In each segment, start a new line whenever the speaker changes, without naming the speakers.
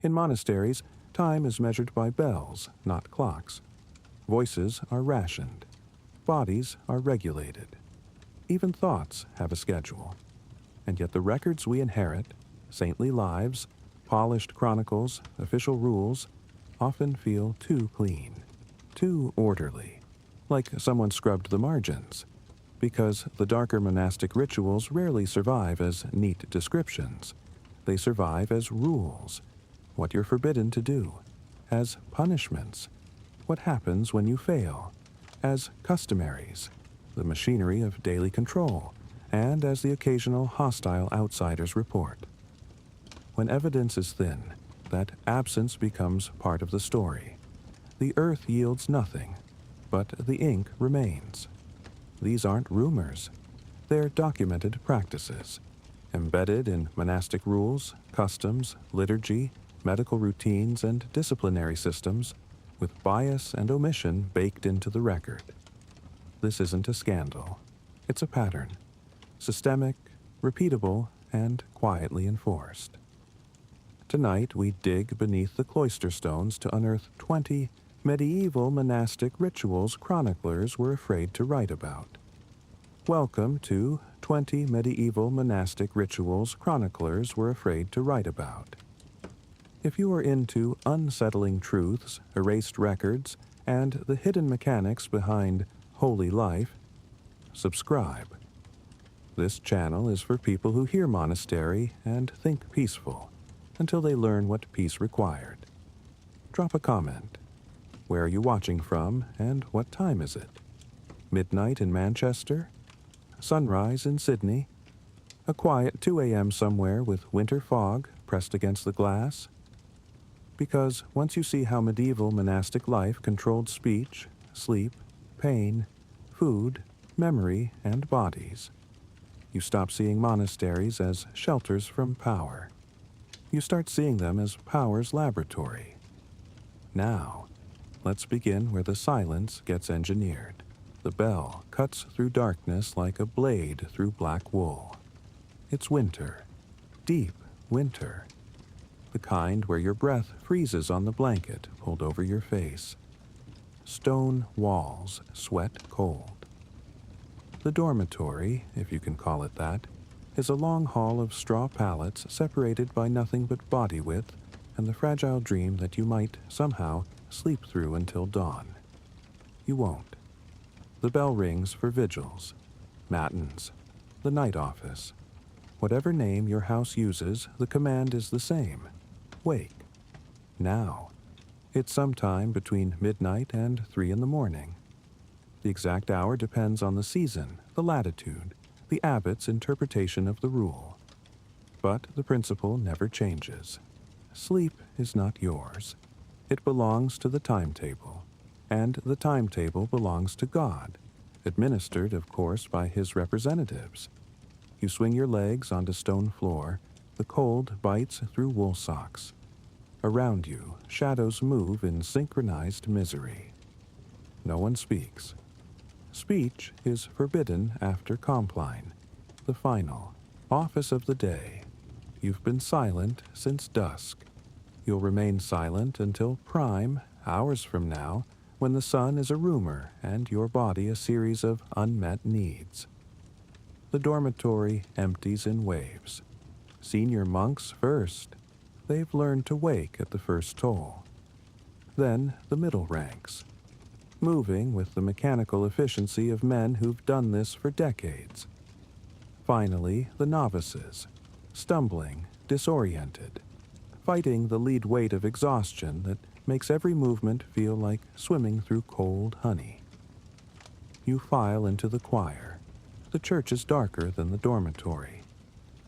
In monasteries, time is measured by bells, not clocks. Voices are rationed. Bodies are regulated. Even thoughts have a schedule. And yet the records we inherit, saintly lives, polished chronicles, official rules, often feel too clean, too orderly, like someone scrubbed the margins, because the darker monastic rituals rarely survive as neat descriptions. They survive as rules, what you're forbidden to do, as punishments, what happens when you fail, as customaries, the machinery of daily control, and as the occasional hostile outsider's report. When evidence is thin, that absence becomes part of the story. The earth yields nothing, but the ink remains. These aren't rumors. They're documented practices, embedded in monastic rules, customs, liturgy, medical routines, and disciplinary systems, with bias and omission baked into the record. This isn't a scandal. It's a pattern, systemic, repeatable, and quietly enforced. Tonight, we dig beneath the cloister stones to unearth 20 medieval monastic rituals chroniclers were afraid to write about. Welcome to 20 medieval monastic rituals chroniclers were afraid to write about. If you are into unsettling truths, erased records, and the hidden mechanics behind holy life, subscribe. This channel is for people who hear monastery and think peaceful, until they learn what peace required. Drop a comment. Where are you watching from, and what time is it? Midnight in Manchester? Sunrise in Sydney? A quiet 2 a.m. somewhere with winter fog pressed against the glass? Because once you see how medieval monastic life controlled speech, sleep, pain, food, memory, and bodies, you stop seeing monasteries as shelters from power. You start seeing them as power's laboratory. Now, let's begin where the silence gets engineered. The bell cuts through darkness like a blade through black wool. It's winter, deep winter, the kind where your breath freezes on the blanket pulled over your face. Stone walls sweat cold. The dormitory, if you can call it that, is a long hall of straw pallets separated by nothing but body width and the fragile dream that you might, somehow, sleep through until dawn. You won't. The bell rings for vigils, matins, the night office. Whatever name your house uses, the command is the same. Wake. Now. It's sometime between midnight and 3 in the morning. The exact hour depends on the season, the latitude, the abbot's interpretation of the rule. But the principle never changes. Sleep is not yours. It belongs to the timetable, and the timetable belongs to God, administered, of course, by his representatives. You swing your legs onto stone floor, the cold bites through wool socks. Around you, shadows move in synchronized misery. No one speaks. Speech is forbidden after compline, the final office of the day. You've been silent since dusk. You'll remain silent until prime, hours from now, when the sun is a rumor and your body a series of unmet needs. The dormitory empties in waves. Senior monks first. They've learned to wake at the first toll. Then the middle ranks, moving with the mechanical efficiency of men who've done this for decades. Finally, the novices, stumbling, disoriented, fighting the lead weight of exhaustion that makes every movement feel like swimming through cold honey. You file into the choir. The church is darker than the dormitory.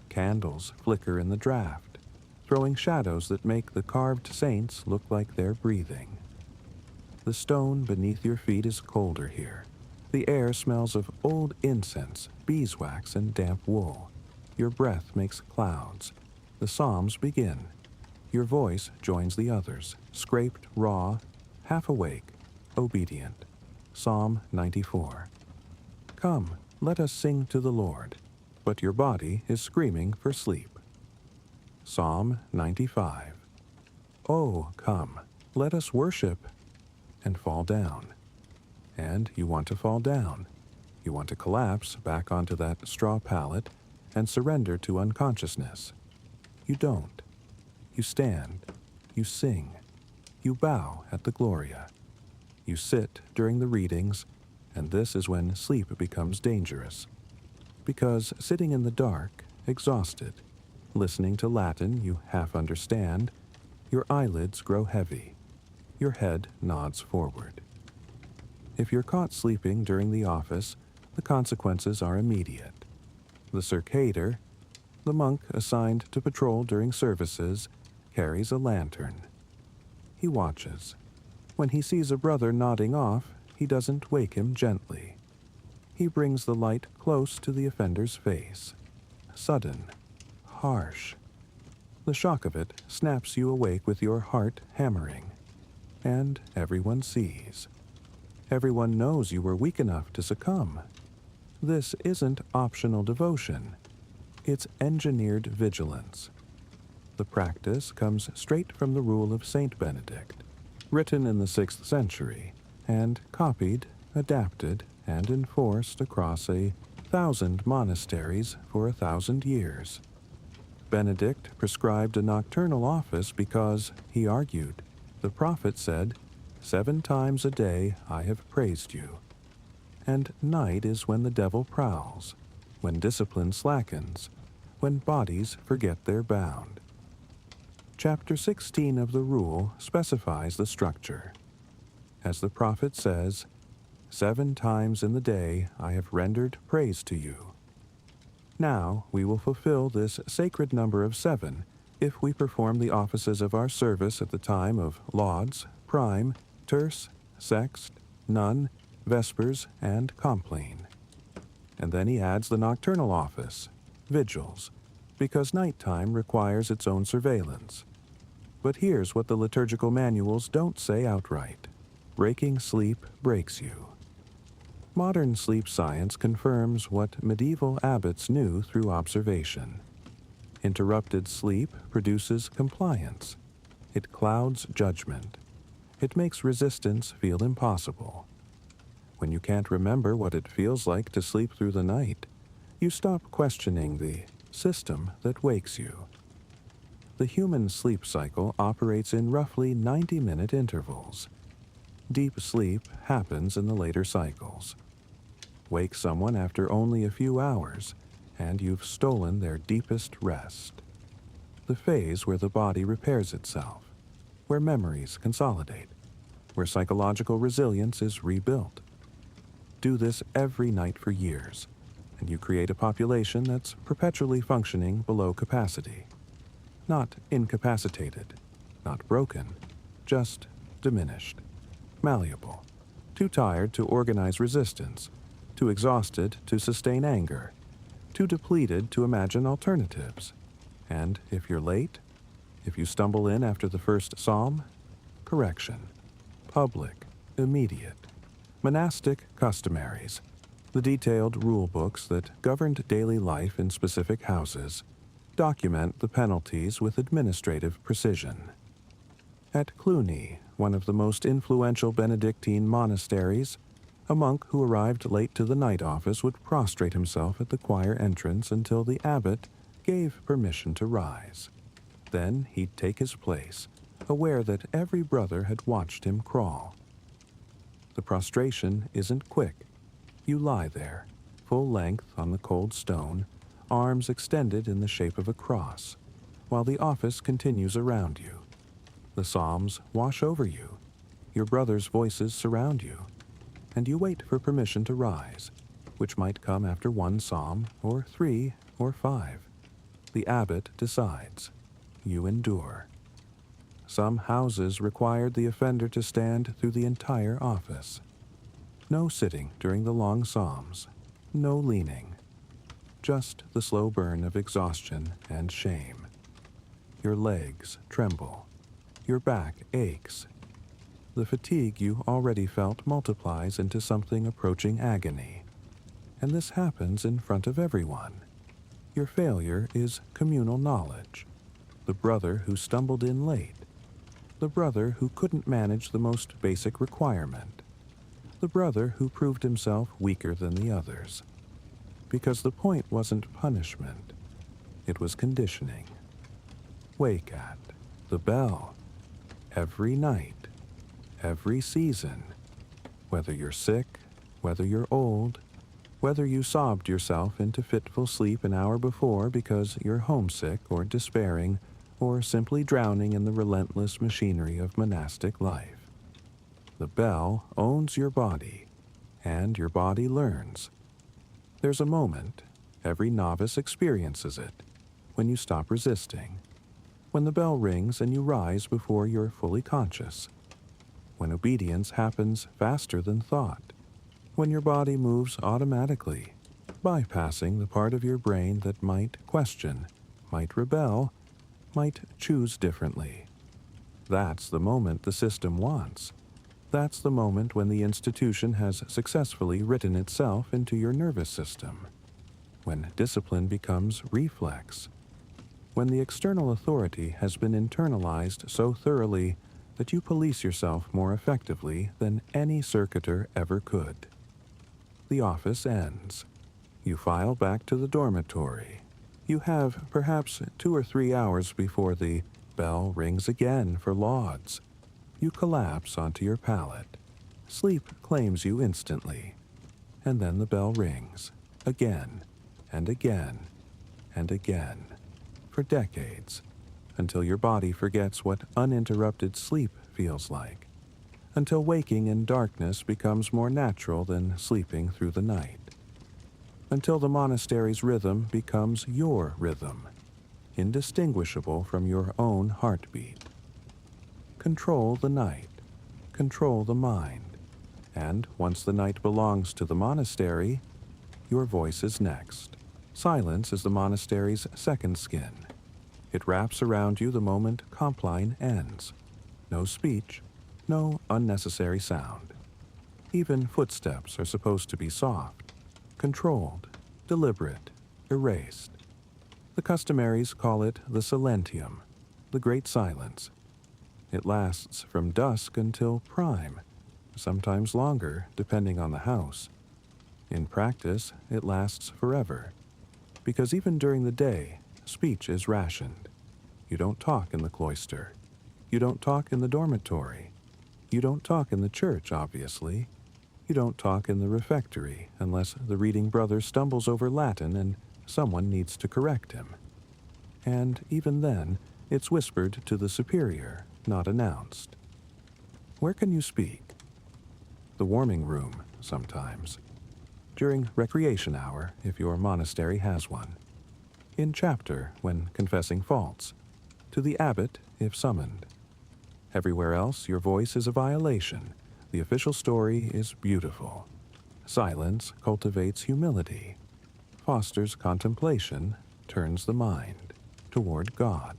Candles flicker in the draft, throwing shadows that make the carved saints look like they're breathing. The stone beneath your feet is colder here. The air smells of old incense, beeswax, and damp wool. Your breath makes clouds. The psalms begin. Your voice joins the others, scraped, raw, half awake, obedient. Psalm 94. Come, let us sing to the Lord, but your body is screaming for sleep. Psalm 95. Oh, come, let us worship, and fall down. And you want to fall down. You want to collapse back onto that straw pallet and surrender to unconsciousness. You don't. You stand. You sing. You bow at the Gloria. You sit during the readings, and this is when sleep becomes dangerous. Because sitting in the dark, exhausted, listening to Latin you half understand, your eyelids grow heavy. Your head nods forward. If you're caught sleeping during the office, the consequences are immediate. The circader, the monk assigned to patrol during services, carries a lantern. He watches. When he sees a brother nodding off, he doesn't wake him gently. He brings the light close to the offender's face. Sudden, harsh. The shock of it snaps you awake with your heart hammering. And everyone sees. Everyone knows you were weak enough to succumb. This isn't optional devotion. It's engineered vigilance. The practice comes straight from the Rule of Saint Benedict, written in the 6th century, and copied, adapted, and enforced across 1,000 monasteries for 1,000 years. Benedict prescribed a nocturnal office because, he argued, the prophet said, 7 times a day I have praised you. And night is when the devil prowls, when discipline slackens, when bodies forget their bound. Chapter 16 of the Rule specifies the structure. As the prophet says, 7 times in the day I have rendered praise to you. Now we will fulfill this sacred number of 7 if we perform the offices of our service at the time of lauds, prime, terce, sext, nun, vespers, and compline. And then he adds the nocturnal office, vigils, because nighttime requires its own surveillance. But here's what the liturgical manuals don't say outright. Breaking sleep breaks you. Modern sleep science confirms what medieval abbots knew through observation. Interrupted sleep produces compliance. It clouds judgment. It makes resistance feel impossible. When you can't remember what it feels like to sleep through the night, you stop questioning the system that wakes you. The human sleep cycle operates in roughly 90-minute intervals. Deep sleep happens in the later cycles. Wake someone after only a few hours, and you've stolen their deepest rest. The phase where the body repairs itself, where memories consolidate, where psychological resilience is rebuilt. Do this every night for years, and you create a population that's perpetually functioning below capacity. Not incapacitated, not broken, just diminished, malleable, too tired to organize resistance, too exhausted to sustain anger, too depleted to imagine alternatives. And if you're late, if you stumble in after the first psalm, correction, public, immediate. Monastic customaries, the detailed rule books that governed daily life in specific houses, document the penalties with administrative precision. At Cluny, one of the most influential Benedictine monasteries, a monk who arrived late to the night office would prostrate himself at the choir entrance until the abbot gave permission to rise. Then he'd take his place, aware that every brother had watched him crawl. The prostration isn't quick. You lie there, full length on the cold stone, arms extended in the shape of a cross, while the office continues around you. The psalms wash over you. Your brothers' voices surround you. And you wait for permission to rise, which might come after 1 psalm, or 3, or 5. The abbot decides. You endure. Some houses required the offender to stand through the entire office. No sitting during the long psalms, no leaning. Just the slow burn of exhaustion and shame. Your legs tremble. Your back aches. The fatigue you already felt multiplies into something approaching agony. And this happens in front of everyone. Your failure is communal knowledge. The brother who stumbled in late. the brother who couldn't manage the most basic requirement, the brother who proved himself weaker than the others. Because the point wasn't punishment, it was conditioning. Wake at the bell, every night, every season, whether you're sick, whether you're old, whether you sobbed yourself into fitful sleep an hour before because you're homesick or despairing, or simply drowning in the relentless machinery of monastic life. The bell owns your body, and your body learns. There's a moment, every novice experiences it, when you stop resisting, when the bell rings and you rise before you're fully conscious, when obedience happens faster than thought, when your body moves automatically, bypassing the part of your brain that might question, might rebel, might choose differently. That's the moment the system wants. That's the moment when the institution has successfully written itself into your nervous system, when discipline becomes reflex, when the external authority has been internalized so thoroughly that you police yourself more effectively than any circuiter ever could. The office ends. You file back to the dormitory. You have perhaps 2 or 3 hours before the bell rings again for lauds. You collapse onto your pallet. Sleep claims you instantly. And then the bell rings, again, and again, and again, for decades, until your body forgets what uninterrupted sleep feels like, until waking in darkness becomes more natural than sleeping through the night, until the monastery's rhythm becomes your rhythm, indistinguishable from your own heartbeat. Control the night, control the mind, and once the night belongs to the monastery, your voice is next. Silence is the monastery's second skin. It wraps around you the moment compline ends. No speech, no unnecessary sound. Even footsteps are supposed to be soft, controlled, deliberate, erased. The customaries call it the silentium, the great silence. It lasts from dusk until prime, sometimes longer, depending on the house. In practice, it lasts forever, because even during the day, speech is rationed. You don't talk in the cloister. You don't talk in the dormitory. You don't talk in the church, obviously. You don't talk in the refectory unless the reading brother stumbles over Latin and someone needs to correct him. And even then, it's whispered to the superior, not announced. Where can you speak? The warming room, sometimes. During recreation hour, if your monastery has one. In chapter, when confessing faults. To the abbot, if summoned. Everywhere else, your voice is a violation. The official story is beautiful. Silence cultivates humility, fosters contemplation, turns the mind toward God.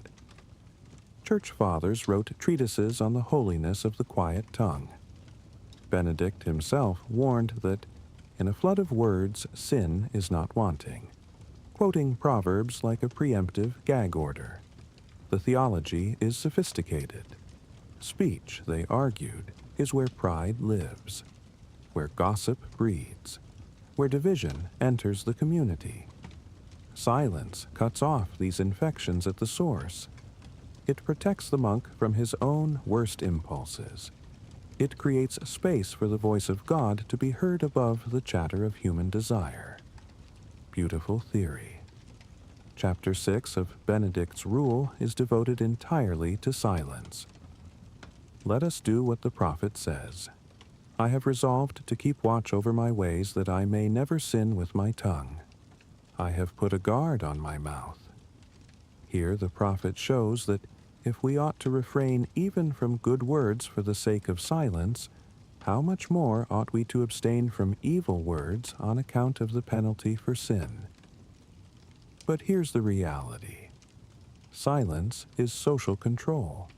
Church fathers wrote treatises on the holiness of the quiet tongue. Benedict himself warned that in a flood of words, sin is not wanting, quoting Proverbs like a preemptive gag order. The theology is sophisticated. Speech, they argued, is where pride lives, where gossip breeds, where division enters the community. Silence cuts off these infections at the source. It protects the monk from his own worst impulses. It creates space for the voice of God to be heard above the chatter of human desire. Beautiful theory. Chapter 6 of Benedict's Rule is devoted entirely to silence. Let us do what the prophet says. I have resolved to keep watch over my ways that I may never sin with my tongue. I have put a guard on my mouth. Here the prophet shows that if we ought to refrain even from good words for the sake of silence, how much more ought we to abstain from evil words on account of the penalty for sin? But here's the reality. Silence is social control.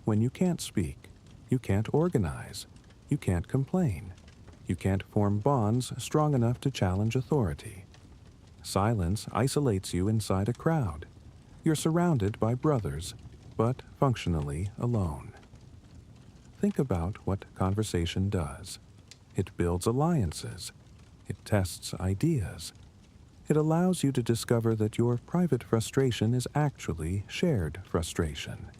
When you can't speak, you can't organize, you can't complain, you can't form bonds strong enough to challenge authority. Silence isolates you inside a crowd. You're surrounded by brothers. but functionally alone. Think about what conversation does. It builds alliances. It tests ideas. It allows you to discover that your private frustration is actually shared frustration.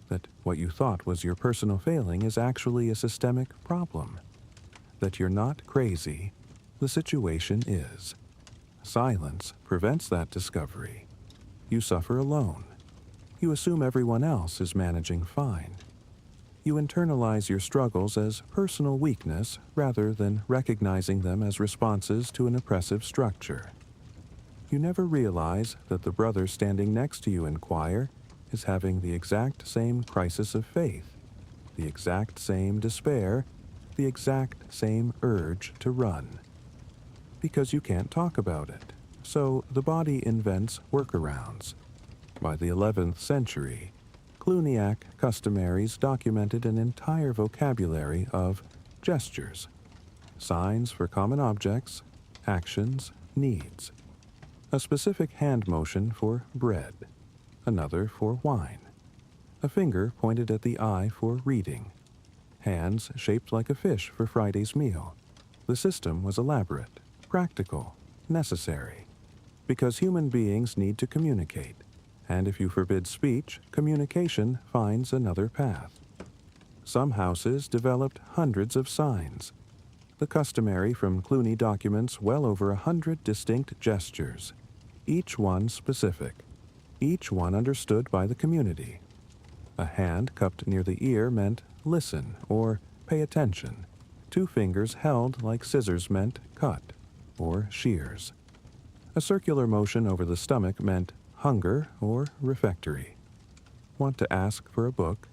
That what you thought was your personal failing is actually a systemic problem. That you're not crazy, the situation is. Silence prevents that discovery. You suffer alone. You assume everyone else is managing fine. You internalize your struggles as personal weakness rather than recognizing them as responses to an oppressive structure. You never realize that the brother standing next to you in choir is having the exact same crisis of faith, the exact same despair, the exact same urge to run. Because you can't talk about it, so the body invents workarounds. By the 11th century, Cluniac customaries documented an entire vocabulary of gestures, signs for common objects, actions, needs. A specific hand motion for bread, another for wine. A finger pointed at the eye for reading. Hands shaped like a fish for Friday's meal. The system was elaborate, practical, necessary, because human beings need to communicate. And if you forbid speech, communication finds another path. Some houses developed hundreds of signs. The customary from Cluny documents well over 100 distinct gestures, each one specific, each one understood by the community. A hand cupped near the ear meant listen or pay attention. 2 fingers held like scissors meant cut or shears. A circular motion over the stomach meant hunger or refectory. Want to ask for a book?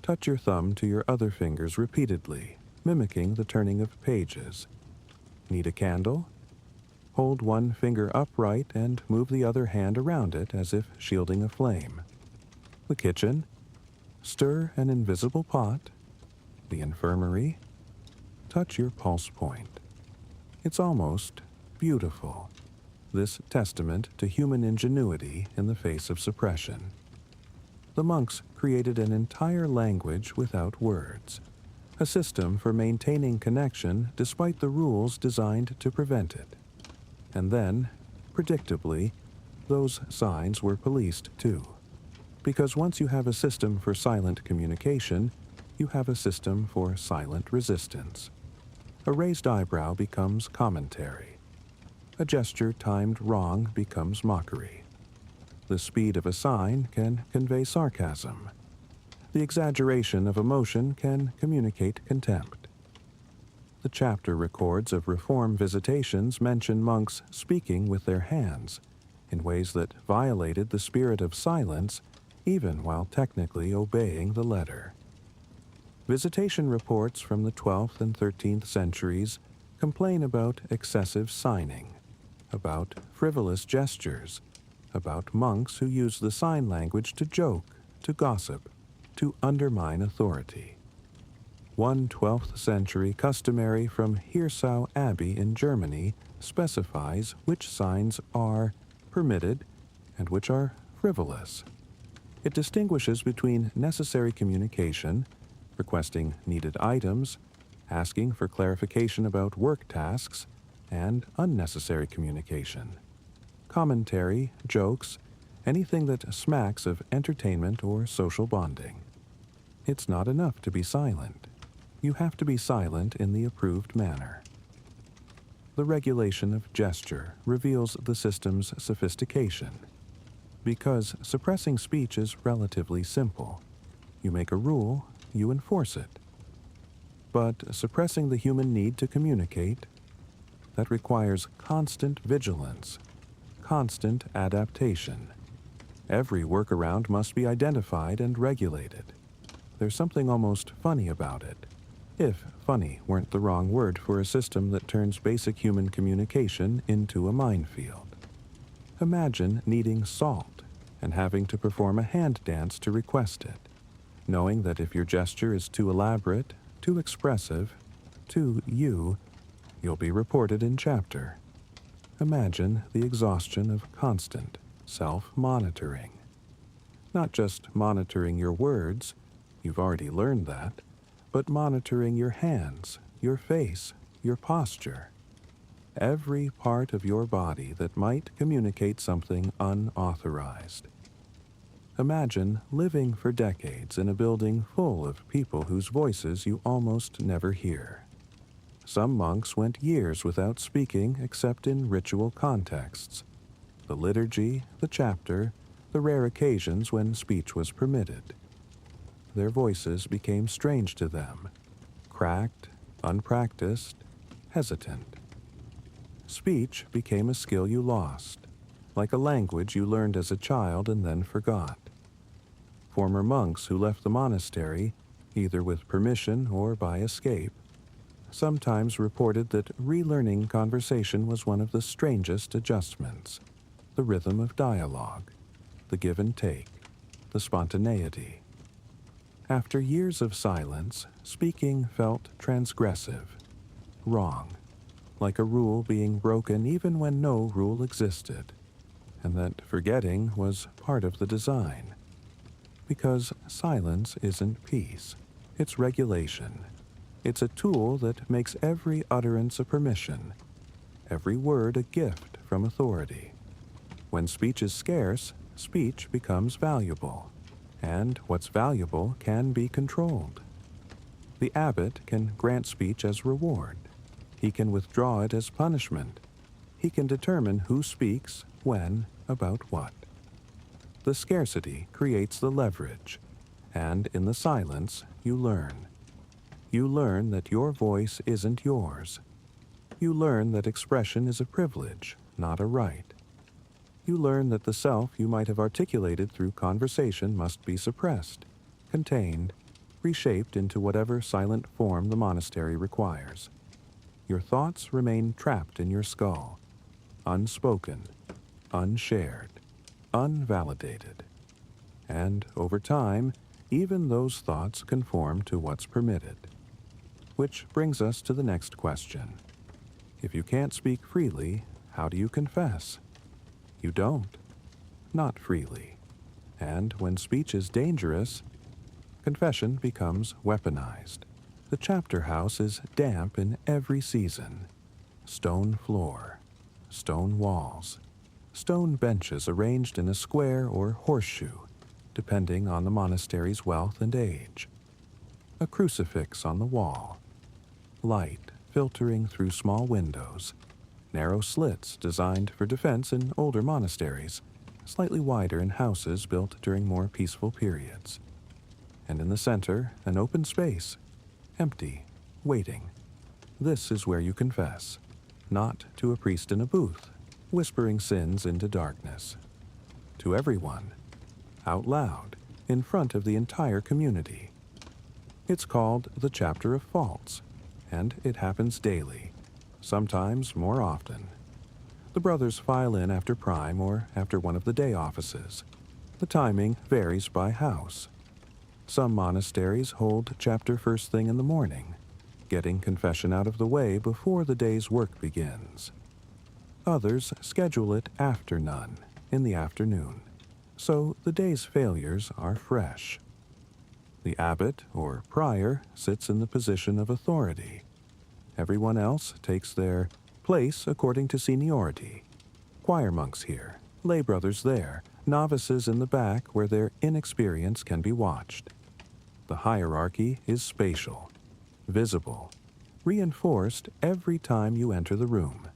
Touch your thumb to your other fingers repeatedly, mimicking the turning of pages. Need a candle? Hold one finger upright and move the other hand around it as if shielding a flame. The kitchen? Stir an invisible pot. The infirmary? Touch your pulse point. It's almost beautiful, this testament to human ingenuity in the face of suppression. The monks created an entire language without words, a system for maintaining connection despite the rules designed to prevent it. And then, predictably, those signs were policed too. Because once you have a system for silent communication, you have a system for silent resistance. A raised eyebrow becomes commentary. A gesture timed wrong becomes mockery. The speed of a sign can convey sarcasm. The exaggeration of emotion can communicate contempt. The chapter records of reform visitations mention monks speaking with their hands in ways that violated the spirit of silence even while technically obeying the letter. Visitation reports from the 12th and 13th centuries complain about excessive signing, about frivolous gestures, about monks who use the sign language to joke, to gossip, to undermine authority. One 12th century customary from Hirsau Abbey in Germany specifies which signs are permitted and which are frivolous. It distinguishes between necessary communication, requesting needed items, asking for clarification about work tasks, and unnecessary communication. Commentary, jokes, anything that smacks of entertainment or social bonding. It's not enough to be silent. You have to be silent in the approved manner. The regulation of gesture reveals the system's sophistication. Because suppressing speech is relatively simple. You make a rule, you enforce it. But suppressing the human need to communicate, that requires constant vigilance, constant adaptation. Every workaround must be identified and regulated. There's something almost funny about it, if funny weren't the wrong word for a system that turns basic human communication into a minefield. Imagine needing salt and having to perform a hand dance to request it, knowing that if your gesture is too elaborate, too expressive, too you, you'll be reported in chapter. Imagine the exhaustion of constant self-monitoring. Not just monitoring your words, you've already learned that, but monitoring your hands, your face, your posture. Every part of your body that might communicate something unauthorized. Imagine living for decades in a building full of people whose voices you almost never hear. Some monks went years without speaking except in ritual contexts. The liturgy, the chapter, the rare occasions when speech was permitted. Their voices became strange to them, cracked, unpracticed, hesitant. Speech became a skill you lost, like a language you learned as a child and then forgot. Former monks who left the monastery, either with permission or by escape, sometimes reported that relearning conversation was one of the strangest adjustments. The rhythm of dialogue, the give and take, the spontaneity. After years of silence, speaking felt transgressive, wrong, like a rule being broken even when no rule existed, and that forgetting was part of the design. Because silence isn't peace, it's regulation. It's a tool that makes every utterance a permission, every word a gift from authority. When speech is scarce, speech becomes valuable, and what's valuable can be controlled. The abbot can grant speech as reward. He can withdraw it as punishment. He can determine who speaks, when, about what. The scarcity creates the leverage, and in the silence you learn. You learn that your voice isn't yours. You learn that expression is a privilege, not a right. You learn that the self you might have articulated through conversation must be suppressed, contained, reshaped into whatever silent form the monastery requires. Your thoughts remain trapped in your skull, unspoken, unshared, unvalidated. And over time, even those thoughts conform to what's permitted. Which brings us to the next question. If you can't speak freely, how do you confess? You don't. Not freely. And when speech is dangerous, confession becomes weaponized. The chapter house is damp in every season. Stone floor, stone walls, stone benches arranged in a square or horseshoe, depending on the monastery's wealth and age. A crucifix on the wall. Light filtering through small windows. Narrow slits designed for defense in older monasteries, slightly wider in houses built during more peaceful periods. And in the center, an open space, empty, waiting. This is where you confess, not to a priest in a booth, whispering sins into darkness. To everyone, out loud, in front of the entire community. It's called the Chapter of Faults, and it happens daily. Sometimes more often. The brothers file in after prime or after one of the day offices. The timing varies by house. Some monasteries hold chapter first thing in the morning, getting confession out of the way before the day's work begins. Others schedule it after none, in the afternoon, so the day's failures are fresh. The abbot or prior sits in the position of authority. Everyone else takes their place according to seniority. Choir monks here, lay brothers there, novices in the back where their inexperience can be watched. The hierarchy is spatial, visible, reinforced every time you enter the room.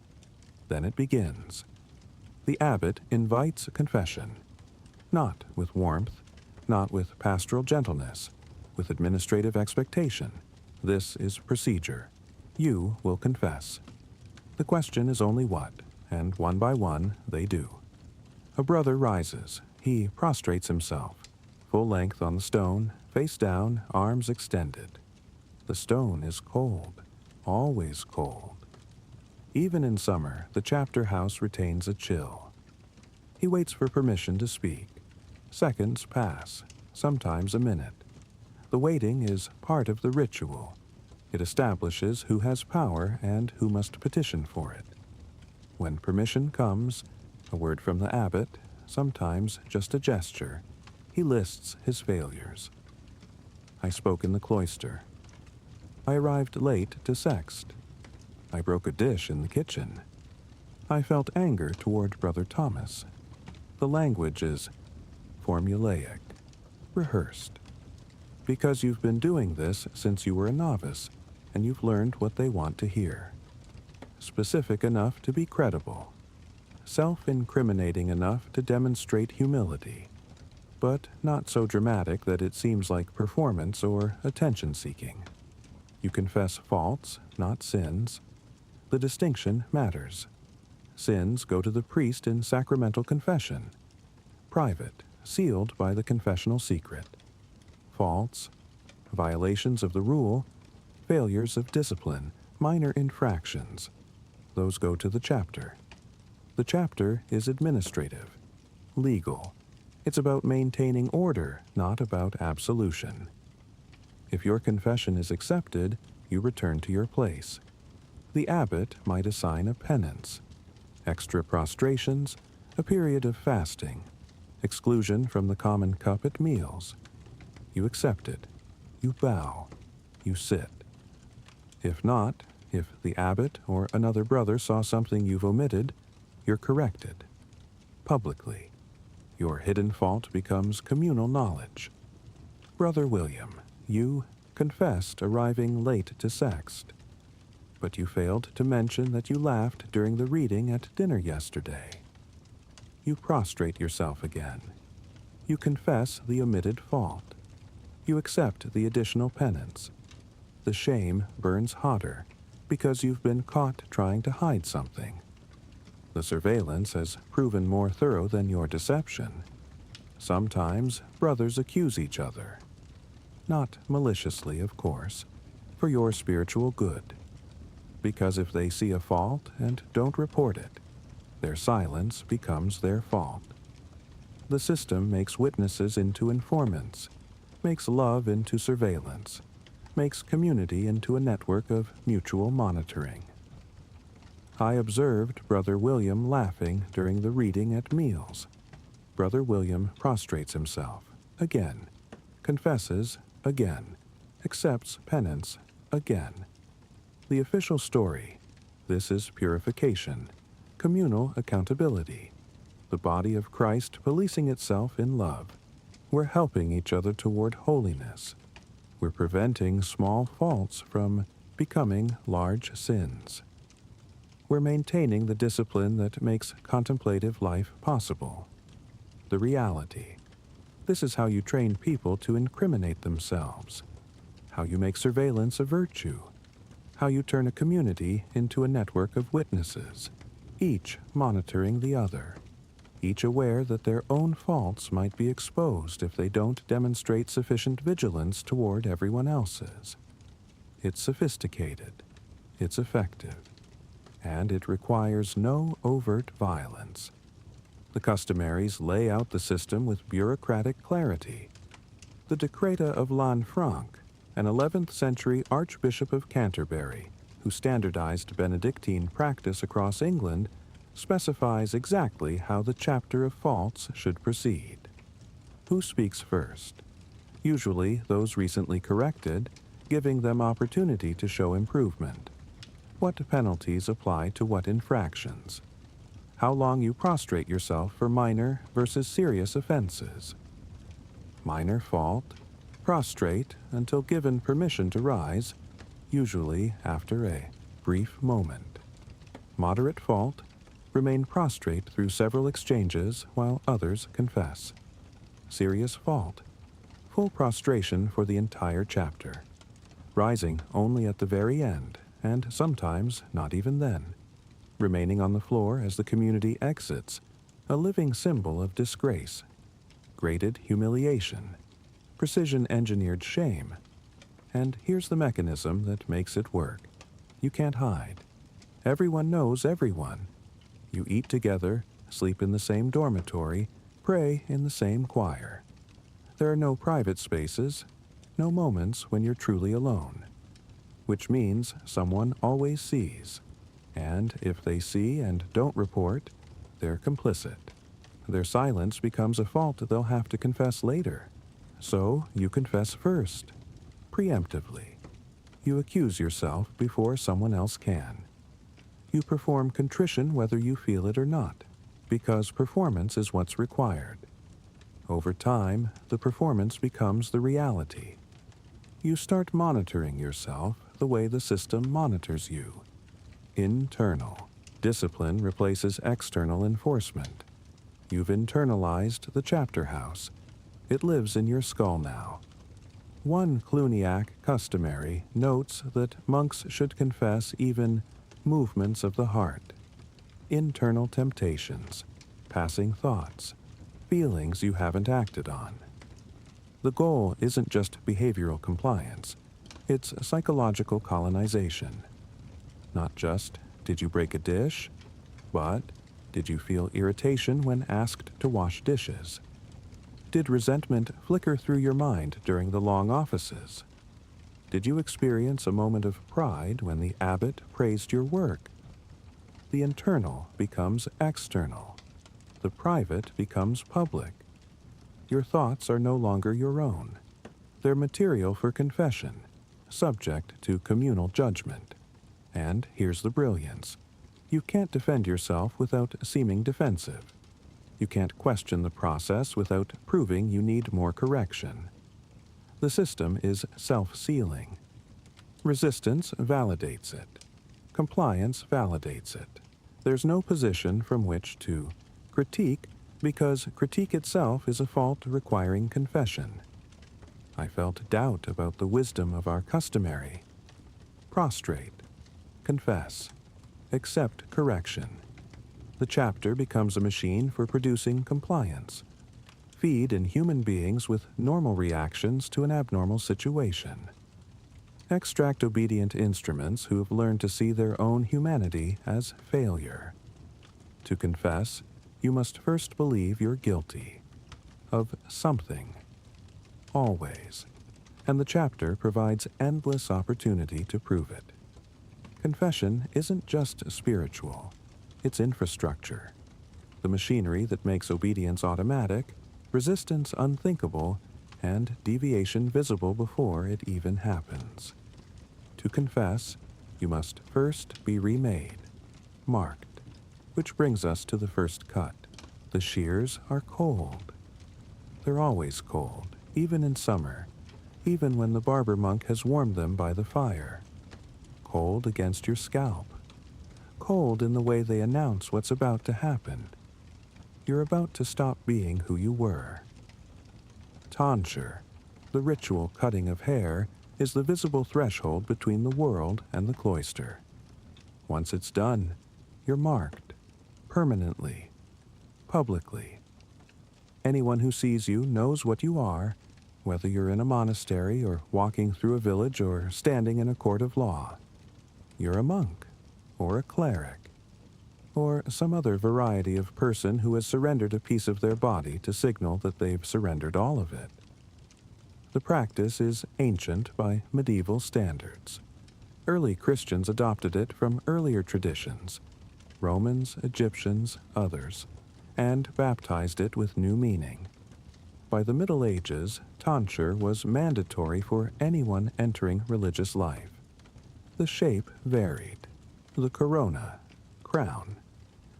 Then it begins. The abbot invites confession, not with warmth, not with pastoral gentleness, with administrative expectation. This is procedure. You will confess. The question is only what, and one by one they do. A brother rises. He prostrates himself, full length on the stone, face down, arms extended. The stone is cold, always cold. Even in summer, the chapter house retains a chill. He waits for permission to speak. Seconds pass, sometimes a minute. The waiting is part of the ritual. It establishes who has power and who must petition for it. When permission comes, a word from the abbot, sometimes just a gesture, he lists his failures. I spoke in the cloister. I arrived late to sext. I broke a dish in the kitchen. I felt anger toward Brother Thomas. The language is formulaic, rehearsed. Because you've been doing this since you were a novice, and you've learned what they want to hear. Specific enough to be credible. Self-incriminating enough to demonstrate humility, but not so dramatic that it seems like performance or attention-seeking. You confess faults, not sins. The distinction matters. Sins go to the priest in sacramental confession, private, sealed by the confessional secret. Faults, violations of the rule, failures of discipline, minor infractions, those go to the chapter. The chapter is administrative, legal. It's about maintaining order, not about absolution. If your confession is accepted, you return to your place. The abbot might assign a penance, extra prostrations, a period of fasting, exclusion from the common cup at meals. You accept it. You bow. You sit. If not, if the abbot or another brother saw something you've omitted, you're corrected. Publicly. Your hidden fault becomes communal knowledge. Brother William, you confessed arriving late to sext, but you failed to mention that you laughed during the reading at dinner yesterday. You prostrate yourself again. You confess the omitted fault. You accept the additional penance. The shame burns hotter because you've been caught trying to hide something. The surveillance has proven more thorough than your deception. Sometimes brothers accuse each other. Not maliciously, of course, for your spiritual good. Because if they see a fault and don't report it, their silence becomes their fault. The system makes witnesses into informants, makes love into surveillance, makes community into a network of mutual monitoring. I observed Brother William laughing during the reading at meals. Brother William prostrates himself, again, confesses, again, accepts penance, again. The official story, this is purification, communal accountability, the body of Christ policing itself in love. We're helping each other toward holiness. We're preventing small faults from becoming large sins. We're maintaining the discipline that makes contemplative life possible. The reality. This is how you train people to incriminate themselves. How you make surveillance a virtue. How you turn a community into a network of witnesses, each monitoring the other, each aware that their own faults might be exposed if they don't demonstrate sufficient vigilance toward everyone else's. It's sophisticated, it's effective, and it requires no overt violence. The customaries lay out the system with bureaucratic clarity. The Decreta of Lanfranc, an 11th century Archbishop of Canterbury, who standardized Benedictine practice across England, specifies exactly how the chapter of faults should proceed. Who speaks first? Usually those recently corrected, giving them opportunity to show improvement. What penalties apply to what infractions? How long you prostrate yourself for minor versus serious offenses. Minor fault, prostrate until given permission to rise, usually after a brief moment. Moderate fault, remain prostrate through several exchanges while others confess. Serious fault, full prostration for the entire chapter, rising only at the very end, and sometimes not even then, remaining on the floor as the community exits, a living symbol of disgrace, graded humiliation, precision-engineered shame. And here's the mechanism that makes it work. You can't hide. Everyone knows everyone. You eat together, sleep in the same dormitory, pray in the same choir. There are no private spaces, no moments when you're truly alone, which means someone always sees, and if they see and don't report, they're complicit. their silence becomes a fault they'll have to confess later. So you confess first, preemptively. You accuse yourself before someone else can. You perform contrition whether you feel it or not, because performance is what's required. Over time, the performance becomes the reality. You start monitoring yourself the way the system monitors you. Internal. Discipline replaces external enforcement. You've internalized the chapter house. It lives in your skull now. One Cluniac customary notes that monks should confess even movements of the heart, internal temptations, passing thoughts, feelings you haven't acted on. The goal isn't just behavioral compliance, it's psychological colonization. Not just, did you break a dish? But, did you feel irritation when asked to wash dishes? Did resentment flicker through your mind during the long offices? Did you experience a moment of pride when the abbot praised your work? The internal becomes external. The private becomes public. Your thoughts are no longer your own. They're material for confession, subject to communal judgment. And here's the brilliance. You can't defend yourself without seeming defensive. You can't question the process without proving you need more correction. The system is self-sealing. Resistance validates it. Compliance validates it. There's no position from which to critique, because critique itself is a fault requiring confession. I felt doubt about the wisdom of our customary. Prostrate. Confess. Accept correction. The chapter becomes a machine for producing compliance. Feed in human beings with normal reactions to an abnormal situation. Extract obedient instruments who have learned to see their own humanity as failure. To confess, you must first believe you're guilty. Of something. Always. And the chapter provides endless opportunity to prove it. Confession isn't just spiritual. It's infrastructure. The machinery that makes obedience automatic, resistance unthinkable, and deviation visible before it even happens. To confess, you must first be remade, marked, which brings us to the first cut. The shears are cold. They're always cold, even in summer, even when the barber monk has warmed them by the fire. Cold against your scalp. Cold in the way they announce what's about to happen. You're about to stop being who you were. Tonsure, the ritual cutting of hair, is the visible threshold between the world and the cloister. Once it's done, you're marked, permanently, publicly. Anyone who sees you knows what you are, whether you're in a monastery or walking through a village or standing in a court of law. You're a monk, or a cleric, or some other variety of person who has surrendered a piece of their body to signal that they've surrendered all of it. The practice is ancient by medieval standards. Early Christians adopted it from earlier traditions, Romans, Egyptians, others, and baptized it with new meaning. By the Middle Ages, tonsure was mandatory for anyone entering religious life. The shape varied. The corona, crown,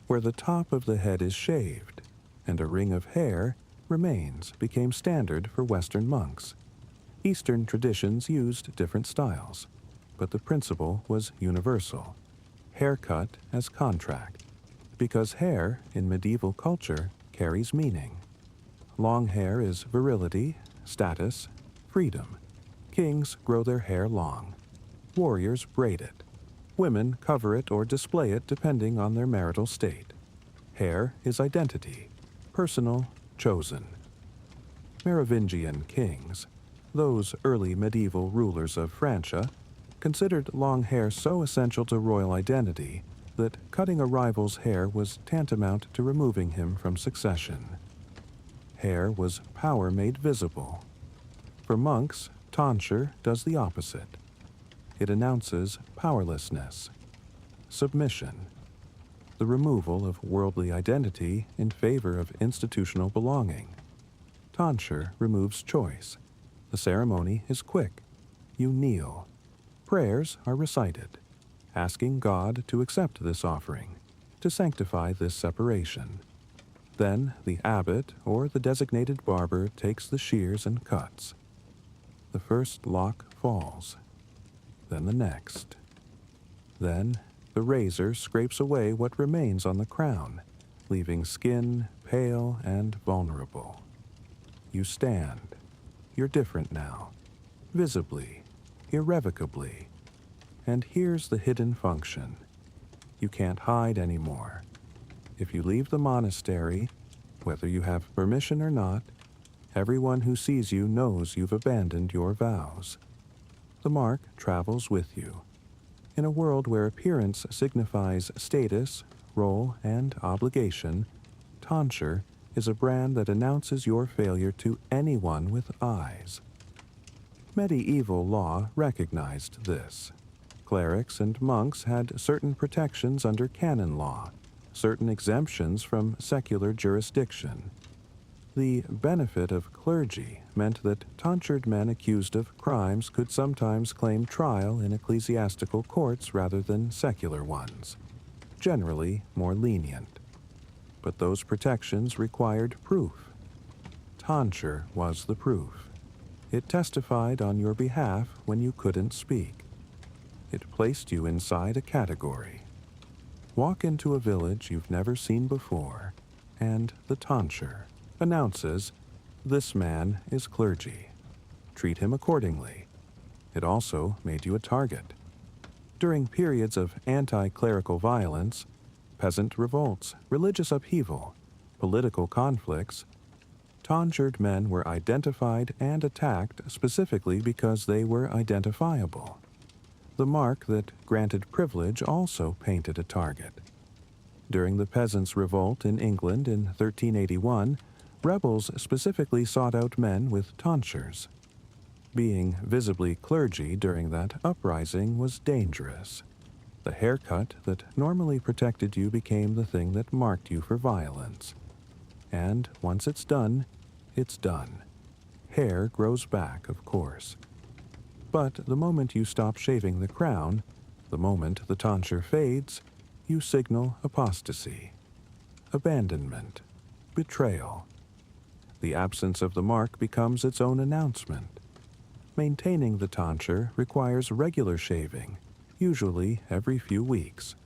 where the top of the head is shaved, and a ring of hair remains, became standard for Western monks. Eastern traditions used different styles, but the principle was universal. Haircut as contract, because hair in medieval culture carries meaning. Long hair is virility, status, freedom. Kings grow their hair long. Warriors braid it. Women cover it or display it depending on their marital state. Hair is identity, personal, chosen. Merovingian kings, those early medieval rulers of Francia, considered long hair so essential to royal identity that cutting a rival's hair was tantamount to removing him from succession. Hair was power made visible. For monks, tonsure does the opposite. It announces powerlessness, submission. the removal of worldly identity in favor of institutional belonging. Tonsure removes choice. The ceremony is quick. You kneel. Prayers are recited, asking God to accept this offering, to sanctify this separation. Then the abbot or the designated barber takes the shears and cuts. The first lock falls, then the next. Then the razor scrapes away what remains on the crown, leaving skin pale and vulnerable. You stand. You're different now, visibly, irrevocably. And here's the hidden function. You can't hide anymore. If you leave the monastery, whether you have permission or not, everyone who sees you knows you've abandoned your vows. The mark travels with you. In a world where appearance signifies status, role, and obligation, tonsure is a brand that announces your failure to anyone with eyes. Medieval law recognized this. Clerics and monks had certain protections under canon law, certain exemptions from secular jurisdiction. The benefit of clergy meant that tonsured men accused of crimes could sometimes claim trial in ecclesiastical courts rather than secular ones, generally more lenient. But those protections required proof. Tonsure was the proof. It testified on your behalf when you couldn't speak. It placed you inside a category. Walk into a village you've never seen before, and the tonsure announces, "This man is clergy. Treat him accordingly." It also made you a target. During periods of anti-clerical violence, peasant revolts, religious upheaval, political conflicts, tonsured men were identified and attacked specifically because they were identifiable. The mark that granted privilege also painted a target. During the Peasants' Revolt in England in 1381, rebels specifically sought out men with tonsures. Being visibly clergy during that uprising was dangerous. The haircut that normally protected you became the thing that marked you for violence. And once it's done, it's done. Hair grows back, of course. But the moment you stop shaving the crown, the moment the tonsure fades, you signal apostasy, abandonment, betrayal. The absence of the mark becomes its own announcement. Maintaining the tonsure requires regular shaving, usually every few weeks.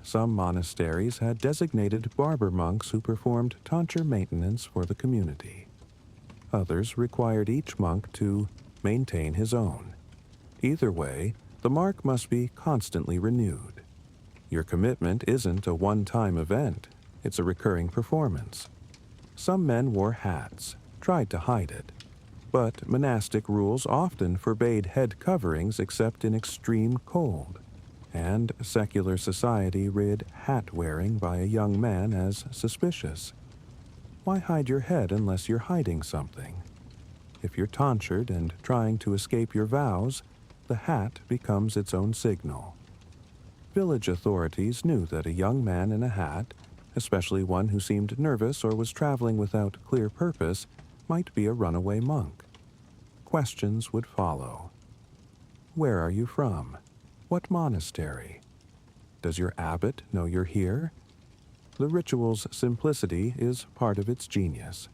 Some monasteries had designated barber monks who performed tonsure maintenance for the community. Others required each monk to maintain his own. Either way, the mark must be constantly renewed. Your commitment isn't a one-time event, it's a recurring performance. Some men wore hats, tried to hide it, but monastic rules often forbade head coverings except in extreme cold, and secular society read hat-wearing by a young man as suspicious. Why hide your head unless you're hiding something? If you're tonsured and trying to escape your vows, the hat becomes its own signal. Village authorities knew that a young man in a hat, especially one who seemed nervous or was traveling without clear purpose, might be a runaway monk. Questions would follow. Where are you from? What monastery? Does your abbot know you're here? The ritual's simplicity is part of its genius.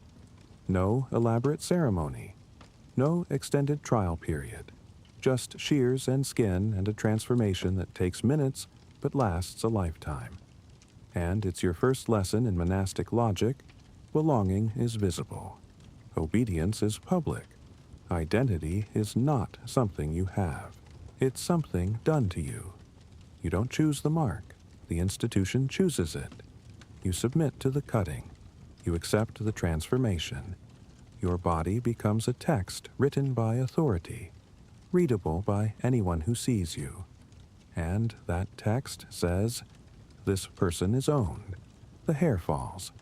No elaborate ceremony. No extended trial period. Just shears and skin and a transformation that takes minutes but lasts a lifetime. And it's your first lesson in monastic logic. Belonging is visible. Obedience is public. Identity is not something you have. It's something done to you. You don't choose the mark. The institution chooses it. You submit to the cutting. You accept the transformation. Your body becomes a text written by authority, readable by anyone who sees you. And that text says, "This person is owned." The hair falls.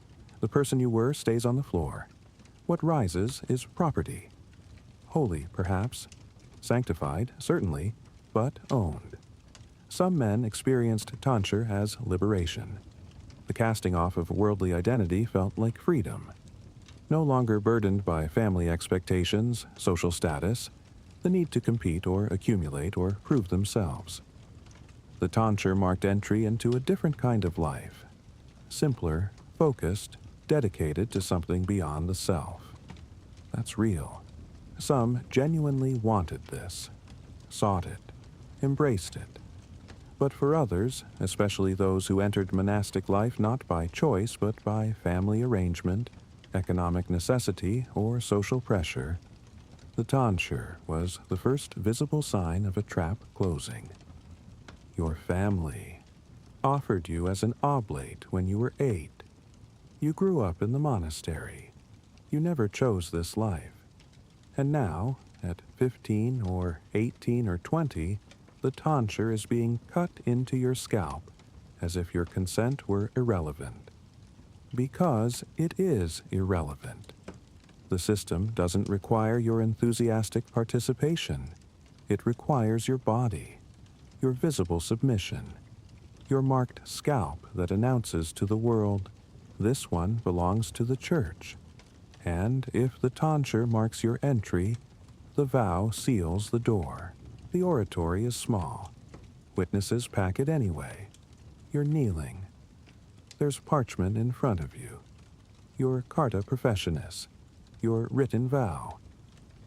The person you were stays on the floor. What rises is property. Holy, perhaps. Sanctified, certainly, but owned. Some men experienced tonsure as liberation. The casting off of worldly identity felt like freedom. No longer burdened by family expectations, social status, the need to compete or accumulate or prove themselves. The tonsure marked entry into a different kind of life. Simpler, focused, dedicated to something beyond the self. That's real. Some genuinely wanted this, sought it, embraced it. But for others, especially those who entered monastic life not by choice but by family arrangement, economic necessity, or social pressure, the tonsure was the first visible sign of a trap closing. Your family offered you as an oblate when you were 8. You grew up in the monastery. You never chose this life. And now, at 15 or 18 or 20, the tonsure is being cut into your scalp as if your consent were irrelevant. Because it is irrelevant. The system doesn't require your enthusiastic participation. It requires your body, your visible submission, your marked scalp that announces to the world, this one belongs to the church. And if the tonsure marks your entry, the vow seals the door. The oratory is small. Witnesses pack it anyway. You're kneeling. There's parchment in front of you. Your carta professionis, your written vow.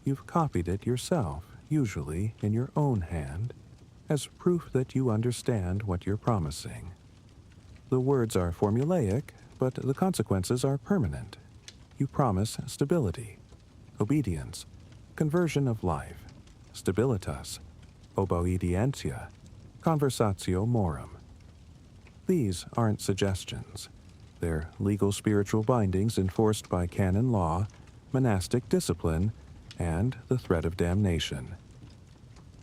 You've copied it yourself, usually in your own hand, as proof that you understand what you're promising. The words are formulaic, but the consequences are permanent. You promise stability, obedience, conversion of life, stabilitas, oboedientia, conversatio morum. These aren't suggestions. They're legal spiritual bindings enforced by canon law, monastic discipline, and the threat of damnation.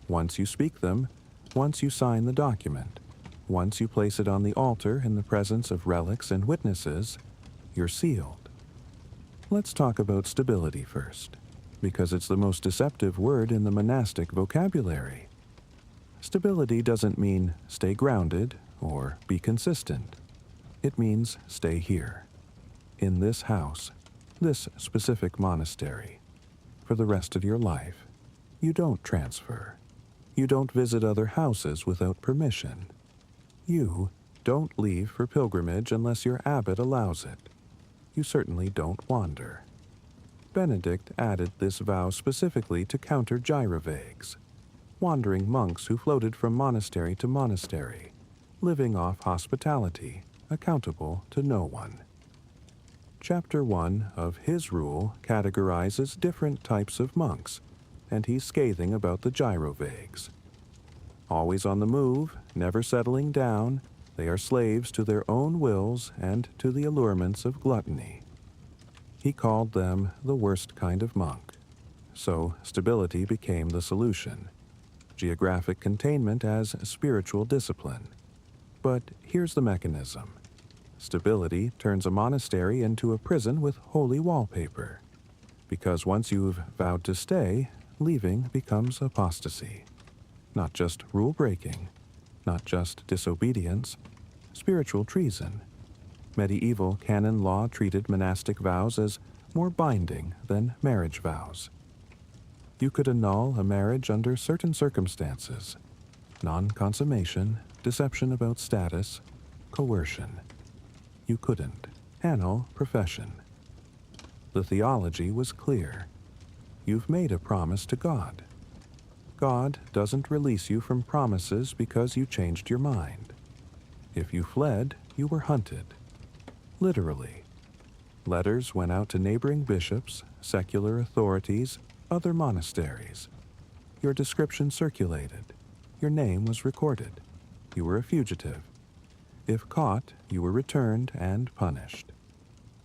Once you speak them, once you sign the document, once you place it on the altar in the presence of relics and witnesses, you're sealed. Let's talk about stability first, because it's the most deceptive word in the monastic vocabulary. Stability doesn't mean stay grounded or be consistent. It means stay here, in this house, this specific monastery, for the rest of your life. You don't transfer. You don't visit other houses without permission. You don't leave for pilgrimage unless your abbot allows it. You certainly don't wander. Benedict added this vow specifically to counter gyrovagues, wandering monks who floated from monastery to monastery, living off hospitality, accountable to no one. Chapter 1 of his rule categorizes different types of monks, and he's scathing about the gyrovagues. Always on the move, never settling down, they are slaves to their own wills and to the allurements of gluttony. He called them the worst kind of monk. So stability became the solution. Geographic containment as spiritual discipline. But here's the mechanism. Stability turns a monastery into a prison with holy wallpaper. Because once you've vowed to stay, leaving becomes apostasy. Not just rule breaking, not just disobedience, spiritual treason. Medieval canon law treated monastic vows as more binding than marriage vows. You could annul a marriage under certain circumstances: non-consummation, deception about status, coercion. You couldn't annul profession. The theology was clear. You've made a promise to God. God doesn't release you from promises because you changed your mind. If you fled, you were hunted. Literally. Letters went out to neighboring bishops, secular authorities, other monasteries. Your description circulated. Your name was recorded. You were a fugitive. If caught, you were returned and punished.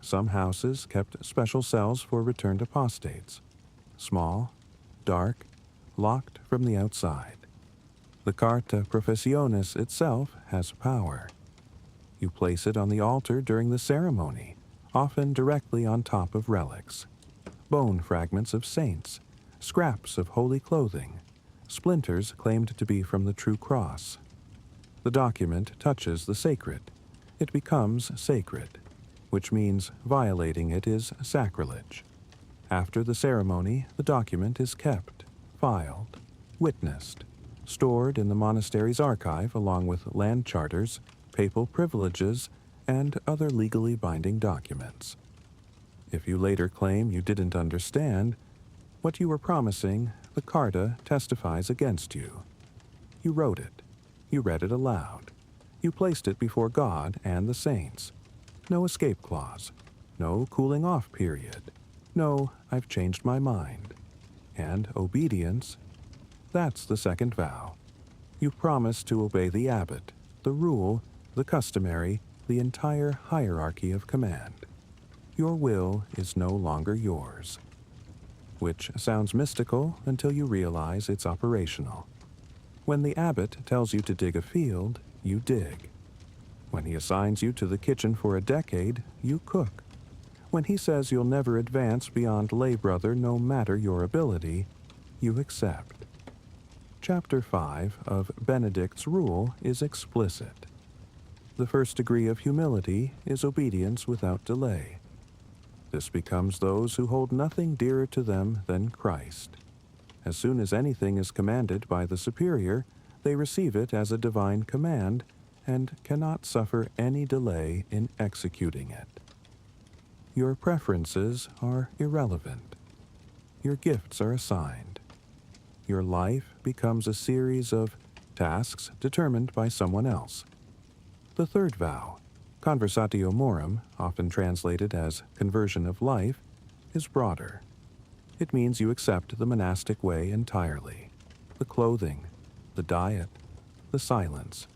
Some houses kept special cells for returned apostates. Small, dark, locked from the outside. The Carta Professionis itself has power. You place it on the altar during the ceremony, often directly on top of relics. Bone fragments of saints, scraps of holy clothing, splinters claimed to be from the true cross. The document touches the sacred. It becomes sacred, which means violating it is sacrilege. After the ceremony, the document is kept, filed, witnessed, stored in the monastery's archive along with land charters, papal privileges, and other legally binding documents. If you later claim you didn't understand what you were promising, the Carta testifies against you. You wrote it. You read it aloud. You placed it before God and the saints. No escape clause. No cooling off period. No, I've changed my mind. And obedience, that's the second vow. You promise to obey the abbot, the rule, the customary, the entire hierarchy of command. Your will is no longer yours. Which sounds mystical until you realize it's operational. When the abbot tells you to dig a field, you dig. When he assigns you to the kitchen for a decade, you cook. When he says you'll never advance beyond lay brother no matter your ability, you accept. Chapter 5 of Benedict's Rule is explicit. The first degree of humility is obedience without delay. This becomes those who hold nothing dearer to them than Christ. As soon as anything is commanded by the superior, they receive it as a divine command and cannot suffer any delay in executing it. Your preferences are irrelevant. Your gifts are assigned. Your life becomes a series of tasks determined by someone else. The third vow, conversatio morum, often translated as conversion of life, is broader. It means you accept the monastic way entirely. The clothing, the diet, the silence,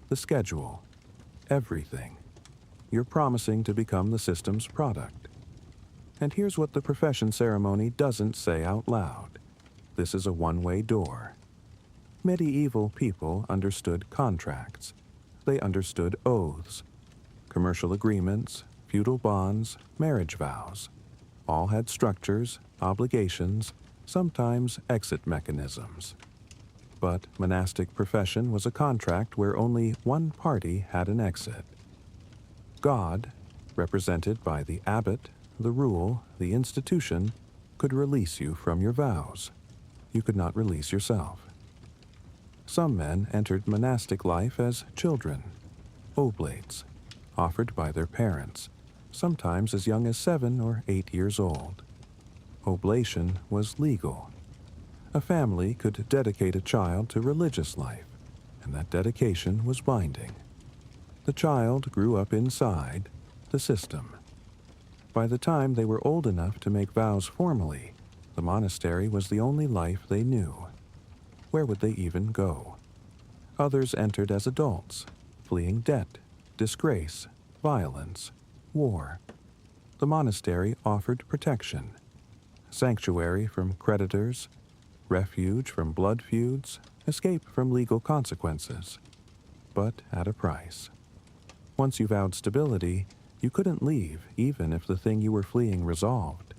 the schedule, everything. You're promising to become the system's product. And here's what the profession ceremony doesn't say out loud. This is a one-way door. Medieval people understood contracts. They understood oaths, commercial agreements, feudal bonds, marriage vows. All had structures, obligations, sometimes exit mechanisms. But monastic profession was a contract where only one party had an exit. God, represented by the abbot, the rule, the institution, could release you from your vows. You could not release yourself. Some men entered monastic life as children, oblates, offered by their parents, sometimes as young as 7 or 8 years old. Oblation was legal. A family could dedicate a child to religious life, and that dedication was binding. The child grew up inside the system. By the time they were old enough to make vows formally, the monastery was the only life they knew. Where would they even go? Others entered as adults, fleeing debt, disgrace, violence, war. The monastery offered protection, sanctuary from creditors, refuge from blood feuds, escape from legal consequences, but at a price. Once you vowed stability, you couldn't leave even if the thing you were fleeing resolved,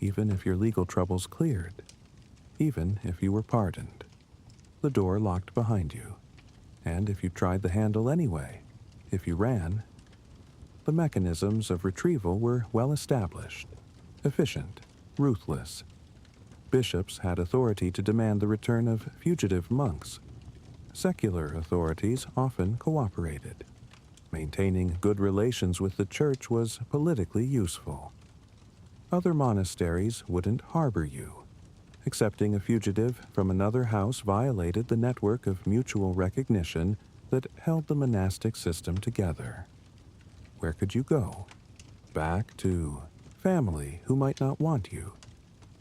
even if your legal troubles cleared, even if you were pardoned. The door locked behind you, and if you tried the handle anyway, if you ran, the mechanisms of retrieval were well established, efficient, ruthless. Bishops had authority to demand the return of fugitive monks. Secular authorities often cooperated. Maintaining good relations with the church was politically useful. Other monasteries wouldn't harbor you. Accepting a fugitive from another house violated the network of mutual recognition that held the monastic system together. Where could you go? Back to family who might not want you,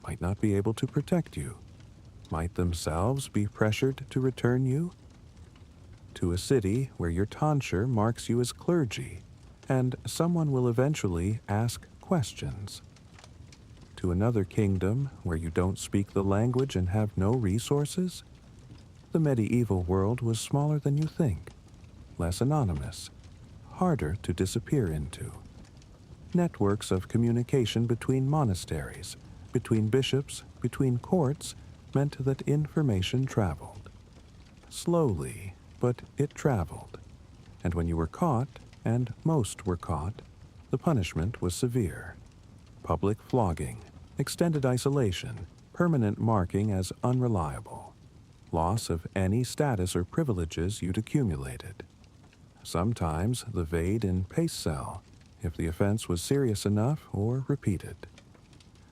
might not be able to protect you, might themselves be pressured to return you? To a city where your tonsure marks you as clergy, and someone will eventually ask questions. To another kingdom where you don't speak the language and have no resources? The medieval world was smaller than you think, less anonymous, harder to disappear into. Networks of communication between monasteries, between bishops, between courts, meant that information traveled. Slowly, but it traveled. And when you were caught, and most were caught, the punishment was severe. Public flogging, extended isolation, permanent marking as unreliable, loss of any status or privileges you'd accumulated. Sometimes the vade in pace cell, if the offense was serious enough or repeated.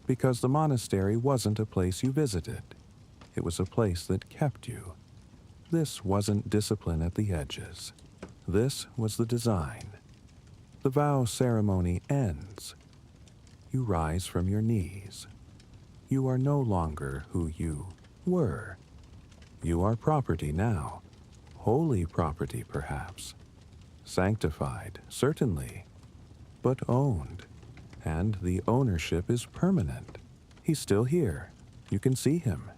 Because the monastery wasn't a place you visited. It was a place that kept you. This wasn't discipline at the edges. This was the design. The vow ceremony ends. You rise from your knees. You are no longer who you were. You are property now. Holy property, perhaps. Sanctified, certainly, but owned. And the ownership is permanent. He's still here. You can see him.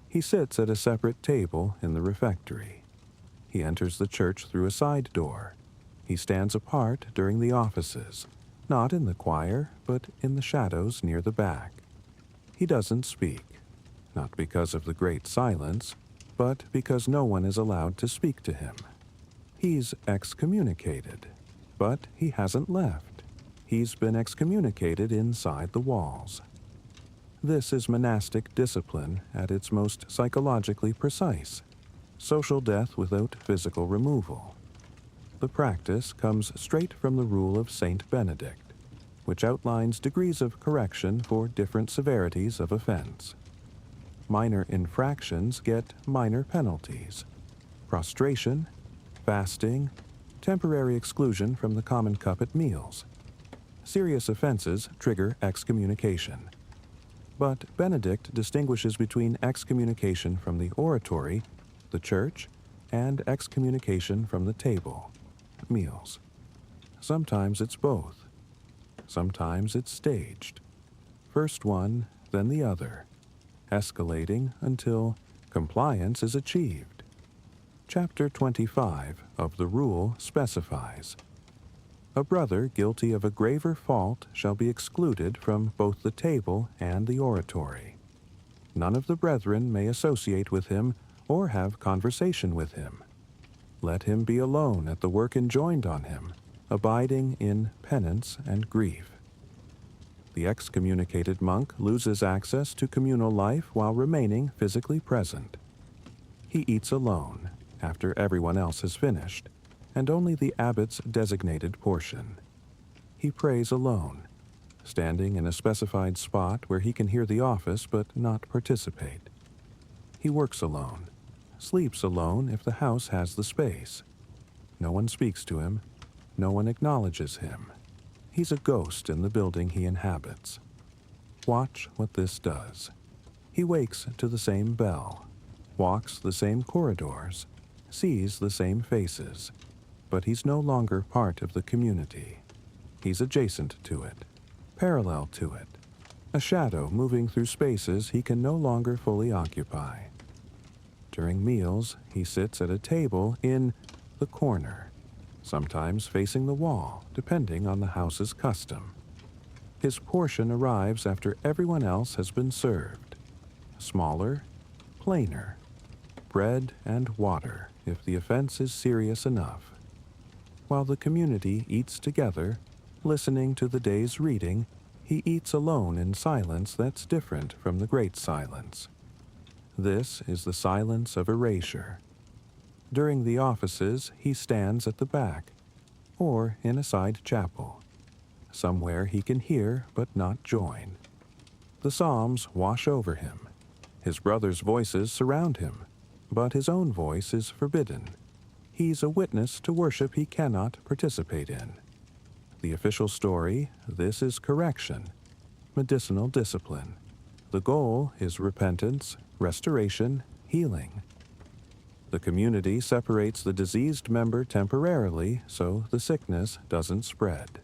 He sits at a separate table in the refectory. He enters the church through a side door. He stands apart during the offices, not in the choir, but in the shadows near the back. He doesn't speak, not because of the great silence, but because no one is allowed to speak to him. He's excommunicated, but he hasn't left. He's been excommunicated inside the walls. This is monastic discipline at its most psychologically precise, social death without physical removal. The practice comes straight from the Rule of Benedict, which outlines degrees of correction for different severities of offense. Minor infractions get minor penalties: prostration, fasting, temporary exclusion from the common cup at meals. Serious offenses trigger excommunication. But Benedict distinguishes between excommunication from the oratory, the church, and excommunication from the table, meals. Sometimes it's both. Sometimes it's staged. First one, then the other, escalating until compliance is achieved. Chapter 25 of the Rule specifies, "A brother guilty of a graver fault shall be excluded from both the table and the oratory. None of the brethren may associate with him or have conversation with him. Let him be alone at the work enjoined on him, abiding in penance and grief." The excommunicated monk loses access to communal life while remaining physically present. He eats alone after everyone else has finished, and only the abbot's designated portion. He prays alone, standing in a specified spot where he can hear the office but not participate. He works alone, sleeps alone if the house has the space. No one speaks to him, no one acknowledges him. He's a ghost in the building he inhabits. Watch what this does. He wakes to the same bell, walks the same corridors, sees the same faces, but he's no longer part of the community. He's adjacent to it, parallel to it, a shadow moving through spaces he can no longer fully occupy. During meals, he sits at a table in the corner, sometimes facing the wall, depending on the house's custom. His portion arrives after everyone else has been served. Smaller, plainer, bread and water if the offense is serious enough. While the community eats together, listening to the day's reading, he eats alone in silence that's different from the great silence. This is the silence of erasure. During the offices, he stands at the back, or in a side chapel, somewhere he can hear but not join. The psalms wash over him. His brothers' voices surround him, but his own voice is forbidden. He's a witness to worship he cannot participate in. The official story, this is correction, medicinal discipline. The goal is repentance, restoration, healing. The community separates the diseased member temporarily so the sickness doesn't spread.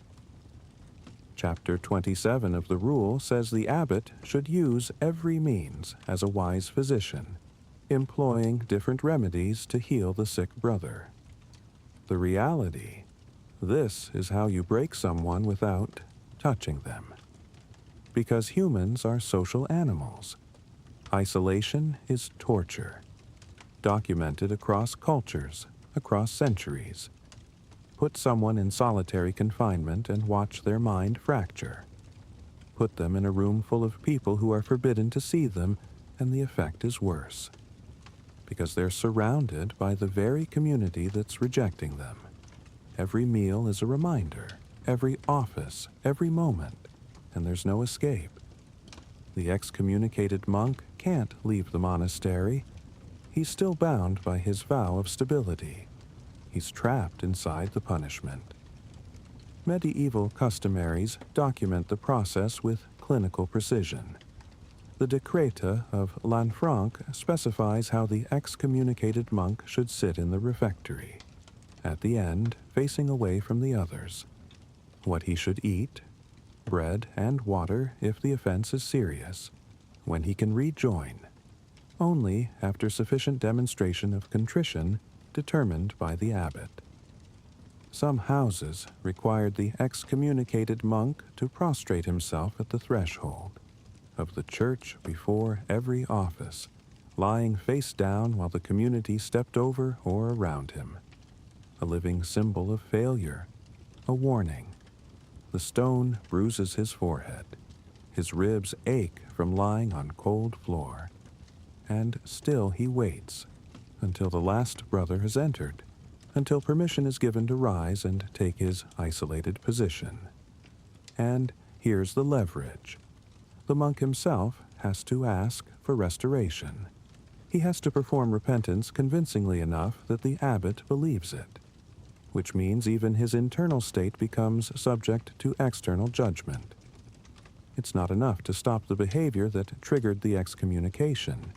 Chapter 27 of the Rule says the abbot should use every means as a wise physician, employing different remedies to heal the sick brother. The reality, this is how you break someone without touching them. Because humans are social animals. Isolation is torture, documented across cultures, across centuries. Put someone in solitary confinement and watch their mind fracture. Put them in a room full of people who are forbidden to see them, and the effect is worse. Because they're surrounded by the very community that's rejecting them. Every meal is a reminder, every office, every moment, and there's no escape. The excommunicated monk can't leave the monastery. He's still bound by his vow of stability. He's trapped inside the punishment. Medieval customaries document the process with clinical precision. The Decreta of Lanfranc specifies how the excommunicated monk should sit in the refectory, at the end, facing away from the others. What he should eat, bread and water if the offense is serious, when he can rejoin, only after sufficient demonstration of contrition determined by the abbot. Some houses required the excommunicated monk to prostrate himself at the threshold of the church before every office, lying face down while the community stepped over or around him. A living symbol of failure, a warning. The stone bruises his forehead. His ribs ache from lying on cold floor. And still he waits until the last brother has entered, until permission is given to rise and take his isolated position. And here's the leverage. The monk himself has to ask for restoration. He has to perform repentance convincingly enough that the abbot believes it, which means even his internal state becomes subject to external judgment. It's not enough to stop the behavior that triggered the excommunication.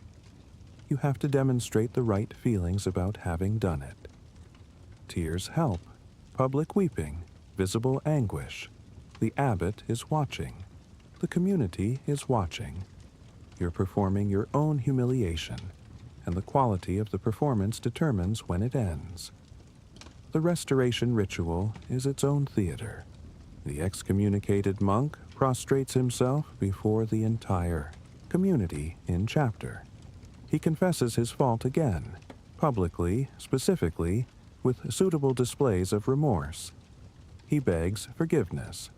You have to demonstrate the right feelings about having done it. Tears help, public weeping, visible anguish. The abbot is watching. The community is watching. You're performing your own humiliation, and the quality of the performance determines when it ends. The restoration ritual is its own theater. The excommunicated monk prostrates himself before the entire community in chapter. He confesses his fault again, publicly, specifically, with suitable displays of remorse. He begs forgiveness,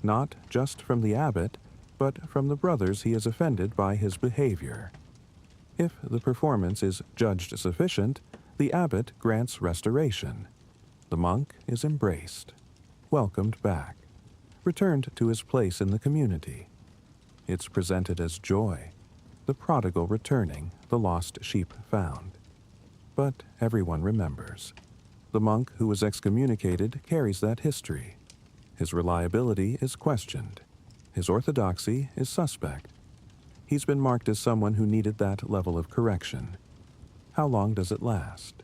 not just from the abbot, but from the brothers he has offended by his behavior. If the performance is judged sufficient, the abbot grants restoration. The monk is embraced, welcomed back, returned to his place in the community. It's presented as joy, the prodigal returning, the lost sheep found. But everyone remembers. The monk who was excommunicated carries that history. His reliability is questioned. His orthodoxy is suspect. He's been marked as someone who needed that level of correction. How long does it last?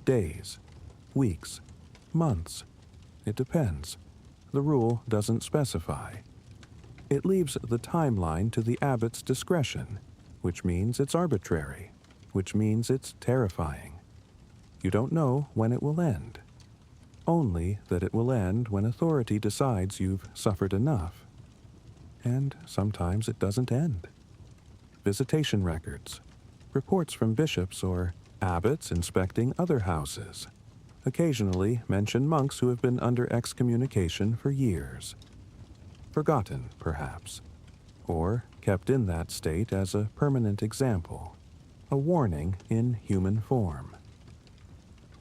Days, weeks, months. It depends. The rule doesn't specify. It leaves the timeline to the abbot's discretion, which means it's arbitrary, which means it's terrifying. You don't know when it will end. Only that it will end when authority decides you've suffered enough. And sometimes it doesn't end. Visitation records, reports from bishops or abbots inspecting other houses, occasionally mention monks who have been under excommunication for years. Forgotten, perhaps, or kept in that state as a permanent example, a warning in human form.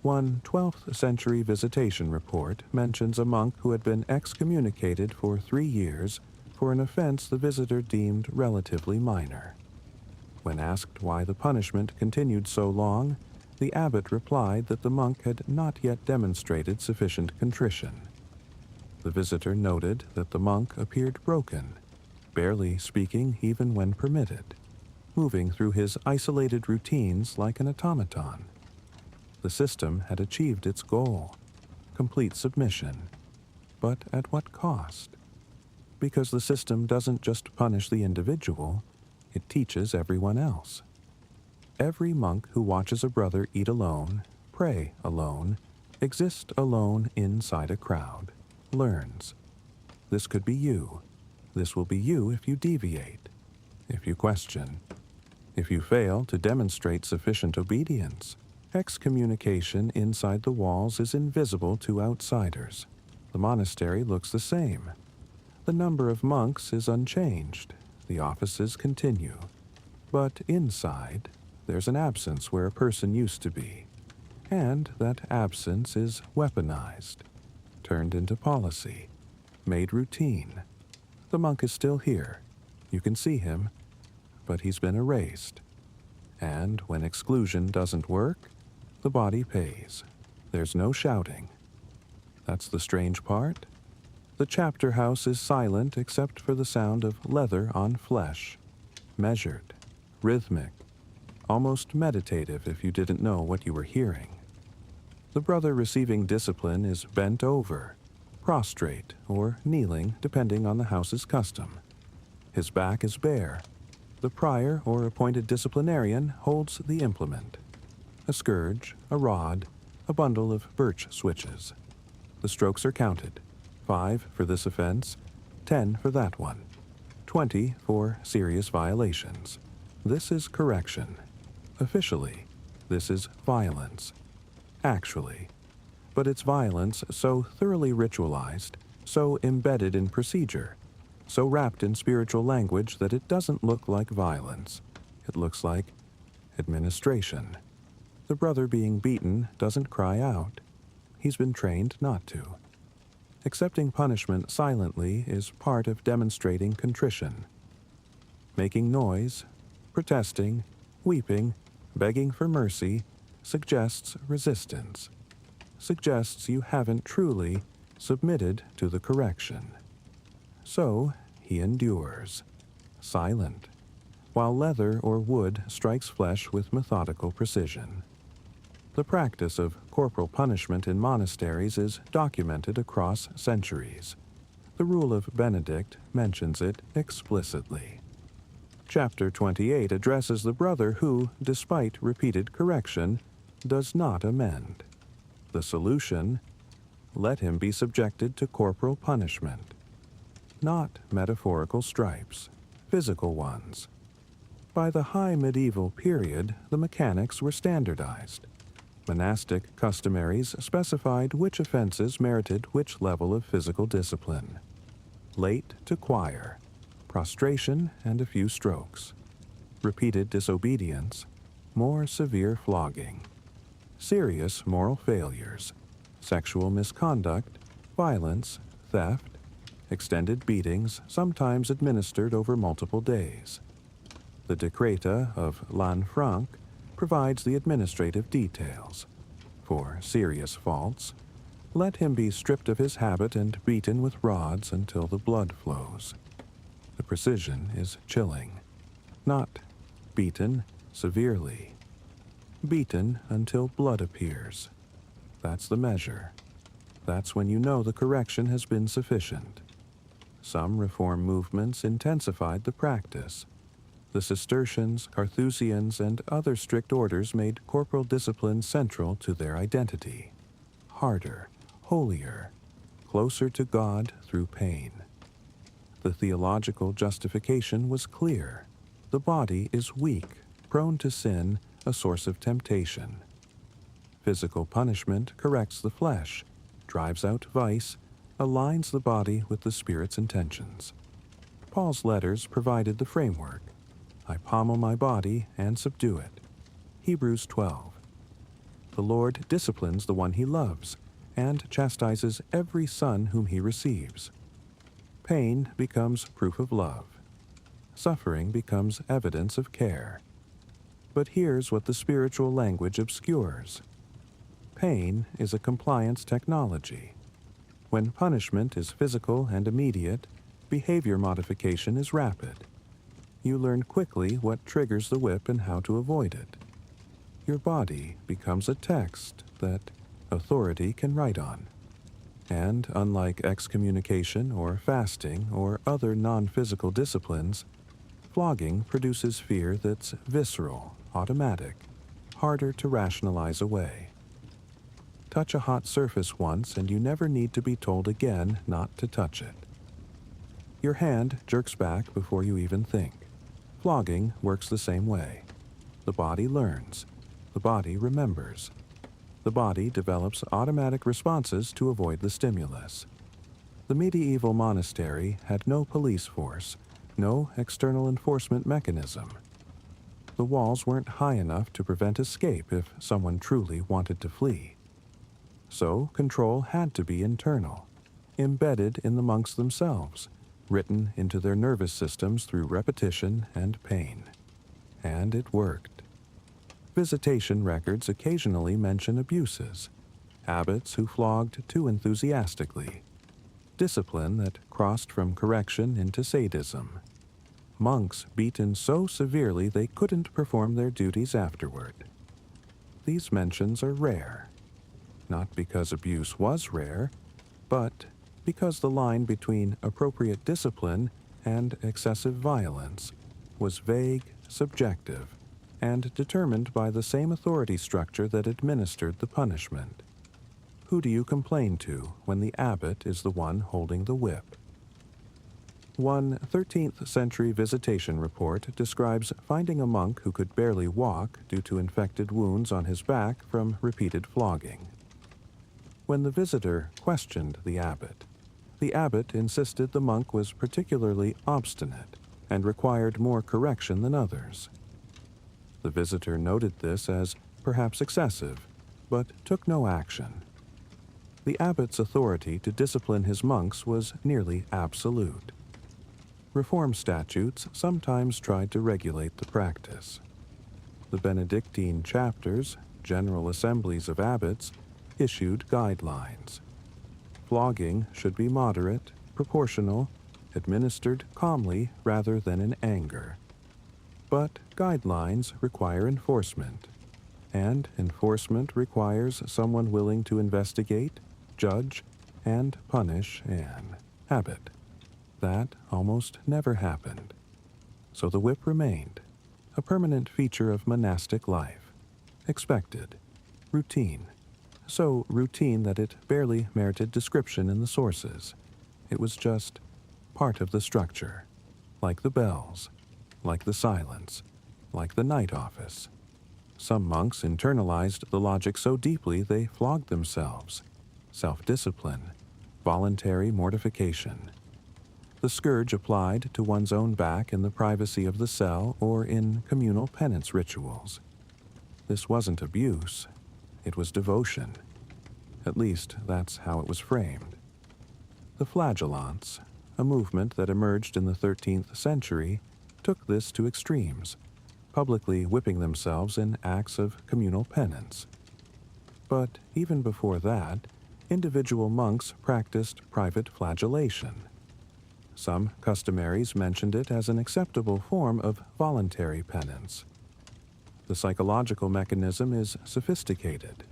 One 12th century visitation report mentions a monk who had been excommunicated for 3 years for an offense the visitor deemed relatively minor. When asked why the punishment continued so long, the abbot replied that the monk had not yet demonstrated sufficient contrition. The visitor noted that the monk appeared broken, barely speaking even when permitted, moving through his isolated routines like an automaton. The system had achieved its goal, complete submission. But at what cost? Because the system doesn't just punish the individual, it teaches everyone else. Every monk who watches a brother eat alone, pray alone, exist alone inside a crowd, learns. This could be you. This will be you if you deviate, if you question, if you fail to demonstrate sufficient obedience. Excommunication inside the walls is invisible to outsiders. The monastery looks the same. The number of monks is unchanged. The offices continue. But inside, there's an absence where a person used to be. And that absence is weaponized, turned into policy, made routine. The monk is still here. You can see him, but he's been erased. And when exclusion doesn't work, the body pays. There's no shouting. That's the strange part. The chapter house is silent except for the sound of leather on flesh. Measured, rhythmic, almost meditative if you didn't know what you were hearing. The brother receiving discipline is bent over, prostrate, or kneeling depending on the house's custom. His back is bare. The prior or appointed disciplinarian holds the implement. A scourge, a rod, a bundle of birch switches. The strokes are counted. 5 for this offense, 10 for that one, 20 for serious violations. This is correction. Officially, this is violence. Actually, but it's violence so thoroughly ritualized, so embedded in procedure, so wrapped in spiritual language that it doesn't look like violence. It looks like administration. The brother being beaten doesn't cry out. He's been trained not to. Accepting punishment silently is part of demonstrating contrition. Making noise, protesting, weeping, begging for mercy suggests resistance, suggests you haven't truly submitted to the correction. So he endures, silent, while leather or wood strikes flesh with methodical precision. The practice of corporal punishment in monasteries is documented across centuries. The Rule of Benedict mentions it explicitly. Chapter 28 addresses the brother who, despite repeated correction, does not amend. The solution: let him be subjected to corporal punishment. Not metaphorical stripes, physical ones. By the high medieval period, the mechanics were standardized. Monastic customaries specified which offenses merited which level of physical discipline. Late to choir, prostration and a few strokes. Repeated disobedience, more severe flogging. Serious moral failures, sexual misconduct, violence, theft, extended beatings sometimes administered over multiple days. The Decreta of Lanfranc provides the administrative details. For serious faults, let him be stripped of his habit and beaten with rods until the blood flows. The precision is chilling. Not beaten severely. Beaten until blood appears. That's the measure. That's when you know the correction has been sufficient. Some reform movements intensified the practice. The Cistercians, Carthusians, and other strict orders made corporal discipline central to their identity. Harder, holier, closer to God through pain. The theological justification was clear. The body is weak, prone to sin, a source of temptation. Physical punishment corrects the flesh, drives out vice, aligns the body with the Spirit's intentions. Paul's letters provided the framework. I pommel my body and subdue it. Hebrews 12. The Lord disciplines the one he loves and chastises every son whom he receives. Pain becomes proof of love. Suffering becomes evidence of care. But here's what the spiritual language obscures. Pain is a compliance technology. When punishment is physical and immediate, behavior modification is rapid. You learn quickly what triggers the whip and how to avoid it. Your body becomes a text that authority can write on. And unlike excommunication or fasting or other non-physical disciplines, flogging produces fear that's visceral, automatic, harder to rationalize away. Touch a hot surface once and you never need to be told again not to touch it. Your hand jerks back before you even think. Flogging works the same way. The body learns. The body remembers. The body develops automatic responses to avoid the stimulus. The medieval monastery had no police force, no external enforcement mechanism. The walls weren't high enough to prevent escape if someone truly wanted to flee. So control had to be internal, embedded in the monks themselves, written into their nervous systems through repetition and pain. And it worked. Visitation records occasionally mention abuses, abbots who flogged too enthusiastically, discipline that crossed from correction into sadism, monks beaten so severely they couldn't perform their duties afterward. These mentions are rare, not because abuse was rare, but because the line between appropriate discipline and excessive violence was vague, subjective, and determined by the same authority structure that administered the punishment. Who do you complain to when the abbot is the one holding the whip? One 13th century visitation report describes finding a monk who could barely walk due to infected wounds on his back from repeated flogging. When the visitor questioned the abbot insisted the monk was particularly obstinate and required more correction than others. The visitor noted this as perhaps excessive, but took no action. The abbot's authority to discipline his monks was nearly absolute. Reform statutes sometimes tried to regulate the practice. The Benedictine chapters, general assemblies of abbots, issued guidelines. Flogging should be moderate, proportional, administered calmly rather than in anger. But guidelines require enforcement, and enforcement requires someone willing to investigate, judge, and punish an abbot. That almost never happened. So the whip remained, a permanent feature of monastic life, expected, routine, so routine that it barely merited description in the sources. It was just part of the structure, like the bells, like the silence, like the night office. Some monks internalized the logic so deeply they flogged themselves. Self-discipline, voluntary mortification. The scourge applied to one's own back in the privacy of the cell or in communal penance rituals. This wasn't abuse, it was devotion. At least, that's how it was framed. The flagellants, a movement that emerged in the 13th century, took this to extremes, publicly whipping themselves in acts of communal penance. But even before that, individual monks practiced private flagellation. Some customaries mentioned it as an acceptable form of voluntary penance. The psychological mechanism is sophisticated.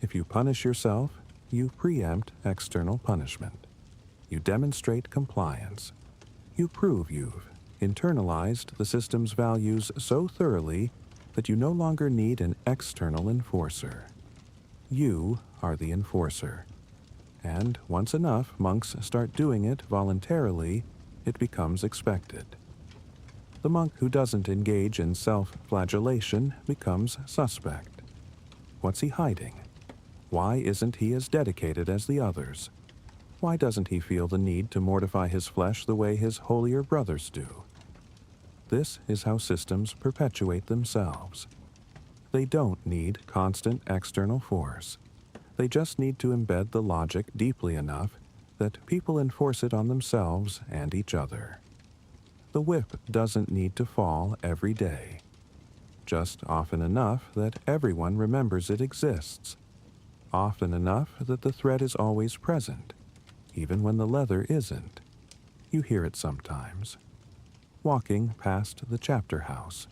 If you punish yourself, you preempt external punishment. You demonstrate compliance. You prove you've internalized the system's values so thoroughly that you no longer need an external enforcer. You are the enforcer. And once enough monks start doing it voluntarily, it becomes expected. The monk who doesn't engage in self-flagellation becomes suspect. What's he hiding? Why isn't he as dedicated as the others? Why doesn't he feel the need to mortify his flesh the way his holier brothers do? This is how systems perpetuate themselves. They don't need constant external force. They just need to embed the logic deeply enough that people enforce it on themselves and each other. The whip doesn't need to fall every day, just often enough that everyone remembers it exists, often enough that the threat is always present, even when the leather isn't. You hear it sometimes. Walking past the chapter house,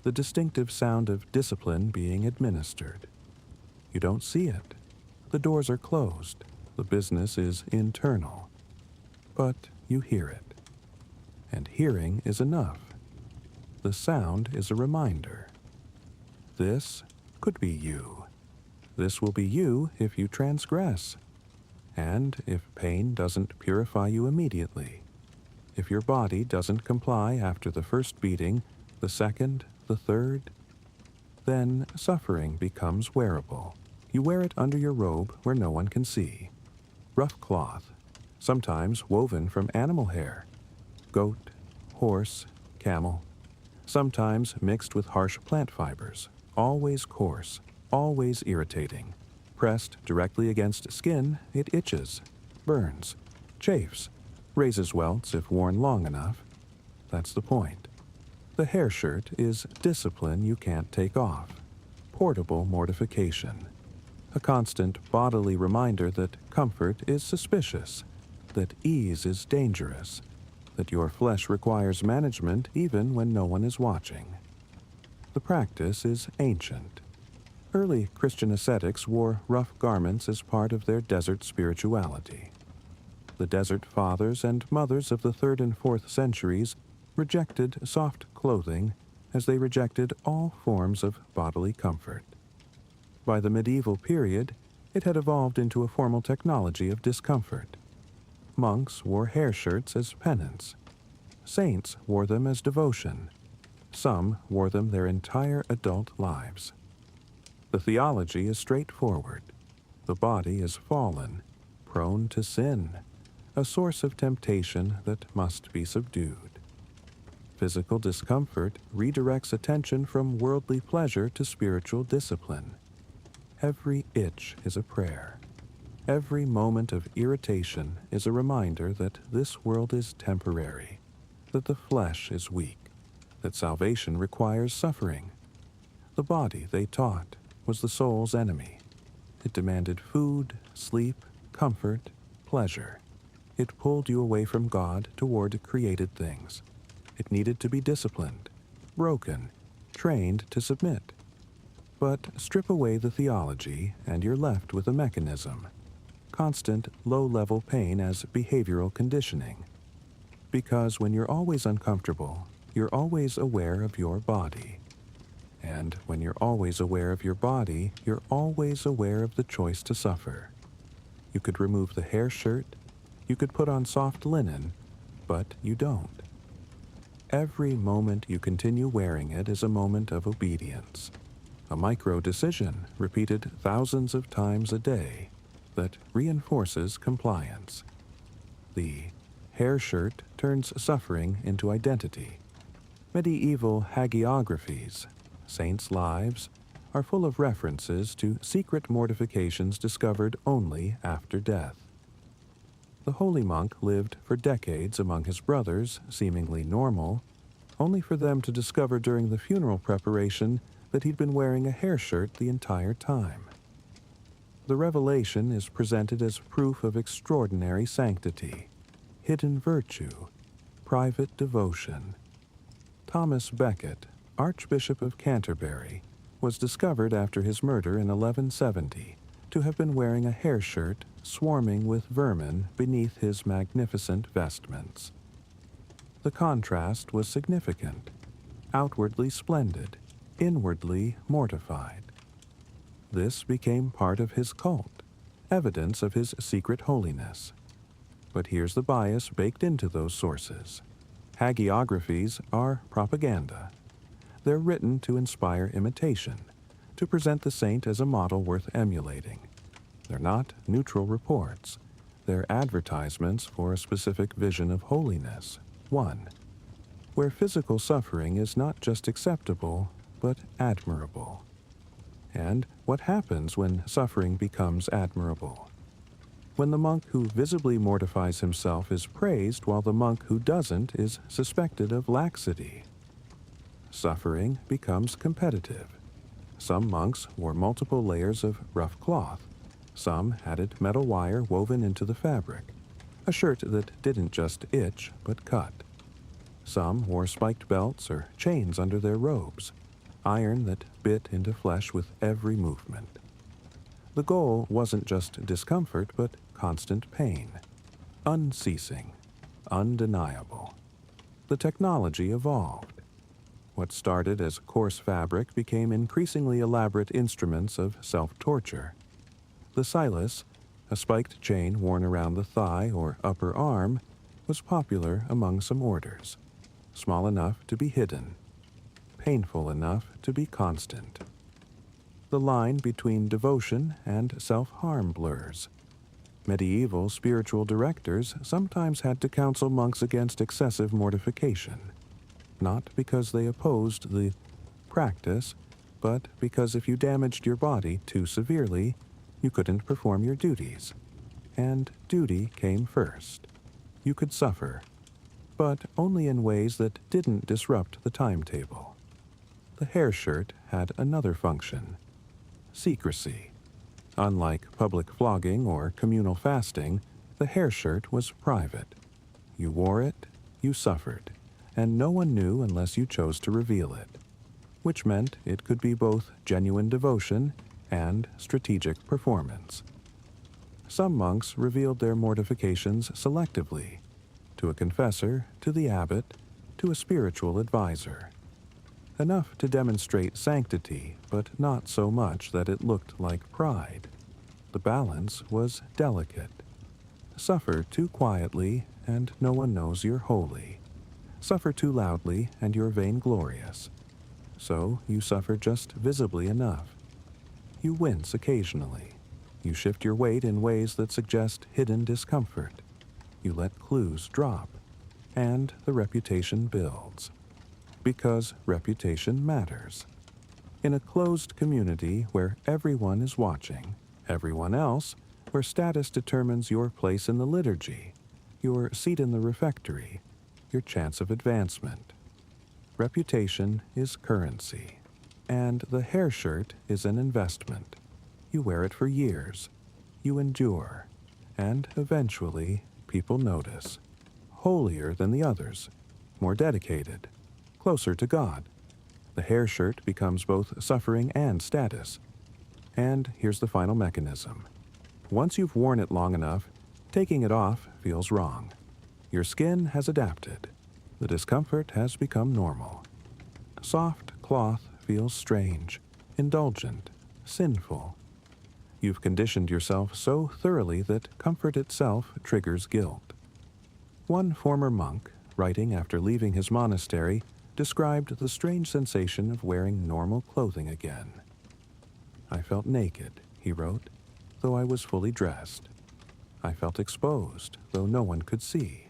the distinctive sound of discipline being administered. You don't see it. The doors are closed. The business is internal. But you hear it. And hearing is enough. The sound is a reminder. This could be you. This will be you if you transgress. And if pain doesn't purify you immediately. If your body doesn't comply after the first beating, the second, the third, Then suffering becomes wearable. You wear it under your robe where no one can see. Rough cloth, sometimes woven from animal hair, goat, horse, camel, sometimes mixed with harsh plant fibers, always coarse, always irritating. Pressed directly against skin, it itches, burns, chafes, raises welts if worn long enough. That's the point. The hair shirt is discipline you can't take off, portable mortification, a constant bodily reminder that comfort is suspicious, that ease is dangerous, that your flesh requires management even when no one is watching. The practice is ancient. Early Christian ascetics wore rough garments as part of their desert spirituality. The desert fathers and mothers of the 3rd and 4th centuries rejected soft clothing as they rejected all forms of bodily comfort. By the medieval period, it had evolved into a formal technology of discomfort. Monks wore hair shirts as penance. Saints wore them as devotion. Some wore them their entire adult lives. The theology is straightforward. The body is fallen, prone to sin, a source of temptation that must be subdued. Physical discomfort redirects attention from worldly pleasure to spiritual discipline. Every itch is a prayer. Every moment of irritation is a reminder that this world is temporary, that the flesh is weak, that salvation requires suffering. The body, they taught, was the soul's enemy. It demanded food, sleep, comfort, pleasure. It pulled you away from God toward created things. It needed to be disciplined, broken, trained to submit. But strip away the theology and you're left with a mechanism. Constant, low-level pain as behavioral conditioning. Because when you're always uncomfortable, you're always aware of your body. And when you're always aware of your body, you're always aware of the choice to suffer. You could remove the hair shirt, you could put on soft linen, but you don't. Every moment you continue wearing it is a moment of obedience. A micro-decision repeated thousands of times a day that reinforces compliance. The hair shirt turns suffering into identity. Medieval hagiographies, saints' lives, are full of references to secret mortifications discovered only after death. The holy monk lived for decades among his brothers, seemingly normal, only for them to discover during the funeral preparation that he'd been wearing a hair shirt the entire time. The revelation is presented as proof of extraordinary sanctity, hidden virtue, private devotion. Thomas Becket, Archbishop of Canterbury, was discovered after his murder in 1170 to have been wearing a hair shirt swarming with vermin beneath his magnificent vestments. The contrast was significant, outwardly splendid, inwardly mortified. This became part of his cult, evidence of his secret holiness. But here's the bias baked into those sources. Hagiographies are propaganda. They're written to inspire imitation, to present the saint as a model worth emulating. They're not neutral reports. They're advertisements for a specific vision of holiness. One, where physical suffering is not just acceptable, but admirable. And what happens when suffering becomes admirable? When the monk who visibly mortifies himself is praised while the monk who doesn't is suspected of laxity. Suffering becomes competitive. Some monks wore multiple layers of rough cloth. Some added metal wire woven into the fabric, a shirt that didn't just itch but cut. Some wore spiked belts or chains under their robes, iron that bit into flesh with every movement. The goal wasn't just discomfort, but constant pain, unceasing, undeniable. The technology evolved. What started as coarse fabric became increasingly elaborate instruments of self-torture. The silus, a spiked chain worn around the thigh or upper arm, was popular among some orders, small enough to be hidden, painful enough to be constant. The line between devotion and self-harm blurs. Medieval spiritual directors sometimes had to counsel monks against excessive mortification, not because they opposed the practice, but because if you damaged your body too severely, you couldn't perform your duties. And duty came first. You could suffer, but only in ways that didn't disrupt the timetable. The hair shirt had another function: secrecy. Unlike public flogging or communal fasting, the hair shirt was private. You wore it, you suffered, and no one knew unless you chose to reveal it, which meant it could be both genuine devotion and strategic performance. Some monks revealed their mortifications selectively, to a confessor, to the abbot, to a spiritual advisor. Enough to demonstrate sanctity, but not so much that it looked like pride. The balance was delicate. Suffer too quietly, and no one knows you're holy. Suffer too loudly, and you're vainglorious. So you suffer just visibly enough. You wince occasionally. You shift your weight in ways that suggest hidden discomfort. You let clues drop, and the reputation builds. Because reputation matters. In a closed community where everyone is watching, everyone else, where status determines your place in the liturgy, your seat in the refectory, your chance of advancement. Reputation is currency, and the hair shirt is an investment. You wear it for years. You endure, and eventually people notice. Holier than the others, more dedicated, closer to God. The hair shirt becomes both suffering and status. And here's the final mechanism. Once you've worn it long enough, taking it off feels wrong. Your skin has adapted. The discomfort has become normal. Soft cloth feels strange, indulgent, sinful. You've conditioned yourself so thoroughly that comfort itself triggers guilt. One former monk, writing after leaving his monastery, described the strange sensation of wearing normal clothing again. "I felt naked," he wrote, "though I was fully dressed. I felt exposed, though no one could see.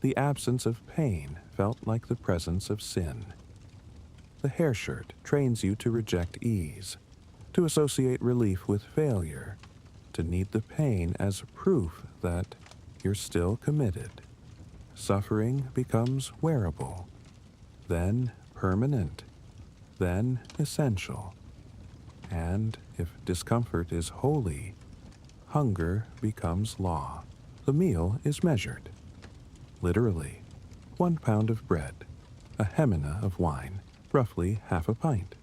The absence of pain felt like the presence of sin." The hair shirt trains you to reject ease, to associate relief with failure, to need the pain as proof that you're still committed. Suffering becomes wearable, then permanent, then essential. And if discomfort is holy, hunger becomes law. The meal is measured. Literally, 1 pound of bread, a hemina of wine, roughly half a pint.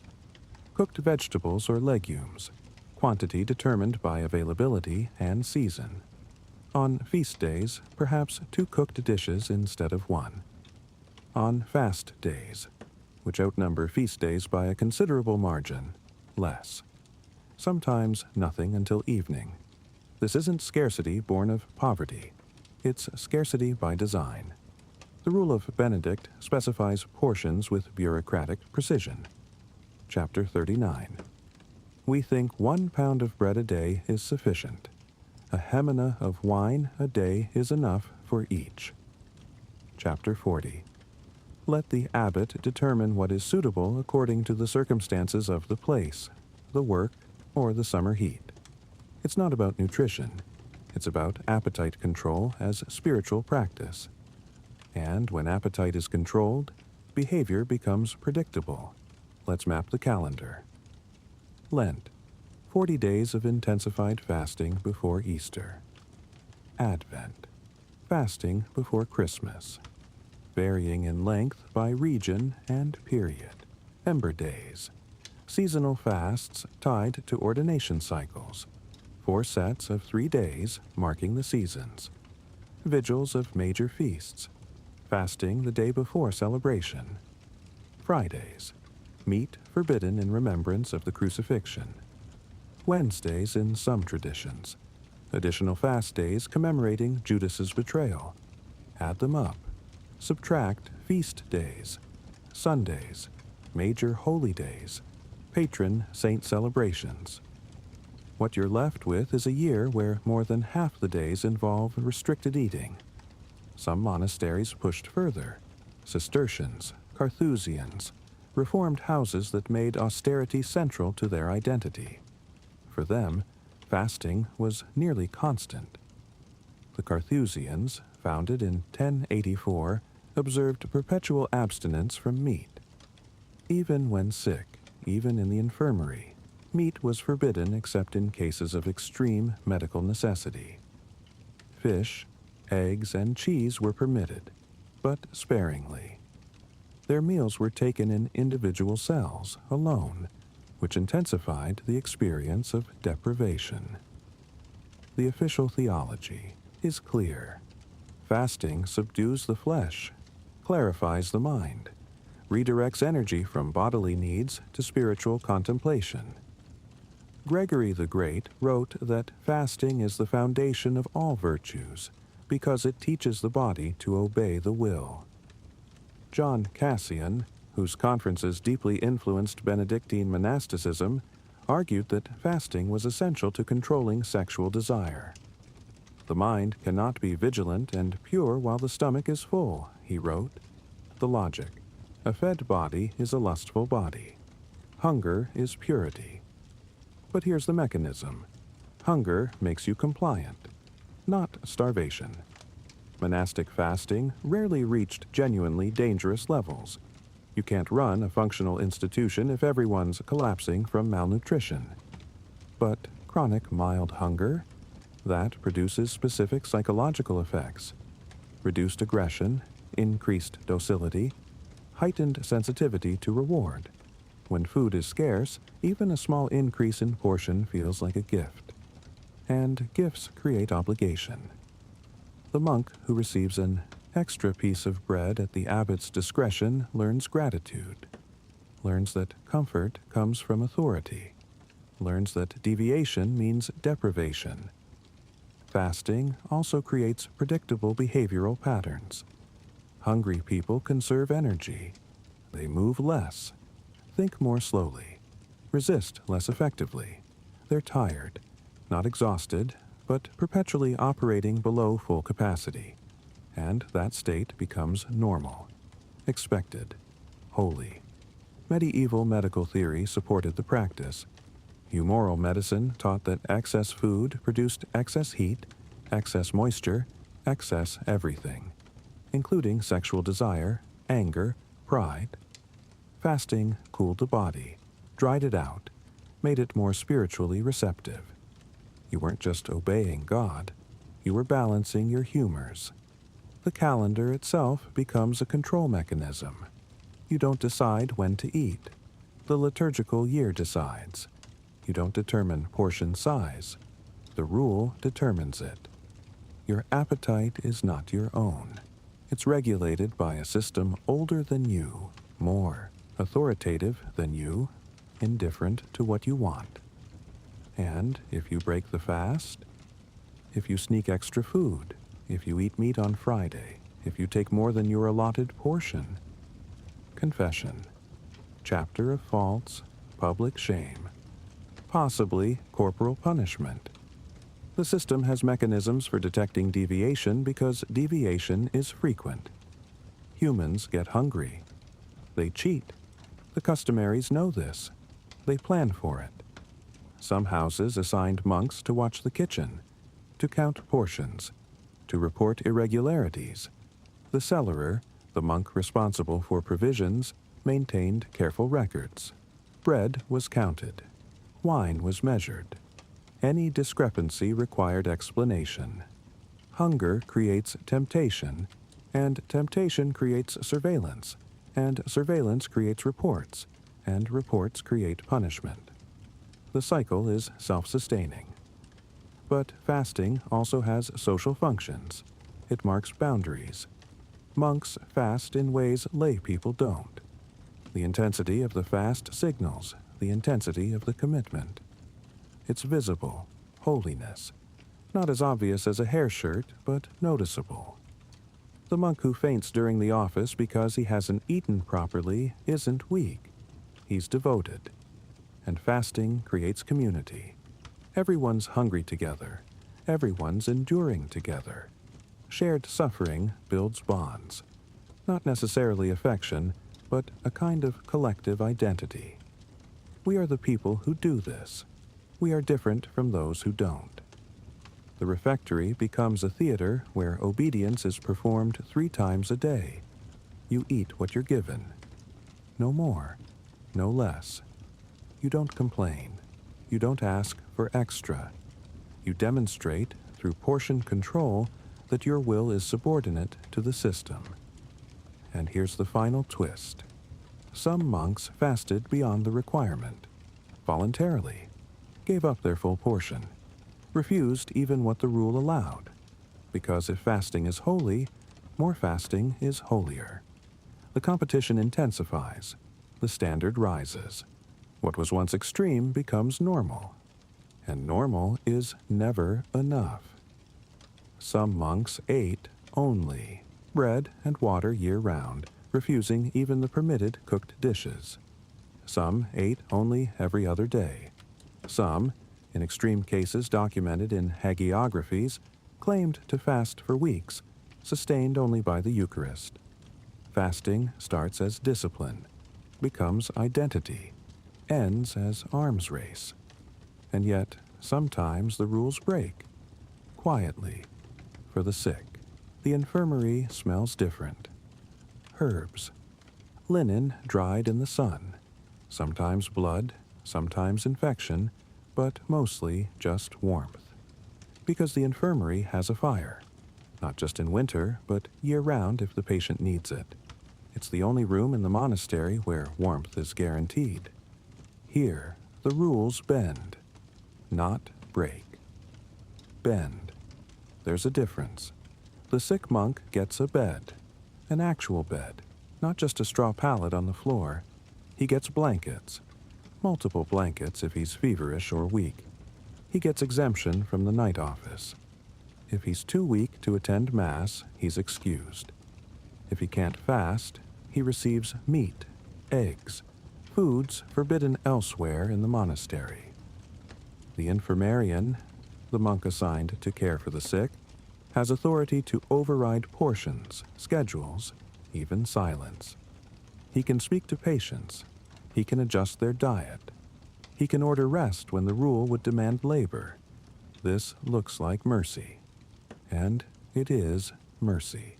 Cooked vegetables or legumes, quantity determined by availability and season. On feast days, perhaps 2 cooked dishes instead of 1. On fast days, which outnumber feast days by a considerable margin, less. Sometimes nothing until evening. This isn't scarcity born of poverty. It's scarcity by design. The Rule of Benedict specifies portions with bureaucratic precision. Chapter 39. We think 1 pound of bread a day is sufficient. A hemina of wine a day is enough for each. Chapter 40. Let the abbot determine what is suitable according to the circumstances of the place, the work, or the summer heat. It's not about nutrition. It's about appetite control as spiritual practice. And when appetite is controlled, behavior becomes predictable. Let's map the calendar. Lent, 40 days of intensified fasting before Easter. Advent, fasting before Christmas, varying in length by region and period. Ember days, seasonal fasts tied to ordination cycles, 4 sets of 3 days marking the seasons. Vigils of major feasts, fasting the day before celebration. Fridays, meat forbidden in remembrance of the crucifixion. Wednesdays in some traditions, additional fast days commemorating Judas's betrayal. Add them up. Subtract feast days. Sundays, major holy days, patron saint celebrations. What you're left with is a year where more than half the days involve restricted eating. Some monasteries pushed further: Cistercians, Carthusians, reformed houses that made austerity central to their identity. For them, fasting was nearly constant. The Carthusians, founded in 1084, observed perpetual abstinence from meat. Even when sick, even in the infirmary, meat was forbidden except in cases of extreme medical necessity. Fish, eggs, and cheese were permitted, but sparingly. Their meals were taken in individual cells, alone, which intensified the experience of deprivation. The official theology is clear. Fasting subdues the flesh, clarifies the mind, redirects energy from bodily needs to spiritual contemplation. Gregory the Great wrote that fasting is the foundation of all virtues because it teaches the body to obey the will. John Cassian, whose conferences deeply influenced Benedictine monasticism, argued that fasting was essential to controlling sexual desire. The mind cannot be vigilant and pure while the stomach is full, he wrote. The logic: a fed body is a lustful body. Hunger is purity. But here's the mechanism. Hunger makes you compliant, not starvation. Monastic fasting rarely reached genuinely dangerous levels. You can't run a functional institution if everyone's collapsing from malnutrition. But chronic mild hunger, that produces specific psychological effects: reduced aggression, increased docility, heightened sensitivity to reward. When food is scarce, even a small increase in portion feels like a gift. And gifts create obligation. The monk who receives an extra piece of bread at the abbot's discretion learns gratitude, learns that comfort comes from authority, learns that deviation means deprivation. Fasting also creates predictable behavioral patterns. Hungry people conserve energy. They move less, think more slowly, resist less effectively. They're tired, not exhausted, but perpetually operating below full capacity. And that state becomes normal, expected, holy. Medieval medical theory supported the practice. Humoral medicine taught that excess food produced excess heat, excess moisture, excess everything, including sexual desire, anger, pride. Fasting cooled the body, dried it out, made it more spiritually receptive. You weren't just obeying God, you were balancing your humors. The calendar itself becomes a control mechanism. You don't decide when to eat. The liturgical year decides. You don't determine portion size. The rule determines it. Your appetite is not your own. It's regulated by a system older than you, more authoritative than you, indifferent to what you want. And if you break the fast, if you sneak extra food, if you eat meat on Friday, if you take more than your allotted portion, confession, chapter of faults, public shame, possibly corporal punishment. The system has mechanisms for detecting deviation because deviation is frequent. Humans get hungry. They cheat. The customaries know this. They plan for it. Some houses assigned monks to watch the kitchen, to count portions, to report irregularities. The cellarer, the monk responsible for provisions, maintained careful records. Bread was counted. Wine was measured. Any discrepancy required explanation. Hunger creates temptation, and temptation creates surveillance, and surveillance creates reports, and reports create punishment. The cycle is self-sustaining. But fasting also has social functions. It marks boundaries. Monks fast in ways lay people don't. The intensity of the fast signals the intensity of the commitment. It's visible, holiness, not as obvious as a hair shirt, but noticeable. The monk who faints during the office because he hasn't eaten properly isn't weak. He's devoted. and fasting creates community. Everyone's hungry together. Everyone's enduring together. Shared suffering builds bonds. Not necessarily affection, but a kind of collective identity. We are the people who do this. We are different from those who don't. The refectory becomes a theater where obedience is performed 3 times a day. You eat what you're given. No more, no less. You don't complain. You don't ask for extra. You demonstrate, through portion control, that your will is subordinate to the system. And here's the final twist. Some monks fasted beyond the requirement, voluntarily, gave up their full portion, refused even what the rule allowed, because if fasting is holy, more fasting is holier. The competition intensifies, the standard rises. What was once extreme becomes normal, and normal is never enough. Some monks ate only bread and water year-round, refusing even the permitted cooked dishes. Some ate only every other day. Some, in extreme cases documented in hagiographies, claimed to fast for weeks, sustained only by the Eucharist. Fasting starts as discipline, becomes identity, ends as arms race. And yet, sometimes the rules break, quietly, for the sick. The infirmary smells different. Herbs. Linen dried in the sun. Sometimes blood, sometimes infection, but mostly just warmth. Because the infirmary has a fire. Not just in winter, but year-round if the patient needs it. It's the only room in the monastery where warmth is guaranteed. Here, the rules bend, not break. Bend. There's a difference. The sick monk gets a bed, an actual bed, not just a straw pallet on the floor. He gets blankets, multiple blankets if he's feverish or weak. He gets exemption from the night office. If he's too weak to attend Mass, he's excused. If he can't fast, he receives meat, eggs, foods forbidden elsewhere in the monastery. The infirmarian, the monk assigned to care for the sick, has authority to override portions, schedules, even silence. He can speak to patients. He can adjust their diet. He can order rest when the rule would demand labor. This looks like mercy. And it is mercy.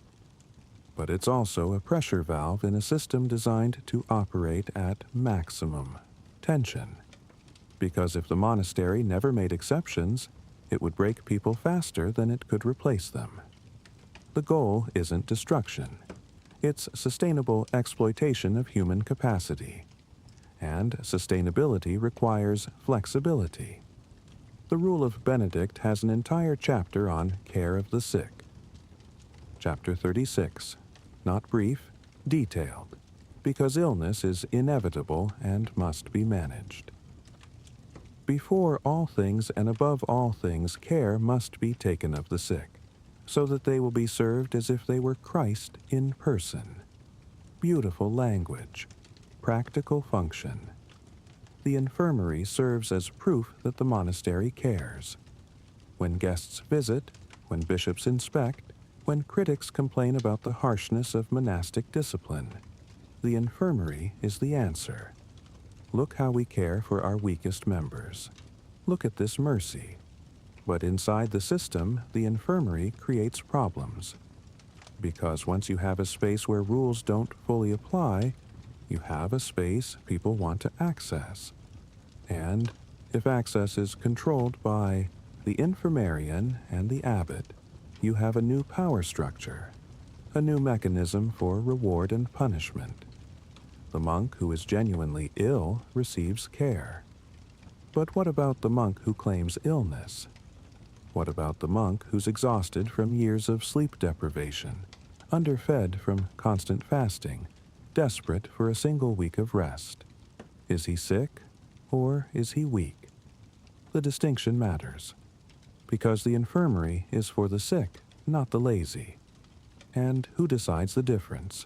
But it's also a pressure valve in a system designed to operate at maximum tension. Because if the monastery never made exceptions, it would break people faster than it could replace them. The goal isn't destruction. It's sustainable exploitation of human capacity. And sustainability requires flexibility. The Rule of Benedict has an entire chapter on care of the sick. Chapter 36, not brief, detailed, because illness is inevitable and must be managed. Before all things and above all things, care must be taken of the sick, so that they will be served as if they were Christ in person. Beautiful language, practical function. The infirmary serves as proof that the monastery cares. When guests visit, when bishops inspect, when critics complain about the harshness of monastic discipline, the infirmary is the answer. Look how we care for our weakest members. Look at this mercy. But inside the system, the infirmary creates problems. Because once you have a space where rules don't fully apply, you have a space people want to access. And if access is controlled by the infirmarian and the abbot, you have a new power structure, a new mechanism for reward and punishment. The monk who is genuinely ill receives care. But what about the monk who claims illness? What about the monk who's exhausted from years of sleep deprivation, underfed from constant fasting, desperate for a single week of rest? Is he sick or is he weak? The distinction matters, because the infirmary is for the sick, not the lazy. And who decides the difference?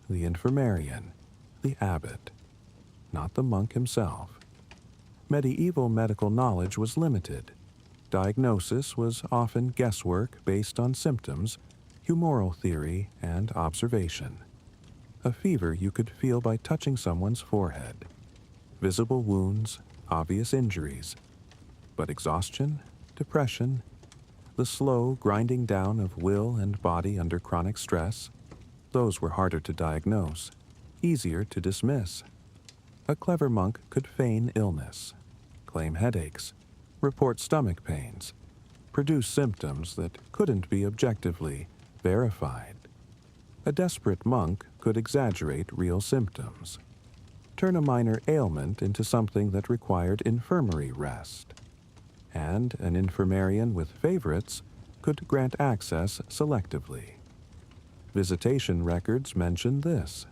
The infirmarian, the abbot, not the monk himself. Medieval medical knowledge was limited. Diagnosis was often guesswork based on symptoms, humoral theory, and observation. A fever you could feel by touching someone's forehead. Visible wounds, obvious injuries. But exhaustion, depression, the slow grinding down of will and body under chronic stress, those were harder to diagnose, easier to dismiss. A clever monk could feign illness, claim headaches, report stomach pains, produce symptoms that couldn't be objectively verified. A desperate monk could exaggerate real symptoms, turn a minor ailment into something that required infirmary rest. And an infirmarian with favorites could grant access selectively. Visitation records mention this.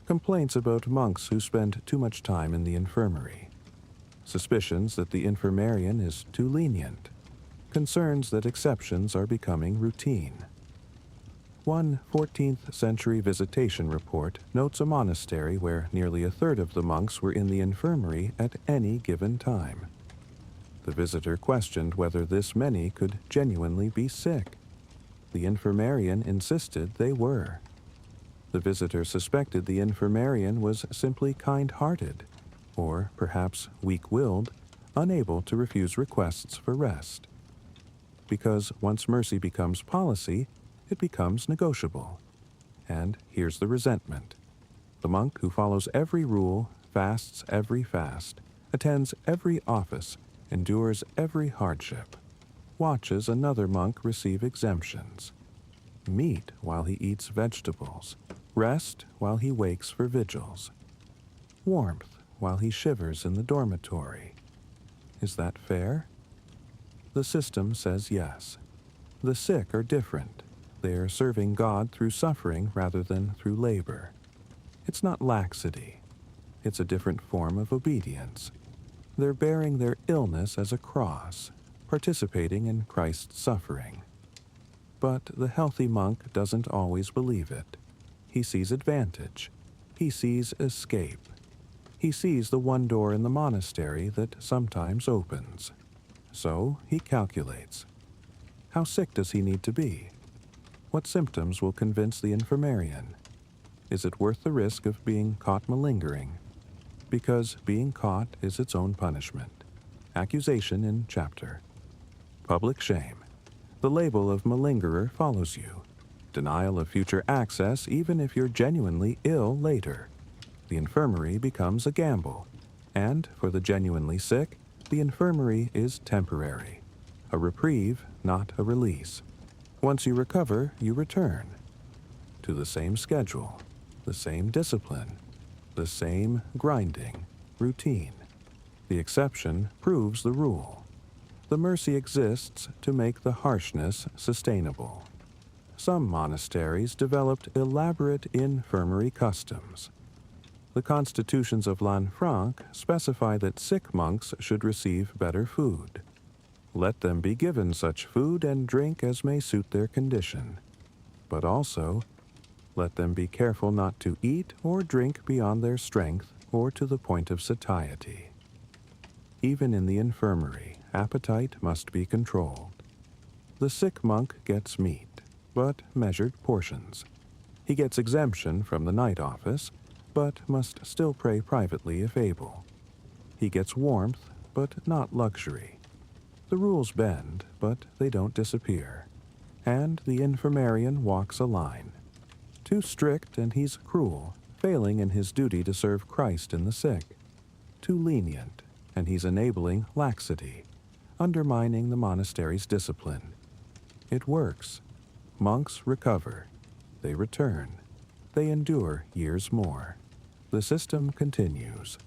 Complaints about monks who spend too much time in the infirmary. Suspicions that the infirmarian is too lenient. Concerns that exceptions are becoming routine. One 14th century visitation report notes a monastery where nearly a third of the monks were in the infirmary at any given time. The visitor questioned whether this many could genuinely be sick. The infirmarian insisted they were. The visitor suspected the infirmarian was simply kind-hearted, or perhaps weak-willed, unable to refuse requests for rest. Because once mercy becomes policy, it becomes negotiable. And here's the resentment. The monk who follows every rule, fasts every fast, attends every office, endures every hardship, watches another monk receive exemptions, meat while he eats vegetables, rest while he wakes for vigils, warmth while he shivers in the dormitory. Is that fair? The system says yes. The sick are different. They are serving God through suffering rather than through labor. It's not laxity. It's a different form of obedience. They're bearing their illness as a cross, participating in Christ's suffering. But the healthy monk doesn't always believe it. He sees advantage. He sees escape. He sees the one door in the monastery that sometimes opens. So he calculates. How sick does he need to be? What symptoms will convince the infirmarian? Is it worth the risk of being caught malingering? Because being caught is its own punishment. Accusation in chapter. Public shame. The label of malingerer follows you. Denial of future access even if you're genuinely ill later. The infirmary becomes a gamble. And for the genuinely sick, the infirmary is temporary. A reprieve, not a release. Once you recover, you return. To the same schedule, the same discipline, the same grinding, routine. The exception proves the rule. The mercy exists to make the harshness sustainable. Some monasteries developed elaborate infirmary customs. The constitutions of Lanfranc specify that sick monks should receive better food. Let them be given such food and drink as may suit their condition. But also, let them be careful not to eat or drink beyond their strength or to the point of satiety. Even in the infirmary, appetite must be controlled. The sick monk gets meat, but measured portions. He gets exemption from the night office, but must still pray privately if able. He gets warmth, but not luxury. The rules bend, but they don't disappear. And the infirmarian walks a line. Too strict and he's cruel, failing in his duty to serve Christ in the sick. Too lenient, and he's enabling laxity, undermining the monastery's discipline. It works. Monks recover. They return. They endure years more. The system continues.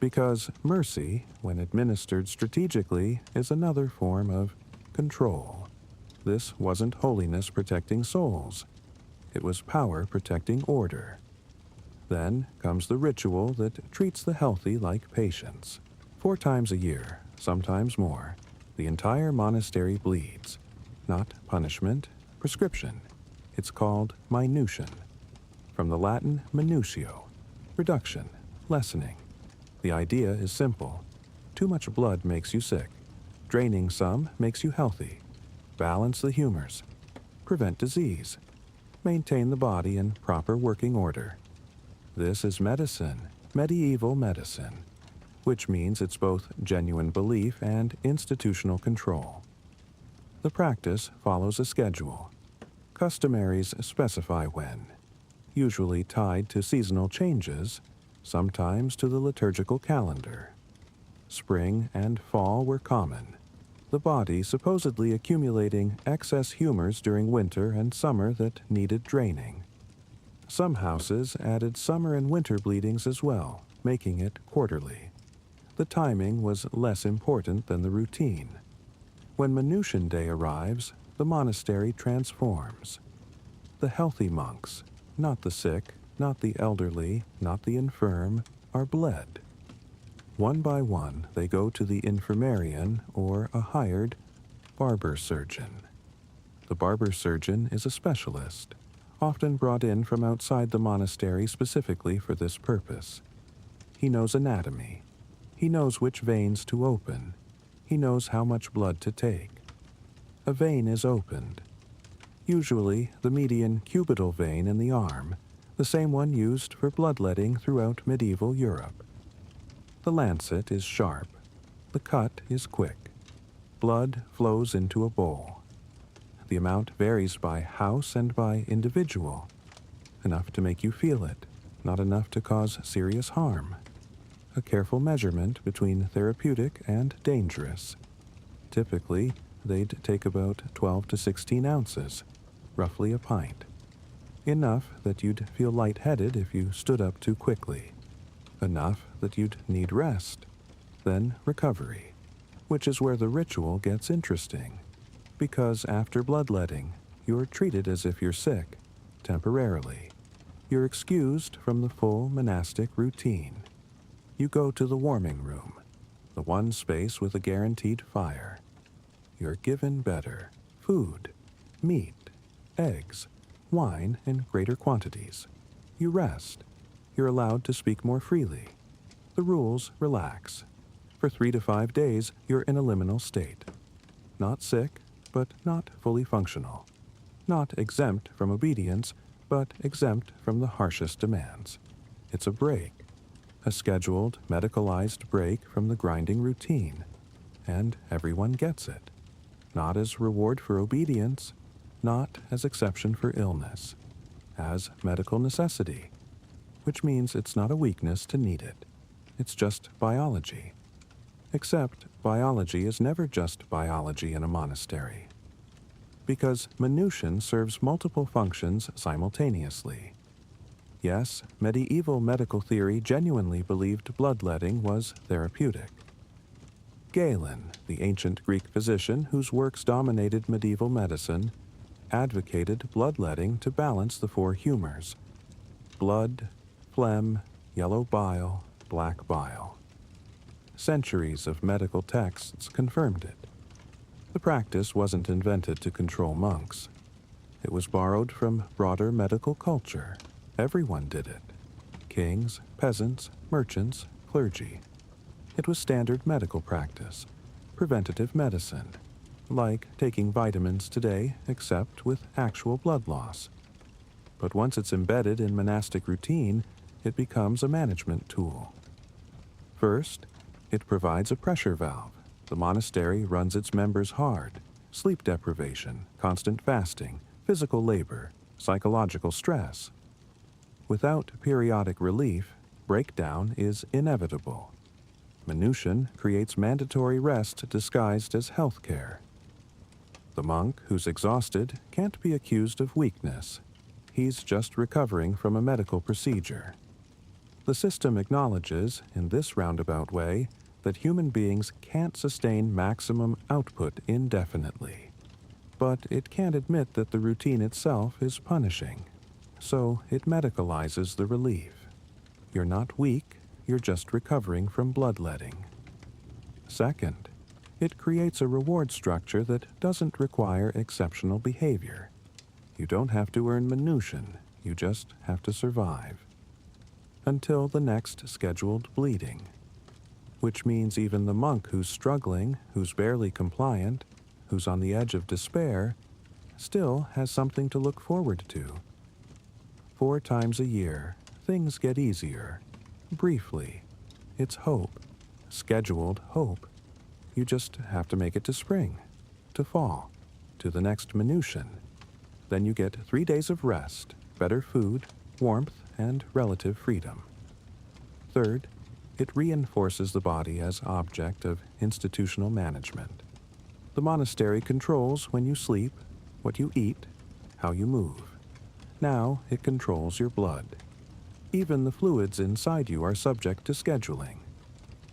Because mercy, when administered strategically, is another form of control. This wasn't holiness protecting souls. It was power protecting order. Then comes the ritual that treats the healthy like patients. 4 times a year, sometimes more, the entire monastery bleeds. Not punishment, prescription. It's called minution. From the Latin minutio, reduction, lessening. The idea is simple. Too much blood makes you sick. Draining some makes you healthy. Balance the humors. Prevent disease. Maintain the body in proper working order. This is medicine, medieval medicine, which means it's both genuine belief and institutional control. The practice follows a schedule. Customaries specify when, usually tied to seasonal changes, sometimes to the liturgical calendar. Spring and fall were common, the body supposedly accumulating excess humors during winter and summer that needed draining. Some houses added summer and winter bleedings as well, making it quarterly. The timing was less important than the routine. When Minution Day arrives, the monastery transforms. The healthy monks, not the sick, not the elderly, not the infirm, are bled. One by one, they go to the infirmarian or a hired barber surgeon. The barber surgeon is a specialist, often brought in from outside the monastery specifically for this purpose. He knows anatomy. He knows which veins to open. He knows how much blood to take. A vein is opened. Usually the median cubital vein in the arm, the same one used for bloodletting throughout medieval Europe. The lancet is sharp. The cut is quick. Blood flows into a bowl. The amount varies by house and by individual. Enough to make you feel it, not enough to cause serious harm. A careful measurement between therapeutic and dangerous. Typically, they'd take about 12 to 16 ounces, roughly a pint. Enough that you'd feel lightheaded if you stood up too quickly. Enough that you'd need rest. Then recovery, which is where the ritual gets interesting. Because after bloodletting, you're treated as if you're sick, temporarily. You're excused from the full monastic routine. You go to the warming room, the one space with a guaranteed fire. You're given better food, meat, eggs, wine in greater quantities. You rest. You're allowed to speak more freely. The rules relax. For 3 to 5 days, you're in a liminal state. Not sick, but not fully functional. Not exempt from obedience, but exempt from the harshest demands. It's a break. A scheduled, medicalized break from the grinding routine. And everyone gets it. Not as reward for obedience, not as exception for illness. As medical necessity. Which means it's not a weakness to need it. It's just biology. Except biology is never just biology in a monastery. Because Minution serves multiple functions simultaneously. Yes, medieval medical theory genuinely believed bloodletting was therapeutic. Galen, the ancient Greek physician whose works dominated medieval medicine, advocated bloodletting to balance the 4 humors: blood, phlegm, yellow bile, black bile. Centuries of medical texts confirmed it. The practice wasn't invented to control monks. It was borrowed from broader medical culture. Everyone did it. Kings, peasants, merchants, clergy. It was standard medical practice, preventative medicine, like taking vitamins today, except with actual blood loss. But once it's embedded in monastic routine, it becomes a management tool. First, it provides a pressure valve. The monastery runs its members hard. Sleep deprivation, constant fasting, physical labor, psychological stress. Without periodic relief, breakdown is inevitable. Minution creates mandatory rest disguised as health care. The monk who's exhausted can't be accused of weakness. He's just recovering from a medical procedure. The system acknowledges, in this roundabout way, that human beings can't sustain maximum output indefinitely. But it can't admit that the routine itself is punishing. So it medicalizes the relief. You're not weak, you're just recovering from bloodletting. Second, it creates a reward structure that doesn't require exceptional behavior. You don't have to earn Minution, you just have to survive. Until the next scheduled bleeding. which means even the monk who's struggling, who's barely compliant, who's on the edge of despair, still has something to look forward to. 4 times a year, things get easier. Briefly. It's hope. Scheduled hope. You just have to make it to spring, to fall, to the next Minution. Then you get 3 days of rest, better food, warmth, and relative freedom. Third, it reinforces the body as object of institutional management. The monastery controls when you sleep, what you eat, how you move. Now it controls your blood. Even the fluids inside you are subject to scheduling.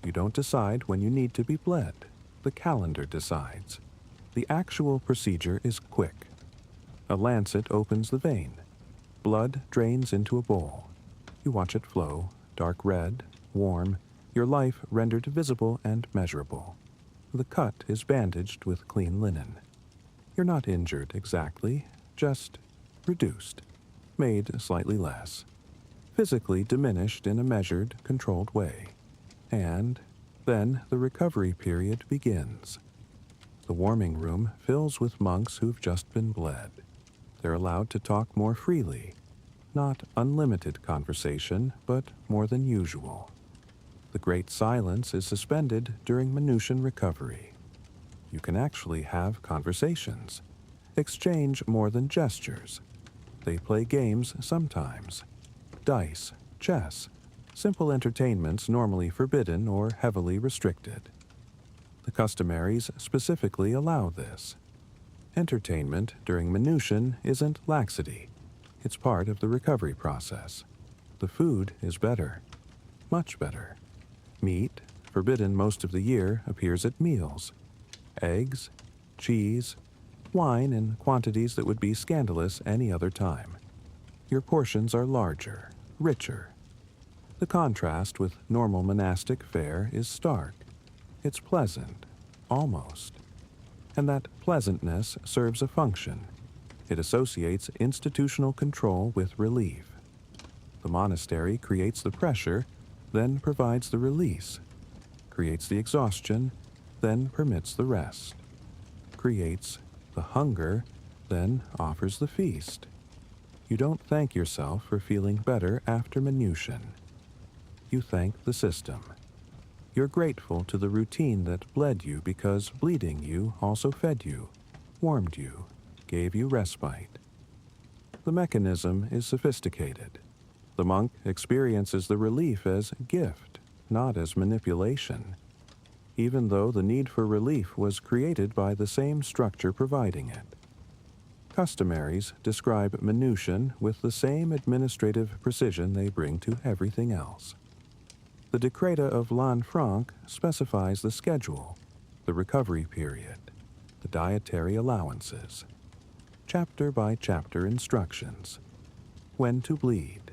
You don't decide when you need to be bled. The calendar decides. The actual procedure is quick. A lancet opens the vein. Blood drains into a bowl. You watch it flow, dark red, warm, your life rendered visible and measurable. The cut is bandaged with clean linen. You're not injured exactly, just reduced, made slightly less, physically diminished in a measured, controlled way. And then the recovery period begins. The warming room fills with monks who've just been bled. They're allowed to talk more freely, not unlimited conversation, but more than usual. The great silence is suspended during Minution recovery. You can actually have conversations, exchange more than gestures. They play games sometimes. Dice, chess, simple entertainments normally forbidden or heavily restricted. The customaries specifically allow this. Entertainment during Minution isn't laxity. It's part of the recovery process. The food is better, much better. Meat, forbidden most of the year, appears at meals. Eggs, cheese, wine in quantities that would be scandalous any other time. Your portions are larger, richer. The contrast with normal monastic fare is stark. It's pleasant, almost. And that pleasantness serves a function. It associates institutional control with relief. The monastery creates the pressure, then provides the release, creates the exhaustion, then permits the rest, creates the hunger, then offers the feast. You don't thank yourself for feeling better after Minution. You thank the system. You're grateful to the routine that bled you because bleeding you also fed you, warmed you, gave you respite. The mechanism is sophisticated. The monk experiences the relief as gift, not as manipulation, even though the need for relief was created by the same structure providing it. Customaries describe Minution with the same administrative precision they bring to everything else. The Decreta of Lanfranc specifies the schedule, the recovery period, the dietary allowances, chapter-by-chapter instructions, when to bleed,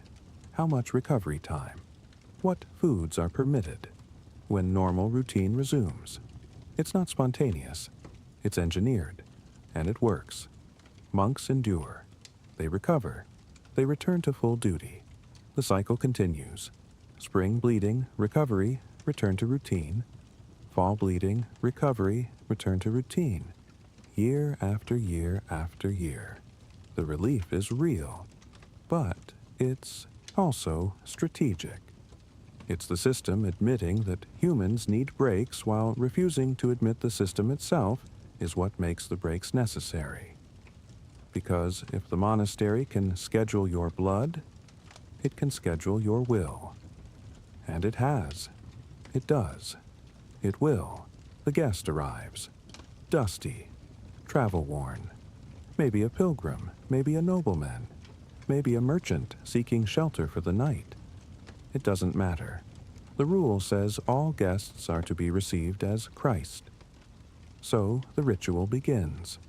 how much recovery time, what foods are permitted, when normal routine resumes. It's not spontaneous, it's engineered, and it works. Monks endure, they recover, they return to full duty. The cycle continues. Spring bleeding, recovery, return to routine. Fall bleeding, recovery, return to routine. Year after year after year. The relief is real, but it's also strategic. It's the system admitting that humans need breaks while refusing to admit the system itself is what makes the breaks necessary. Because if the monastery can schedule your blood, it can schedule your will. And it has. It does. It will. The guest arrives. Dusty. Travel-worn. Maybe a pilgrim. Maybe a nobleman. Maybe a merchant seeking shelter for the night. It doesn't matter. The rule says all guests are to be received as Christ. So the ritual begins.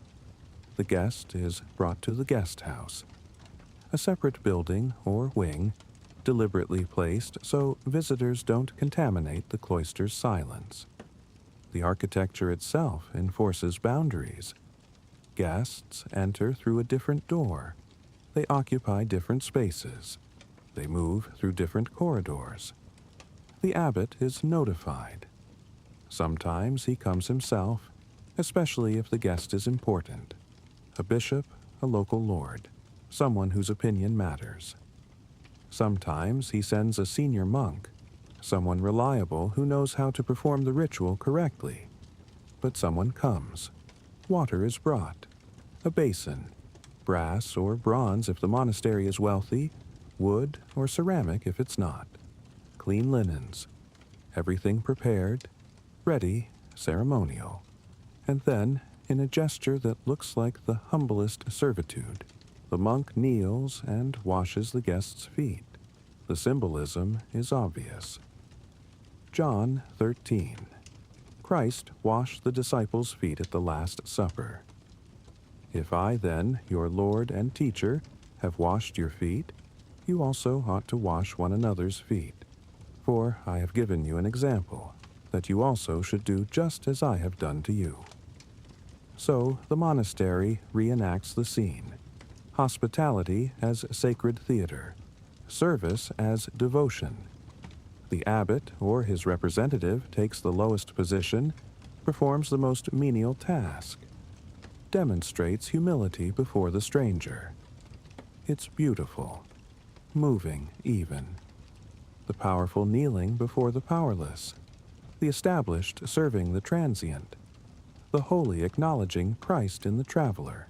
The guest is brought to the guest house, a separate building or wing, deliberately placed so visitors don't contaminate the cloister's silence. The architecture itself enforces boundaries. Guests enter through a different door. They occupy different spaces. They move through different corridors. The abbot is notified. Sometimes he comes himself, especially if the guest is important. A bishop, a local lord, someone whose opinion matters. Sometimes he sends a senior monk, someone reliable who knows how to perform the ritual correctly. But someone comes. Water is brought. A basin. Brass or bronze if the monastery is wealthy, wood or ceramic if it's not. Clean linens. Everything prepared, ready, ceremonial. And then, in a gesture that looks like the humblest servitude, the monk kneels and washes the guest's feet. The symbolism is obvious. John 13. Christ washed the disciples' feet at the Last Supper. If I then, your Lord and teacher, have washed your feet, you also ought to wash one another's feet. For I have given you an example, that you also should do just as I have done to you. So the monastery reenacts the scene. Hospitality as sacred theater, service as devotion. The abbot or his representative takes the lowest position, performs the most menial task, demonstrates humility before the stranger. It's beautiful, moving even. The powerful kneeling before the powerless, the established serving the transient, the holy acknowledging Christ in the traveler.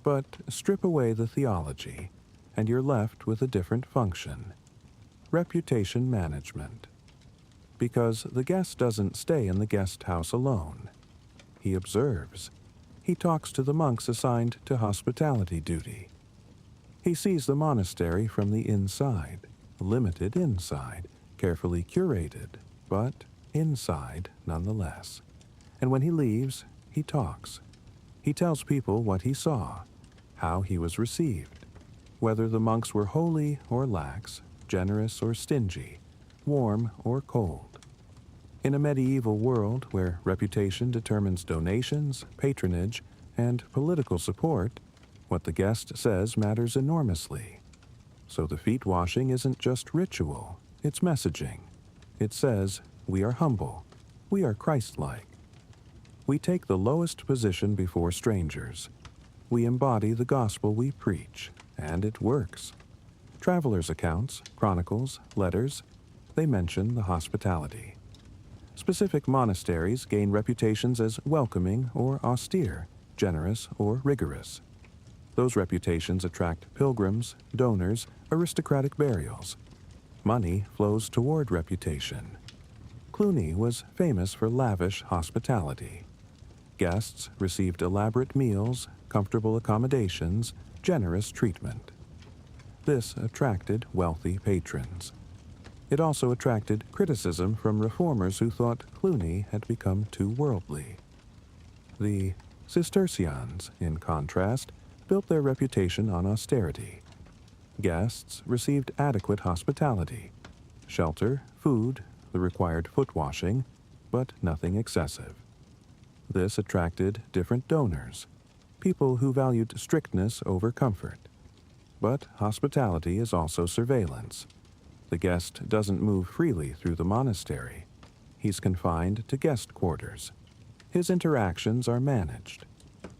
But strip away the theology, and you're left with a different function. Reputation management. Because the guest doesn't stay in the guest house alone. He observes. He talks to the monks assigned to hospitality duty. He sees the monastery from the inside, limited inside, carefully curated, but inside nonetheless. And when he leaves, he talks. He tells people what he saw, how he was received, whether the monks were holy or lax, generous or stingy, warm or cold. In a medieval world where reputation determines donations, patronage, and political support, what the guest says matters enormously. So the feet washing isn't just ritual, it's messaging. It says, we are humble, we are Christ-like. We take the lowest position before strangers. We embody the gospel we preach, and it works. Travelers' accounts, chronicles, letters, they mention the hospitality. Specific monasteries gain reputations as welcoming or austere, generous or rigorous. Those reputations attract pilgrims, donors, aristocratic burials. Money flows toward reputation. Cluny was famous for lavish hospitality. Guests received elaborate meals, comfortable accommodations, generous treatment. This attracted wealthy patrons. It also attracted criticism from reformers who thought Cluny had become too worldly. The Cistercians, in contrast, built their reputation on austerity. Guests received adequate hospitality, shelter, food, the required foot washing, but nothing excessive. This attracted different donors, people who valued strictness over comfort. But hospitality is also surveillance. The guest doesn't move freely through the monastery. He's confined to guest quarters. His interactions are managed.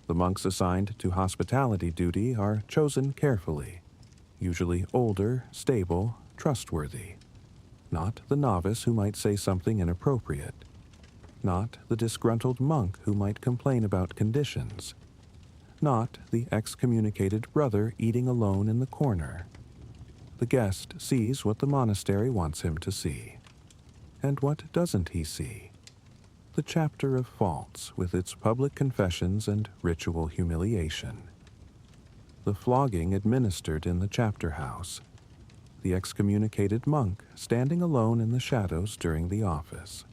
The monks assigned to hospitality duty are chosen carefully, usually older, stable, trustworthy. Not the novice who might say something inappropriate. Not the disgruntled monk who might complain about conditions. Not the excommunicated brother eating alone in the corner. The guest sees what the monastery wants him to see. And what doesn't he see? The chapter of faults with its public confessions and ritual humiliation. The flogging administered in the chapter house. The excommunicated monk standing alone in the shadows during the office.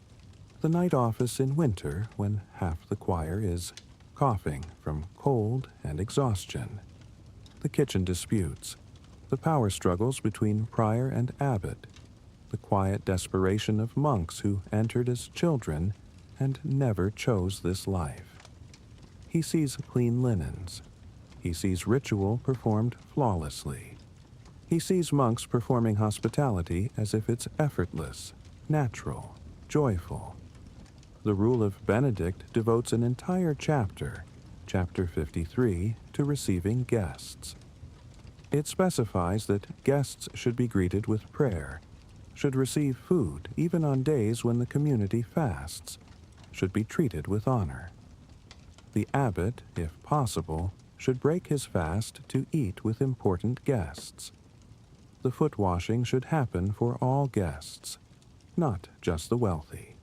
The night office in winter when half the choir is coughing from cold and exhaustion. The kitchen disputes. The power struggles between prior and abbot. The quiet desperation of monks who entered as children and never chose this life. He sees clean linens. He sees ritual performed flawlessly. He sees monks performing hospitality as if it's effortless, natural, joyful. the Rule of Benedict devotes an entire chapter, chapter 53, to receiving guests. It specifies that guests should be greeted with prayer, should receive food even on days when the community fasts, should be treated with honor. The abbot, if possible, should break his fast to eat with important guests. The foot washing should happen for all guests, not just the wealthy.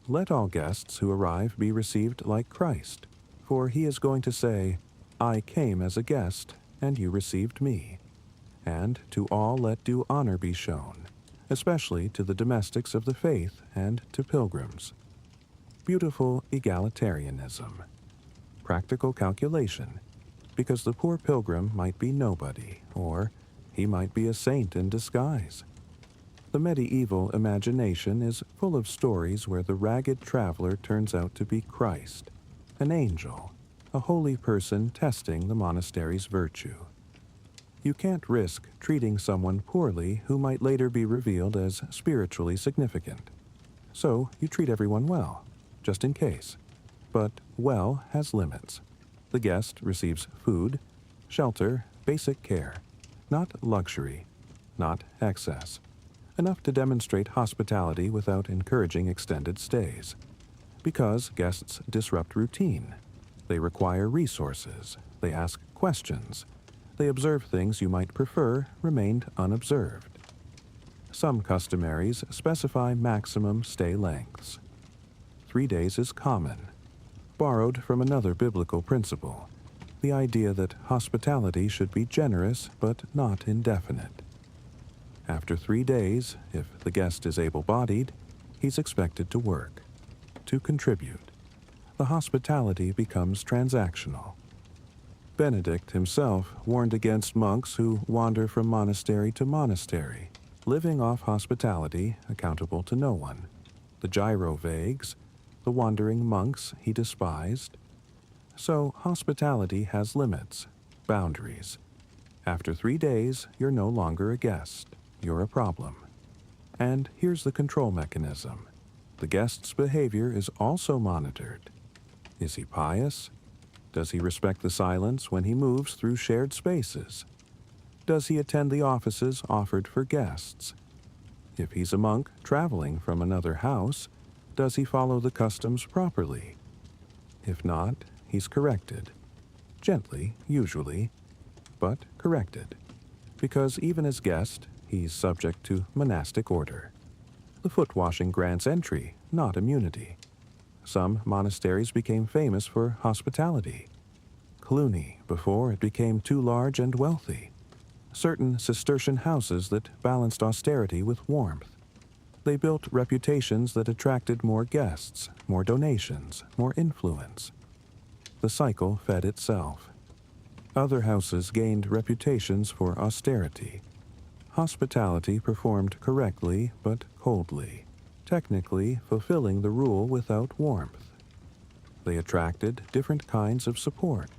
Let all guests who arrive be received like Christ, for he is going to say, "I came as a guest, and you received me." And to all let due honor be shown, especially to the domestics of the faith and to pilgrims. Beautiful egalitarianism. Practical calculation, because the poor pilgrim might be nobody, or he might be a saint in disguise. The medieval imagination is full of stories where the ragged traveler turns out to be Christ, an angel, a holy person testing the monastery's virtue. You can't risk treating someone poorly who might later be revealed as spiritually significant. So you treat everyone well, just in case. But well has limits. The guest receives food, shelter, basic care, not luxury, not excess. Enough to demonstrate hospitality without encouraging extended stays. Because guests disrupt routine. They require resources. They ask questions. They observe things you might prefer remained unobserved. Some customaries specify maximum stay lengths. 3 days is common, borrowed from another biblical principle, the idea that hospitality should be generous but not indefinite. After 3 days, if the guest is able-bodied, he's expected to work, to contribute. The hospitality becomes transactional. Benedict himself warned against monks who wander from monastery to monastery, living off hospitality, accountable to no one. The gyrovagues, the wandering monks he despised. So hospitality has limits, boundaries. After 3 days, you're no longer a guest. You're a problem. And here's the control mechanism. The guest's behavior is also monitored. Is he pious? Does he respect the silence when he moves through shared spaces? Does he attend the offices offered for guests? If he's a monk traveling from another house, does he follow the customs properly? If not, he's corrected. Gently, usually, but corrected. Because even as guest, he's subject to monastic order. The foot washing grants entry, not immunity. Some monasteries became famous for hospitality. Cluny, before it became too large and wealthy. Certain Cistercian houses that balanced austerity with warmth. They built reputations that attracted more guests, more donations, more influence. The cycle fed itself. Other houses gained reputations for austerity. Hospitality performed correctly but coldly, technically fulfilling the rule without warmth. They attracted different kinds of support,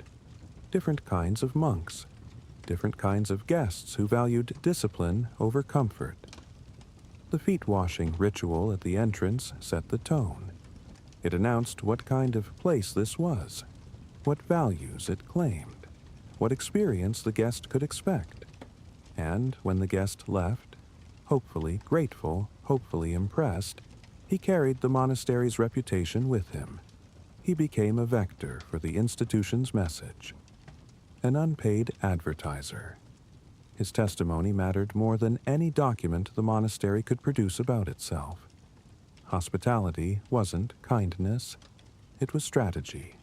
different kinds of monks, different kinds of guests who valued discipline over comfort. The feet-washing ritual at the entrance set the tone. It announced what kind of place this was, what values it claimed, what experience the guest could expect. And when the guest left, hopefully grateful, hopefully impressed, he carried the monastery's reputation with him. He became a vector for the institution's message. An unpaid advertiser. His testimony mattered more than any document the monastery could produce about itself. Hospitality wasn't kindness, it was strategy.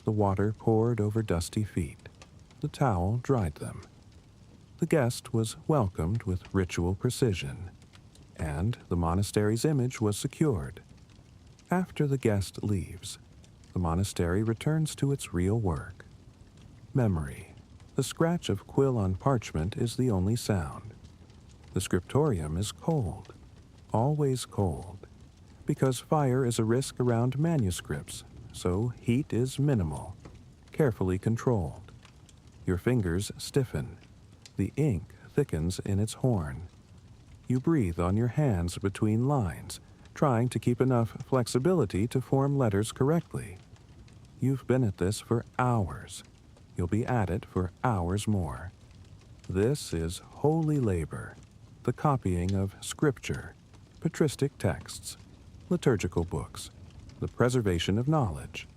The water poured over dusty feet. The towel dried them. The guest was welcomed with ritual precision, and the monastery's image was secured. After the guest leaves, the monastery returns to its real work. Memory. The scratch of quill on parchment is the only sound. The scriptorium is cold, always cold, because fire is a risk around manuscripts, so heat is minimal, carefully controlled. Your fingers stiffen. The ink thickens in its horn. You breathe on your hands between lines, trying to keep enough flexibility to form letters correctly. You've been at this for hours. You'll be at it for hours more. This is holy labor, the copying of scripture, patristic texts, liturgical books, the preservation of knowledge,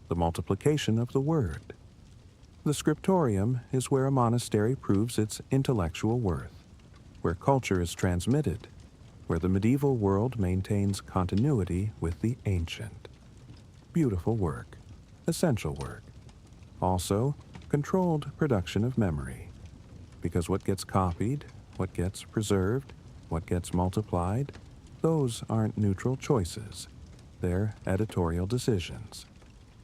the multiplication of the word. The scriptorium is where a monastery proves its intellectual worth, where culture is transmitted, where the medieval world maintains continuity with the ancient. Beautiful work, essential work. Also, controlled production of memory, because what gets copied, what gets preserved, what gets multiplied, those aren't neutral choices. They're editorial decisions.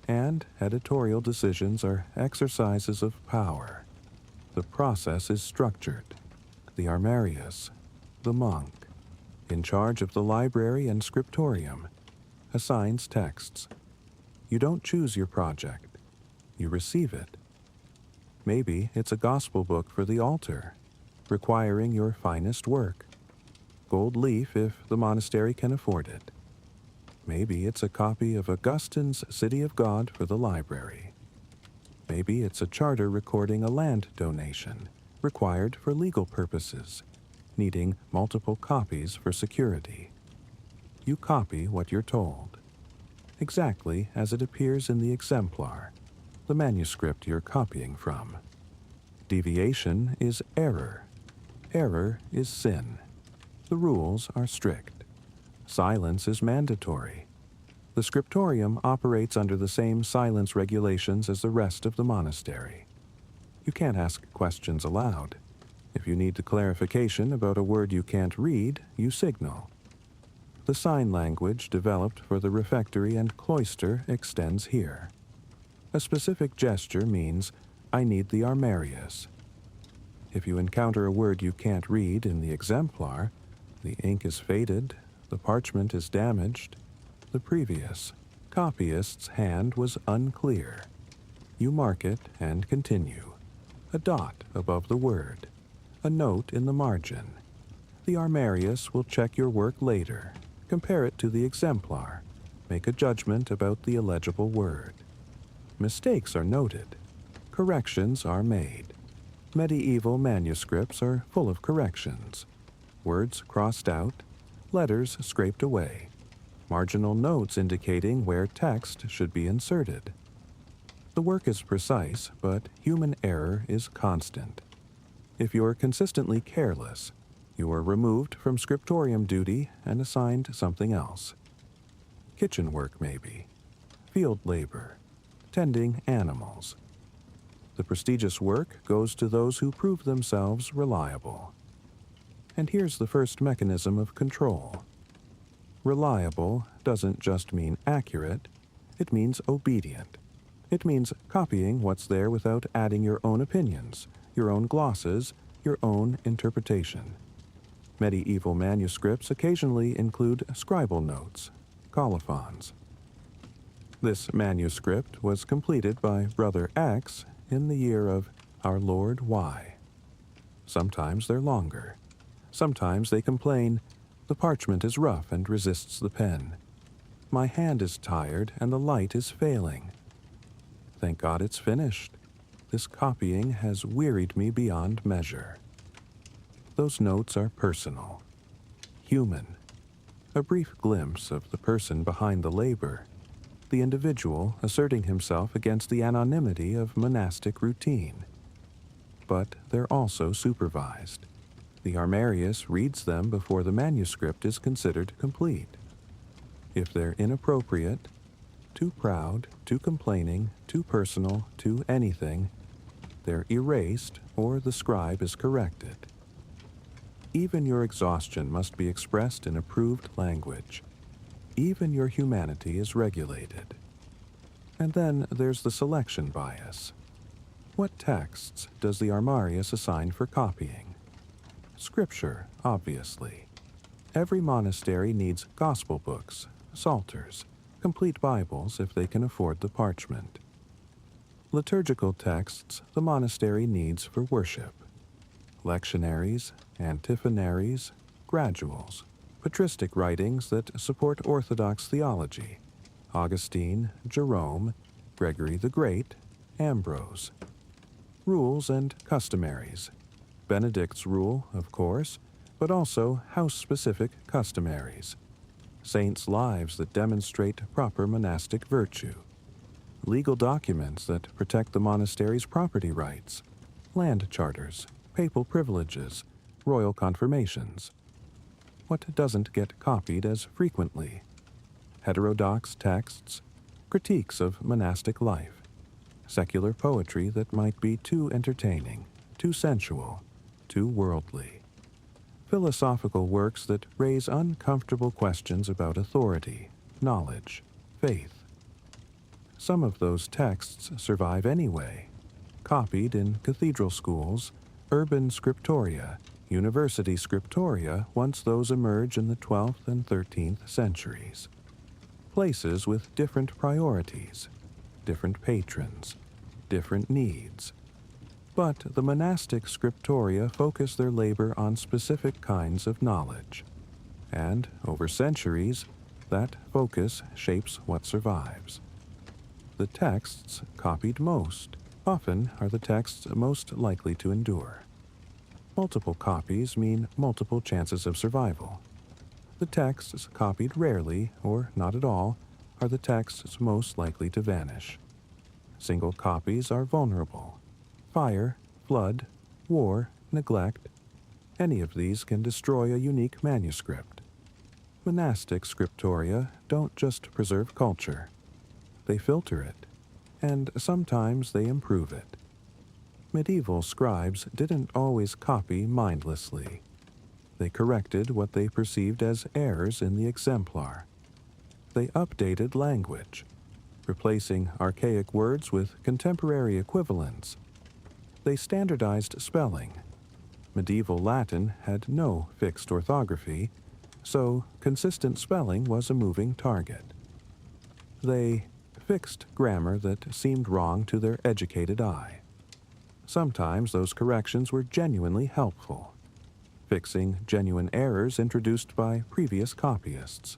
And editorial decisions are exercises of power. The process is structured. The armarius, the monk, in charge of the library and scriptorium, assigns texts. You don't choose your project. You receive it. Maybe it's a gospel book for the altar, requiring your finest work. Gold leaf if the monastery can afford it. Maybe it's a copy of Augustine's City of God for the library. Maybe it's a charter recording a land donation, required for legal purposes, needing multiple copies for security. You copy what you're told, exactly as it appears in the exemplar, the manuscript you're copying from. Deviation is error. Error is sin. The rules are strict. Silence is mandatory. The scriptorium operates under the same silence regulations as the rest of the monastery. You can't ask questions aloud. If you need clarification about a word you can't read, you signal. The sign language developed for the refectory and cloister extends here. A specific gesture means, I need the armarius. If you encounter a word you can't read in the exemplar, the ink is faded, the parchment is damaged, the previous copyist's hand was unclear. You mark it and continue. A dot above the word, a note in the margin. The armarius will check your work later, compare it to the exemplar, make a judgment about the illegible word. Mistakes are noted. Corrections are made. Medieval manuscripts are full of corrections. Words crossed out, letters scraped away, marginal notes indicating where text should be inserted. The work is precise, but human error is constant. If you're consistently careless, you are removed from scriptorium duty and assigned something else. Kitchen work, maybe. Field labor. Tending animals. The prestigious work goes to those who prove themselves reliable. And here's the first mechanism of control. Reliable doesn't just mean accurate, it means obedient. It means copying what's there without adding your own opinions, your own glosses, your own interpretation. Medieval manuscripts occasionally include scribal notes, colophons. This manuscript was completed by Brother X in the year of our Lord Y. Sometimes they're longer. Sometimes they complain, the parchment is rough and resists the pen. My hand is tired and the light is failing. Thank God it's finished. This copying has wearied me beyond measure. Those notes are personal, human, a brief glimpse of the person behind the labor, the individual asserting himself against the anonymity of monastic routine. But they're also supervised. The armarius reads them before the manuscript is considered complete. If they're inappropriate, too proud, too complaining, too personal, too anything, they're erased or the scribe is corrected. Even your exhaustion must be expressed in approved language. Even your humanity is regulated. And then there's the selection bias. What texts does the armarius assign for copying? Scripture, obviously. Every monastery needs gospel books, psalters, complete Bibles if they can afford the parchment. Liturgical texts the monastery needs for worship. Lectionaries, antiphonaries, graduals. Patristic writings that support Orthodox theology: Augustine, Jerome, Gregory the Great, Ambrose. Rules and customaries: Benedict's rule, of course, but also house-specific customaries. Saints' lives that demonstrate proper monastic virtue. Legal documents that protect the monastery's property rights. Land charters, papal privileges, royal confirmations. What doesn't get copied as frequently? Heterodox texts, critiques of monastic life, secular poetry that might be too entertaining, too sensual, too worldly. Philosophical works that raise uncomfortable questions about authority, knowledge, faith. Some of those texts survive anyway, copied in cathedral schools, urban scriptoria, university scriptoria once those emerge in the 12th and 13th centuries. Places with different priorities, different patrons, different needs. But the monastic scriptoria focus their labor on specific kinds of knowledge. And, over centuries, that focus shapes what survives. The texts copied most often are the texts most likely to endure. Multiple copies mean multiple chances of survival. The texts copied rarely, or not at all, are the texts most likely to vanish. Single copies are vulnerable. Fire, flood, war, neglect, any of these can destroy a unique manuscript. Monastic scriptoria don't just preserve culture. They filter it, and sometimes they improve it. Medieval scribes didn't always copy mindlessly. They corrected what they perceived as errors in the exemplar. They updated language, replacing archaic words with contemporary equivalents. They standardized spelling. Medieval Latin had no fixed orthography, so consistent spelling was a moving target. They fixed grammar that seemed wrong to their educated eye. Sometimes those corrections were genuinely helpful, fixing genuine errors introduced by previous copyists.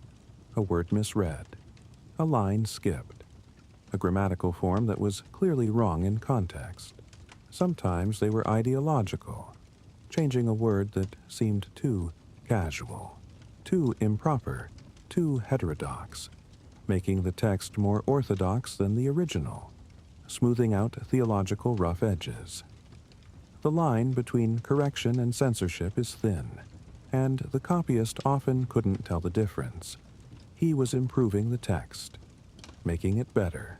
A word misread, a line skipped, a grammatical form that was clearly wrong in context. Sometimes they were ideological, changing a word that seemed too casual, too improper, too heterodox, making the text more orthodox than the original, smoothing out theological rough edges. The line between correction and censorship is thin, and the copyist often couldn't tell the difference. He was improving the text, making it better,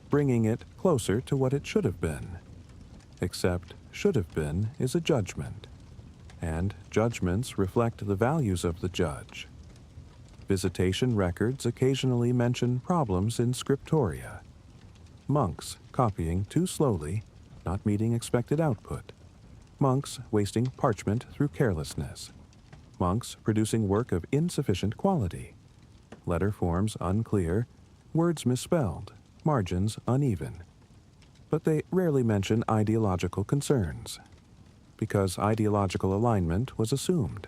bringing it closer to what it should have been. Except should have been is a judgment, and judgments reflect the values of the judge. Visitation records occasionally mention problems in scriptoria. Monks copying too slowly, not meeting expected output. Monks wasting parchment through carelessness. Monks producing work of insufficient quality. Letter forms unclear, words misspelled, margins uneven. But they rarely mention ideological concerns, because ideological alignment was assumed.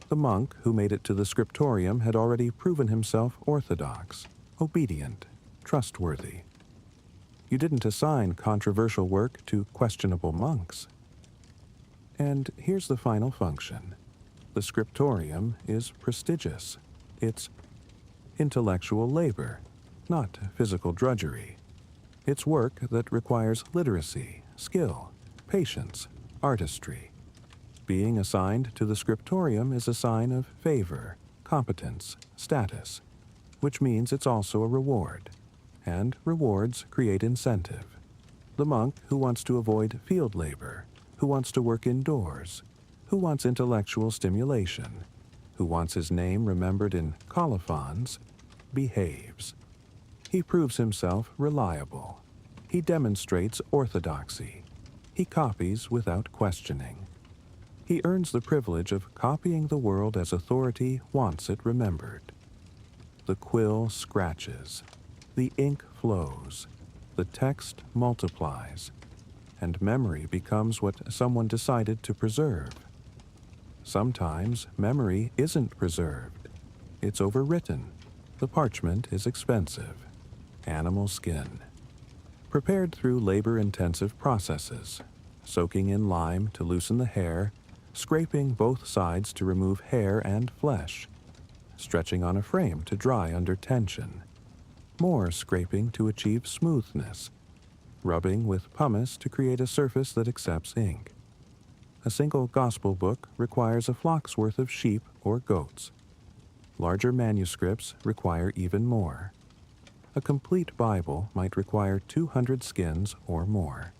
The monk who made it to the scriptorium had already proven himself orthodox, obedient, trustworthy. You didn't assign controversial work to questionable monks. And here's the final function. The scriptorium is prestigious. It's intellectual labor, not physical drudgery. It's work that requires literacy, skill, patience, artistry. Being assigned to the scriptorium is a sign of favor, competence, status, which means it's also a reward. And rewards create incentive. The monk who wants to avoid field labor, who wants to work indoors, who wants intellectual stimulation, who wants his name remembered in colophons, behaves. He proves himself reliable. He demonstrates orthodoxy. He copies without questioning. He earns the privilege of copying the world as authority wants it remembered. The quill scratches. The ink flows. The text multiplies. And memory becomes what someone decided to preserve. Sometimes memory isn't preserved. It's overwritten. The parchment is expensive. Animal skin. Prepared through labor-intensive processes, soaking in lime to loosen the hair, scraping both sides to remove hair and flesh, stretching on a frame to dry under tension, more scraping to achieve smoothness, rubbing with pumice to create a surface that accepts ink. A single gospel book requires a flock's worth of sheep or goats. Larger manuscripts require even more. A complete Bible might require 200 skins or more.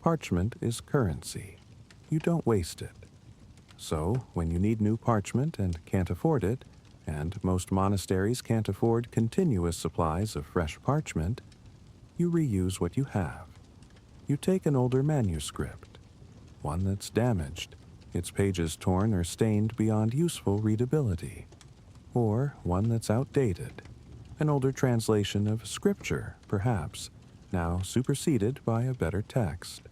Parchment is currency. You don't waste it. So, when you need new parchment and can't afford it, and most monasteries can't afford continuous supplies of fresh parchment, you reuse what you have. You take an older manuscript, one that's damaged, its pages torn or stained beyond useful readability, or one that's outdated, an older translation of Scripture, perhaps, now superseded by a better text,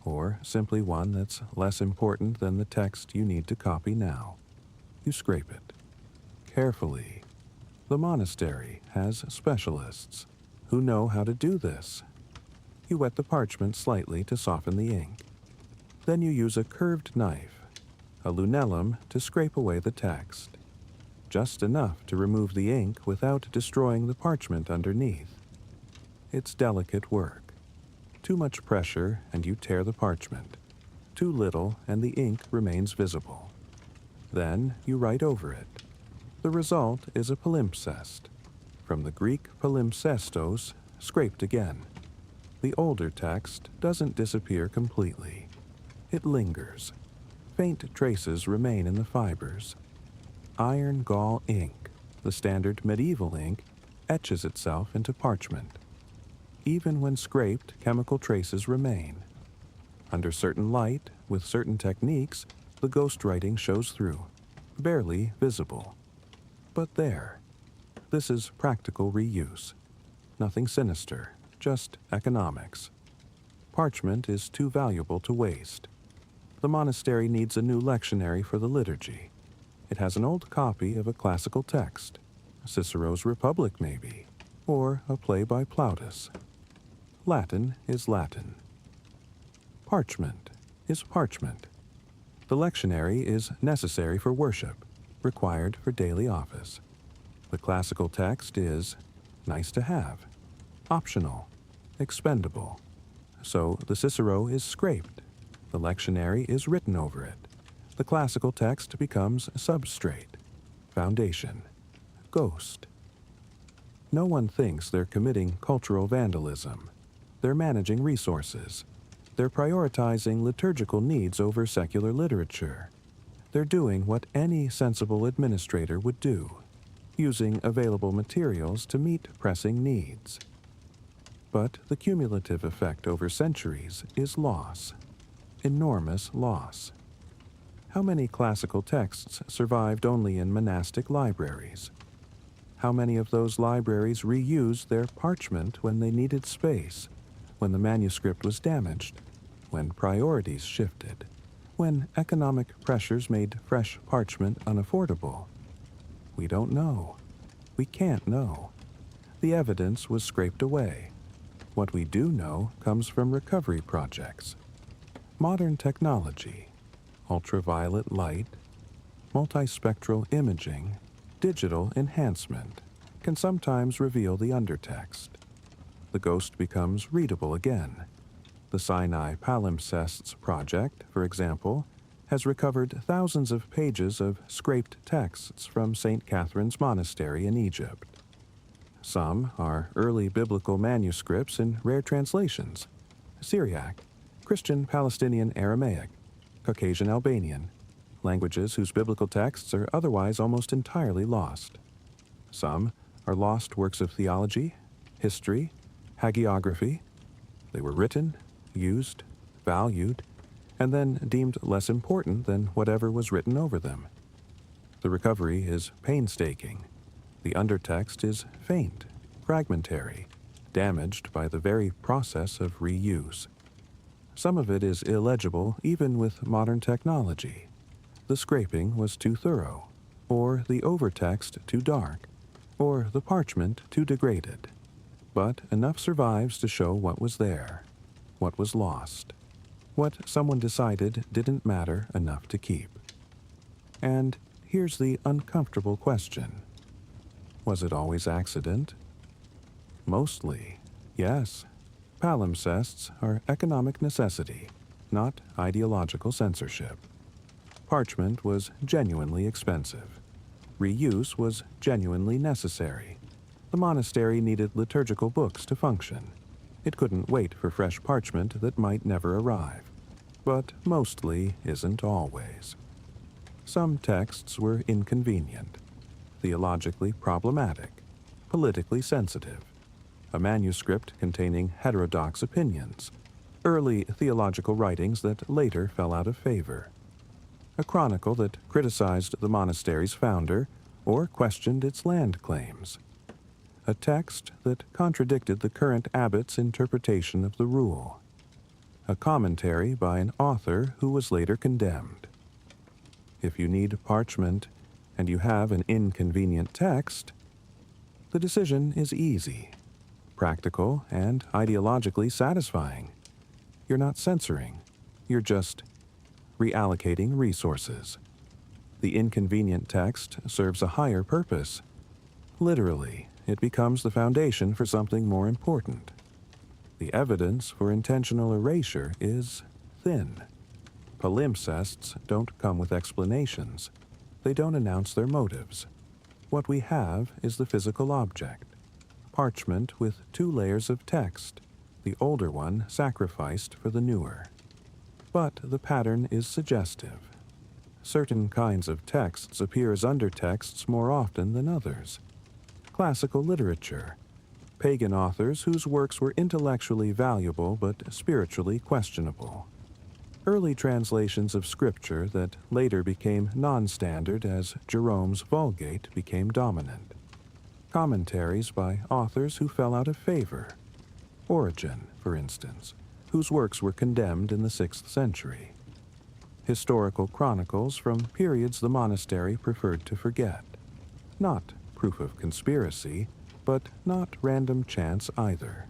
or simply one that's less important than the text you need to copy now. You scrape it. Carefully. The monastery has specialists who know how to do this. You wet the parchment slightly to soften the ink. Then you use a curved knife, a lunellum, to scrape away the text. Just enough to remove the ink without destroying the parchment underneath. It's delicate work. Too much pressure and you tear the parchment. Too little and the ink remains visible. Then you write over it. The result is a palimpsest, from the Greek palimpsestos, scraped again. The older text doesn't disappear completely. It lingers. Faint traces remain in the fibers. Iron gall ink, the standard medieval ink, etches itself into parchment. Even when scraped, chemical traces remain. Under certain light, with certain techniques, the ghostwriting shows through, barely visible. But there. This is practical reuse. Nothing sinister, just economics. Parchment is too valuable to waste. The monastery needs a new lectionary for the liturgy. It has an old copy of a classical text, Cicero's Republic maybe, or a play by Plautus. Latin is Latin. Parchment is parchment. The lectionary is necessary for worship, required for daily office. The classical text is nice to have, optional, expendable. So the Cicero is scraped. The lectionary is written over it. The classical text becomes substrate, foundation, ghost. No one thinks they're committing cultural vandalism. They're managing resources. They're prioritizing liturgical needs over secular literature. They're doing what any sensible administrator would do, using available materials to meet pressing needs. But the cumulative effect over centuries is loss, enormous loss. How many classical texts survived only in monastic libraries? How many of those libraries reused their parchment when they needed space, when the manuscript was damaged, when priorities shifted, when economic pressures made fresh parchment unaffordable? We don't know. We can't know. The evidence was scraped away. What we do know comes from recovery projects. Modern technology, ultraviolet light, multispectral imaging, digital enhancement, can sometimes reveal the undertext. The ghost becomes readable again. The Sinai Palimpsests project, for example, has recovered thousands of pages of scraped texts from St. Catherine's Monastery in Egypt. Some are early biblical manuscripts in rare translations: Syriac, Christian Palestinian Aramaic, Caucasian Albanian, languages whose biblical texts are otherwise almost entirely lost. Some are lost works of theology, history, hagiography. They were written, used, valued, and then deemed less important than whatever was written over them. The recovery is painstaking. The undertext is faint, fragmentary, damaged by the very process of reuse. Some of it is illegible even with modern technology. the scraping was too thorough, or the overtext too dark, or the parchment too degraded. But enough survives to show what was there, what was lost, what someone decided didn't matter enough to keep. And here's the uncomfortable question. Was it always accident? Mostly, yes. Palimpsests are economic necessity, not ideological censorship. Parchment was genuinely expensive. Reuse was genuinely necessary. The monastery needed liturgical books to function. It couldn't wait for fresh parchment that might never arrive. But mostly isn't always. Some texts were inconvenient, theologically problematic, politically sensitive. A manuscript containing heterodox opinions, early theological writings that later fell out of favor. A chronicle that criticized the monastery's founder or questioned its land claims. A text that contradicted the current abbot's interpretation of the rule. A commentary by an author who was later condemned. If you need parchment and you have an inconvenient text, the decision is easy, practical, and ideologically satisfying. You're not censoring, you're just reallocating resources. The inconvenient text serves a higher purpose. Literally, it becomes the foundation for something more important. The evidence for intentional erasure is thin. Palimpsests don't come with explanations. They don't announce their motives. What we have is the physical object. Parchment with 2 layers of text, the older one sacrificed for the newer. But the pattern is suggestive. Certain kinds of texts appear as undertexts more often than others. Classical literature, pagan authors whose works were intellectually valuable but spiritually questionable. Early translations of scripture that later became non-standard as Jerome's Vulgate became dominant. Commentaries by authors who fell out of favor. Origen, for instance, whose works were condemned in the 6th century. Historical chronicles from periods the monastery preferred to forget. Not proof of conspiracy, but not random chance either.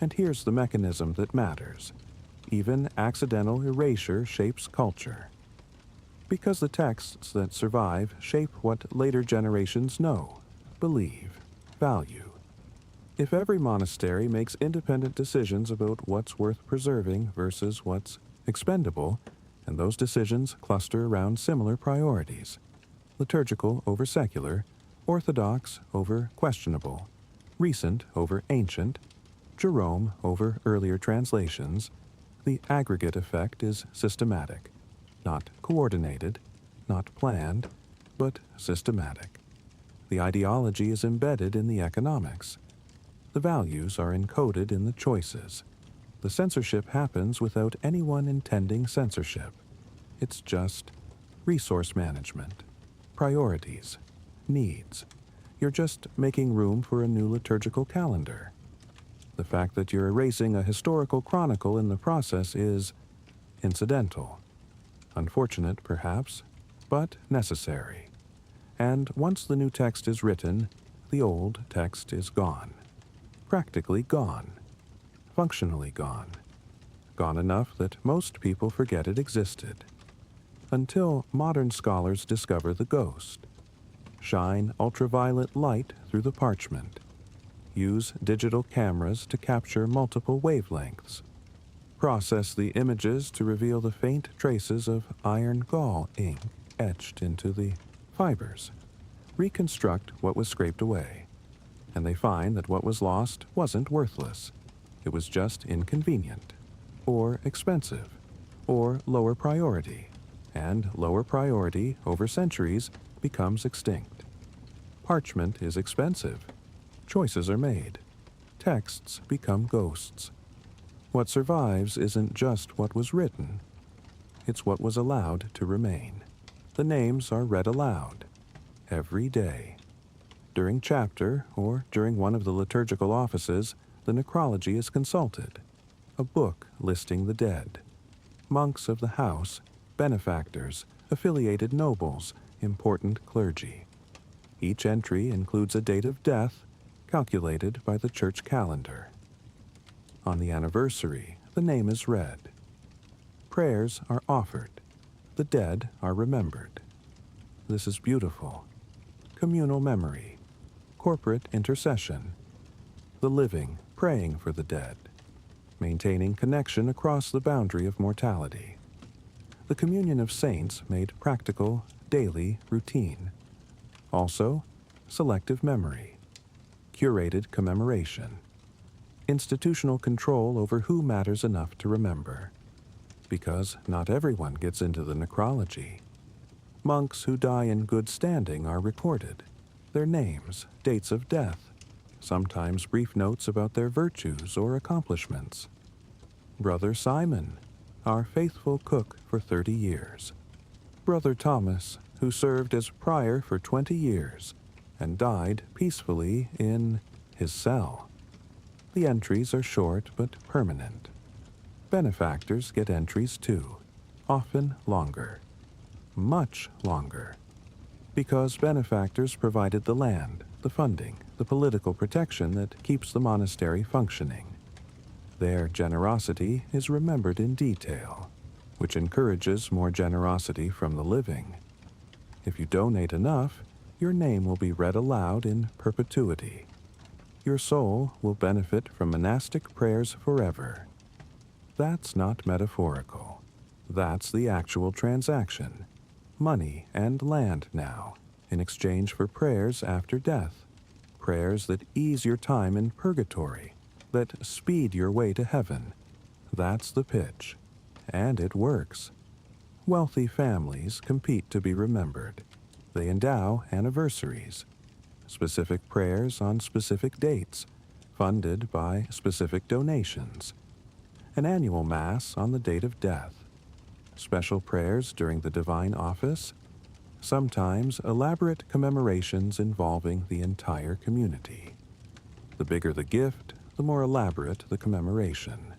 And here's the mechanism that matters. Even accidental erasure shapes culture. Because the texts that survive shape what later generations know, believe, value. If every monastery makes independent decisions about what's worth preserving versus what's expendable, and those decisions cluster around similar priorities, liturgical over secular, orthodox over questionable, recent over ancient, Jerome over earlier translations, the aggregate effect is systematic, not coordinated, not planned, but systematic. The ideology is embedded in the economics. The values are encoded in the choices. The censorship happens without anyone intending censorship. It's just resource management, priorities, needs. You're just making room for a new liturgical calendar. The fact that you're erasing a historical chronicle in the process is incidental. Unfortunate, perhaps, but necessary. And once the new text is written, the old text is gone. Practically gone. Functionally gone. Gone enough that most people forget it existed. Until modern scholars discover the ghost. Shine ultraviolet light through the parchment. Use digital cameras to capture multiple wavelengths. Process the images to reveal the faint traces of iron gall ink etched into the fibers. Reconstruct what was scraped away. And they find that what was lost wasn't worthless. It was just inconvenient, or expensive, or lower priority. And lower priority over centuries becomes extinct. Parchment is expensive. Choices are made. Texts become ghosts. What survives isn't just what was written. It's what was allowed to remain. The names are read aloud. Every day. During chapter, or during one of the liturgical offices, the necrology is consulted. A book listing the dead. Monks of the house benefactors, affiliated nobles, important clergy. Each entry includes a date of death calculated by the church calendar. On the anniversary, the name is read. Prayers are offered. The dead are remembered. This is beautiful. Communal memory, corporate intercession, the living praying for the dead, maintaining connection across the boundary of mortality. The communion of saints made practical, daily routine. Also, selective memory, curated commemoration, institutional control over who matters enough to remember, because not everyone gets into the necrology. Monks who die in good standing are recorded, their names, dates of death, sometimes brief notes about their virtues or accomplishments. Brother Simon, our faithful cook for 30 years. Brother Thomas, who served as prior for 20 years and died peacefully in his cell. The entries are short but permanent. Benefactors get entries too, often longer, much longer, because benefactors provided the land, the funding, the political protection that keeps the monastery functioning. Their generosity is remembered in detail, which encourages more generosity from the living. If you donate enough, your name will be read aloud in perpetuity. Your soul will benefit from monastic prayers forever. That's not metaphorical. That's the actual transaction. Money and land now, in exchange for prayers after death. Prayers that ease your time in purgatory, that speed your way to heaven. That's the pitch. And it works. Wealthy families compete to be remembered. They endow anniversaries, specific prayers on specific dates, funded by specific donations, an annual Mass on the date of death, special prayers during the divine office, sometimes elaborate commemorations involving the entire community. The bigger the gift, the more elaborate the commemoration.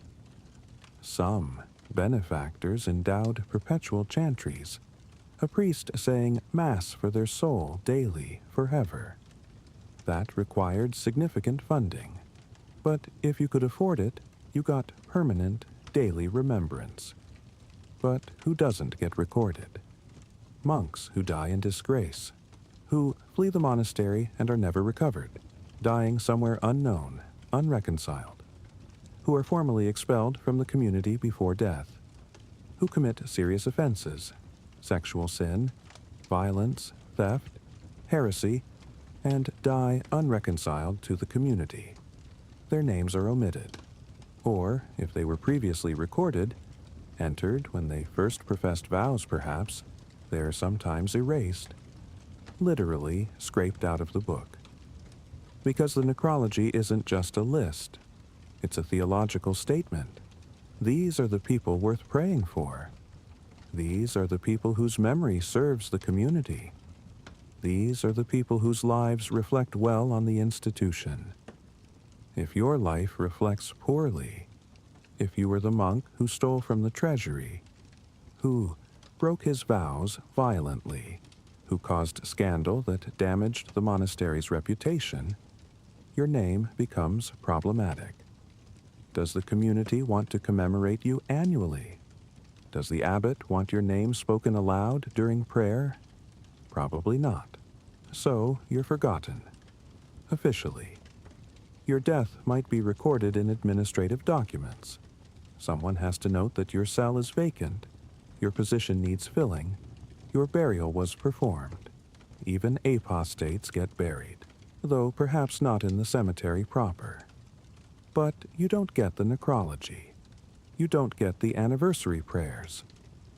Some benefactors endowed perpetual chantries, a priest saying Mass for their soul daily, forever. That required significant funding, but if you could afford it, you got permanent, daily remembrance. But who doesn't get recorded? Monks who die in disgrace, who flee the monastery and are never recovered, dying somewhere unknown, unreconciled, who are formally expelled from the community before death, who commit serious offenses, sexual sin, violence, theft, heresy, and die unreconciled to the community. Their names are omitted, or, if they were previously recorded, entered when they first professed vows perhaps, they are sometimes erased, literally scraped out of the book. Because the necrology isn't just a list, it's a theological statement. These are the people worth praying for. These are the people whose memory serves the community. These are the people whose lives reflect well on the institution. If your life reflects poorly, if you were the monk who stole from the treasury, who broke his vows violently, who caused scandal that damaged the monastery's reputation, your name becomes problematic. Does the community want to commemorate you annually? Does the abbot want your name spoken aloud during prayer? Probably not. So you're forgotten. Officially. Your death might be recorded in administrative documents. Someone has to note that your cell is vacant, your position needs filling, your burial was performed. Even apostates get buried, though perhaps not in the cemetery proper. But you don't get the necrology. You don't get the anniversary prayers.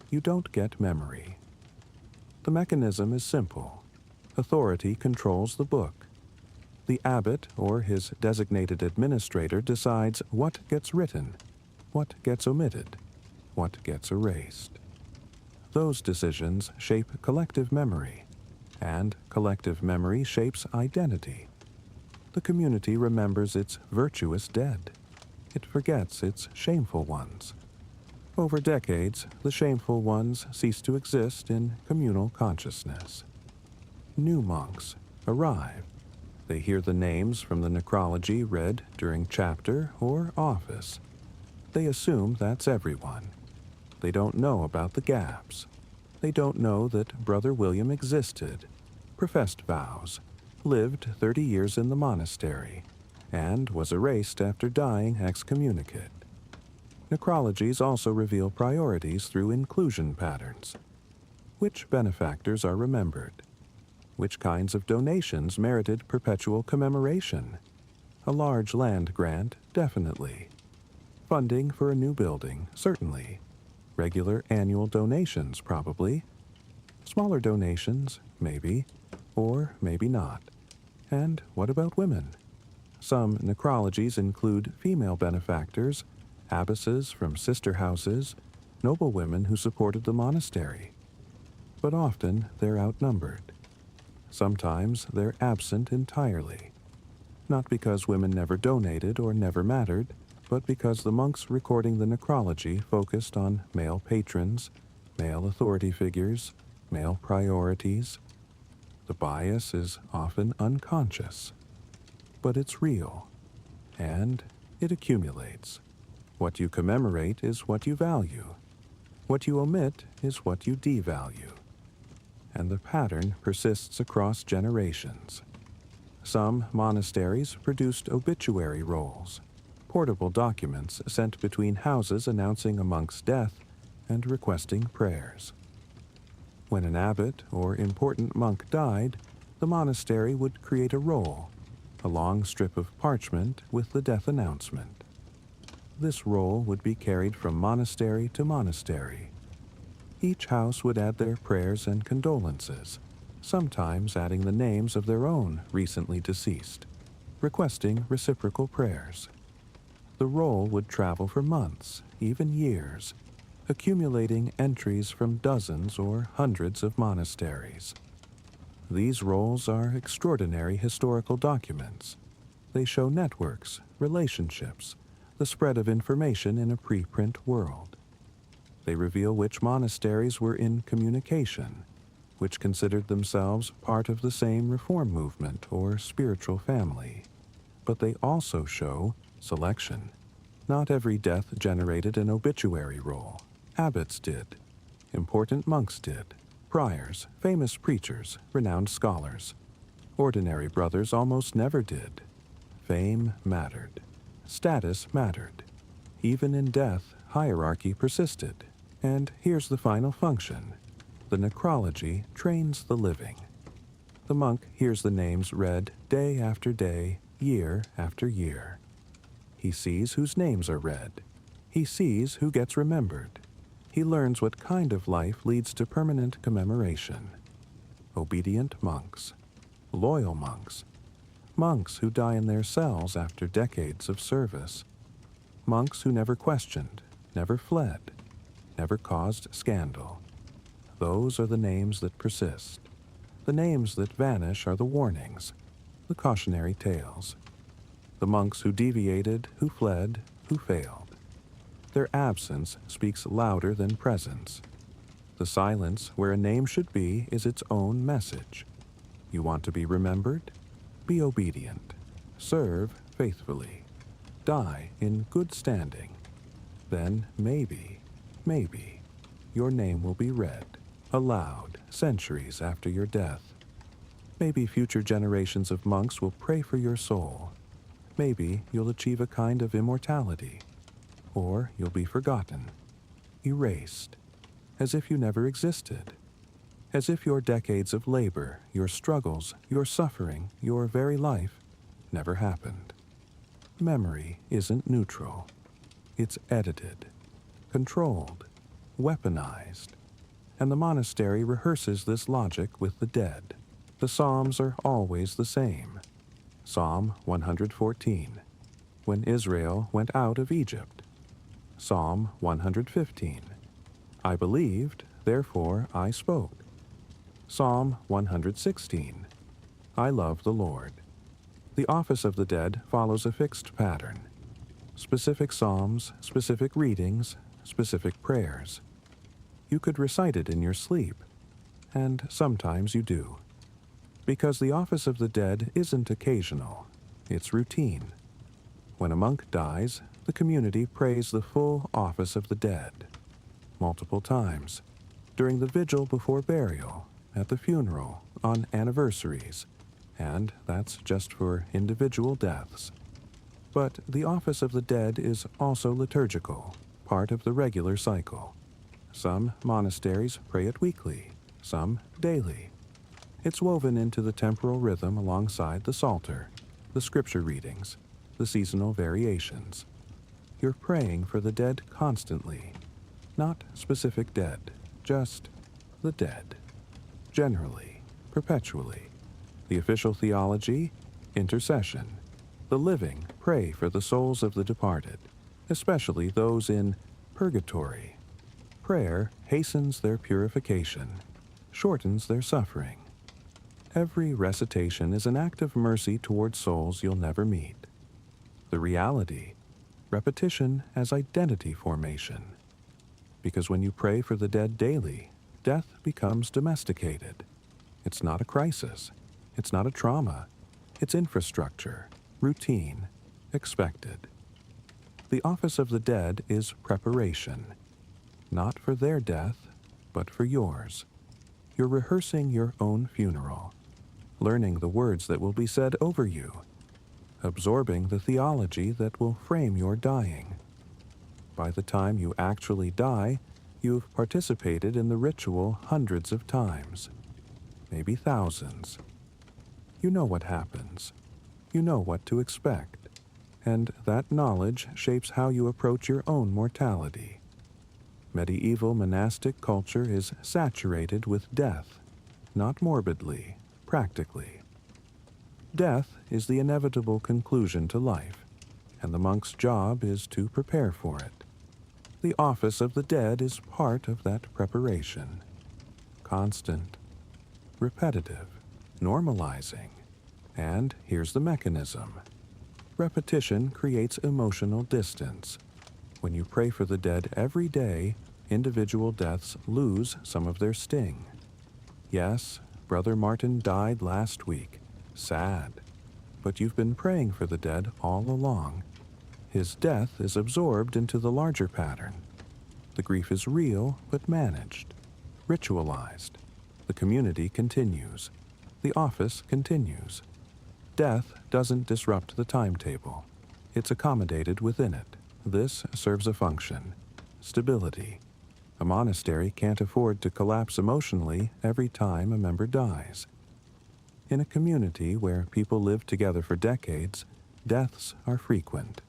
You don't get memory. The mechanism is simple. Authority controls the book. The abbot or his designated administrator decides what gets written, what gets omitted, what gets erased. Those decisions shape collective memory, and collective memory shapes identity. The community remembers its virtuous dead. It forgets its shameful ones. Over decades, the shameful ones cease to exist in communal consciousness. New monks arrive. They hear the names from the necrology read during chapter or office. They assume that's everyone. They don't know about the gaps. They don't know that Brother William existed, professed vows, lived 30 years in the monastery, and was erased after dying excommunicate. Necrologies also reveal priorities through inclusion patterns. Which benefactors are remembered? Which kinds of donations merited perpetual commemoration? A large land grant, definitely. Funding for a new building, certainly. Regular annual donations, probably. Smaller donations, maybe, or maybe not. And what about women? Some necrologies include female benefactors, abbesses from sister houses, noble women who supported the monastery. But often they're outnumbered. Sometimes they're absent entirely. Not because women never donated or never mattered, but because the monks recording the necrology focused on male patrons, male authority figures, male priorities. The bias is often unconscious, but it's real, and it accumulates. What you commemorate is what you value. What you omit is what you devalue. And the pattern persists across generations. Some monasteries produced obituary rolls, portable documents sent between houses announcing a monk's death and requesting prayers. When an abbot or important monk died, the monastery would create a roll, a long strip of parchment with the death announcement. This roll would be carried from monastery to monastery. Each house would add their prayers and condolences, sometimes adding the names of their own recently deceased, requesting reciprocal prayers. The roll would travel for months, even years, accumulating entries from dozens or hundreds of monasteries. These rolls are extraordinary historical documents. They show networks, relationships, the spread of information in a preprint world. They reveal which monasteries were in communication, which considered themselves part of the same reform movement or spiritual family. But they also show selection. Not every death generated an obituary roll. Abbots did. Important monks did. Priors, famous preachers, renowned scholars. Ordinary brothers almost never did. Fame mattered. Status mattered. Even in death, hierarchy persisted. And here's the final function. The necrology trains the living. The monk hears the names read day after day, year after year. He sees whose names are read. He sees who gets remembered. He learns what kind of life leads to permanent commemoration. Obedient monks. Loyal monks. Monks who die in their cells after decades of service. Monks who never questioned, never fled, never caused scandal. Those are the names that persist. The names that vanish are the warnings, the cautionary tales. The monks who deviated, who fled, who failed. Their absence speaks louder than presence. The silence where a name should be is its own message. You want to be remembered? Be obedient. Serve faithfully. Die in good standing. Then maybe, your name will be read aloud centuries after your death. Maybe future generations of monks will pray for your soul. Maybe you'll achieve a kind of immortality. Or you'll be forgotten, erased, as if you never existed. As if your decades of labor, your struggles, your suffering, your very life never happened. Memory isn't neutral. It's edited, controlled, weaponized. And the monastery rehearses this logic with the dead. The Psalms are always the same. Psalm 114, when Israel went out of Egypt. Psalm 115, I believed, therefore I spoke. Psalm 116, I love the Lord. The office of the dead follows a fixed pattern. Specific psalms, specific readings, specific prayers. You could recite it in your sleep, and sometimes you do. Because the office of the dead isn't occasional, it's routine. When a monk dies, the community prays the full office of the dead, multiple times, during the vigil before burial, at the funeral, on anniversaries, and that's just for individual deaths. But the office of the dead is also liturgical, part of the regular cycle. Some monasteries pray it weekly, some daily. It's woven into the temporal rhythm alongside the Psalter, the scripture readings, the seasonal variations. You're praying for the dead constantly, not specific dead, just the dead. Generally, perpetually. The official theology, intercession. The living pray for the souls of the departed, especially those in purgatory. Prayer hastens their purification, shortens their suffering. Every recitation is an act of mercy toward souls you'll never meet. The reality, repetition as identity formation. Because when you pray for the dead daily, death becomes domesticated. It's not a crisis. It's not a trauma. It's infrastructure, routine, expected. The office of the dead is preparation, not for their death, but for yours. You're rehearsing your own funeral, learning the words that will be said over you, absorbing the theology that will frame your dying. By the time you actually die, you've participated in the ritual hundreds of times, maybe thousands. You know what happens. You know what to expect. And that knowledge shapes how you approach your own mortality. Medieval monastic culture is saturated with death, not morbidly, practically. Death is the inevitable conclusion to life, and the monk's job is to prepare for it. The office of the dead is part of that preparation. Constant, repetitive, normalizing. And here's the mechanism. Repetition creates emotional distance. When you pray for the dead every day, individual deaths lose some of their sting. Yes, Brother Martin died last week. Sad. But you've been praying for the dead all along. His death is absorbed into the larger pattern. The grief is real, but managed, ritualized. The community continues. The office continues. Death doesn't disrupt the timetable. It's accommodated within it. This serves a function: stability. A monastery can't afford to collapse emotionally every time a member dies. In a community where people live together for decades, deaths are frequent.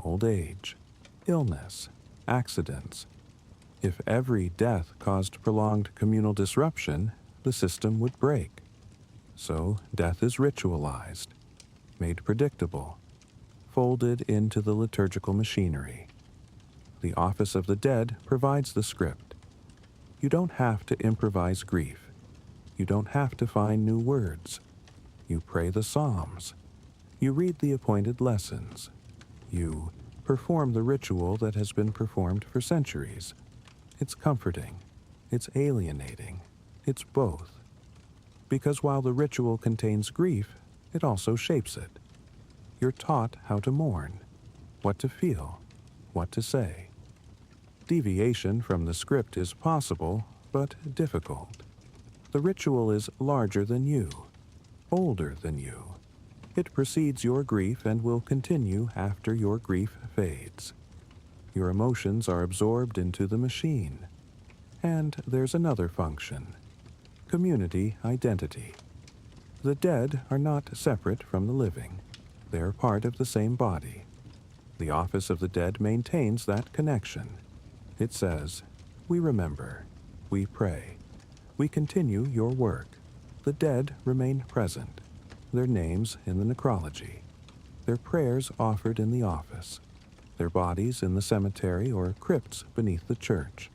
Old age, illness, accidents. If every death caused prolonged communal disruption, the system would break. So death is ritualized, made predictable, folded into the liturgical machinery. The office of the dead provides the script. You don't have to improvise grief. You don't have to find new words. You pray the Psalms. You read the appointed lessons. You perform the ritual that has been performed for centuries. It's comforting. It's alienating. It's both. Because while the ritual contains grief, it also shapes it. You're taught how to mourn, what to feel, what to say. Deviation from the script is possible, but difficult. The ritual is larger than you, older than you. It precedes your grief and will continue after your grief fades. Your emotions are absorbed into the machine. And there's another function: community identity. The dead are not separate from the living. They're part of the same body. The office of the dead maintains that connection. It says, we remember, we pray, we continue your work. The dead remain present, their names in the necrology, their prayers offered in the office, their bodies in the cemetery or crypts beneath the church.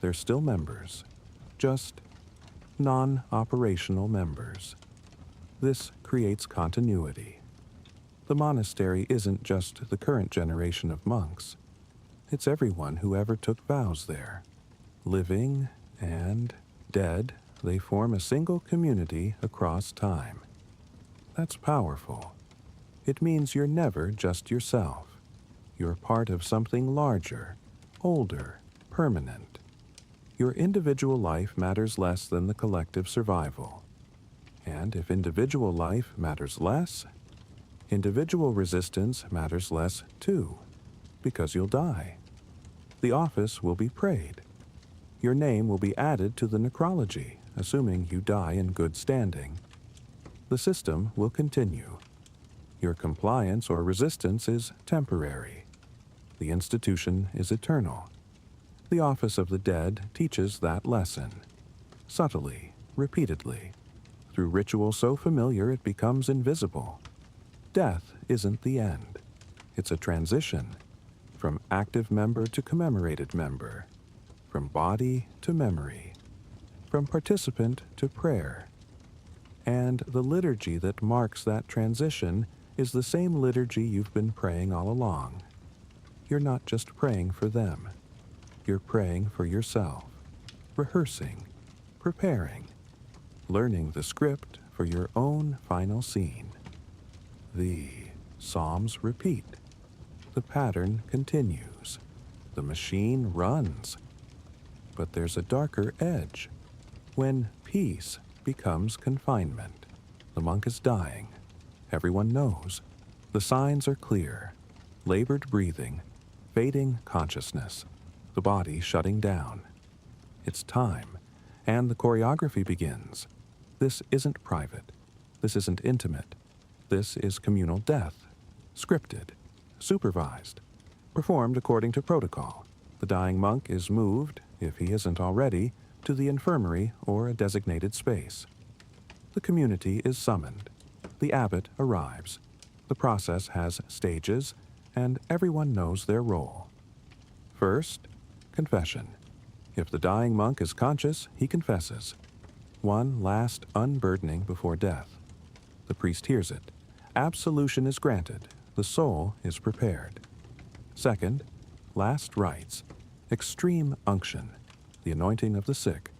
They're still members, just non-operational members. This creates continuity. The monastery isn't just the current generation of monks. It's everyone who ever took vows there. Living and dead, they form a single community across time. That's powerful. It means you're never just yourself. You're part of something larger, older, permanent. Your individual life matters less than the collective survival. And if individual life matters less, individual resistance matters less too, because you'll die. The office will be prayed. Your name will be added to the necrology, assuming you die in good standing. The system will continue. Your compliance or resistance is temporary. The institution is eternal. The office of the dead teaches that lesson, subtly, repeatedly, through ritual so familiar it becomes invisible. Death isn't the end. It's a transition, from active member to commemorated member, from body to memory, from participant to prayer. And the liturgy that marks that transition is the same liturgy you've been praying all along. You're not just praying for them. You're praying for yourself, rehearsing, preparing, learning the script for your own final scene. The psalms repeat. The pattern continues. The machine runs. But there's a darker edge. When peace becomes confinement, the monk is dying. Everyone knows. The signs are clear. Labored breathing, fading consciousness, the body shutting down. It's time, and the choreography begins. This isn't private. This isn't intimate. This is communal death, scripted, supervised, performed according to protocol. The dying monk is moved, if he isn't already, to the infirmary or a designated space. The community is summoned. The abbot arrives. The process has stages, and everyone knows their role. First, confession. If the dying monk is conscious, he confesses. One last unburdening before death. The priest hears it. Absolution is granted. The soul is prepared. Second, last rites. Extreme unction. The anointing of the sick.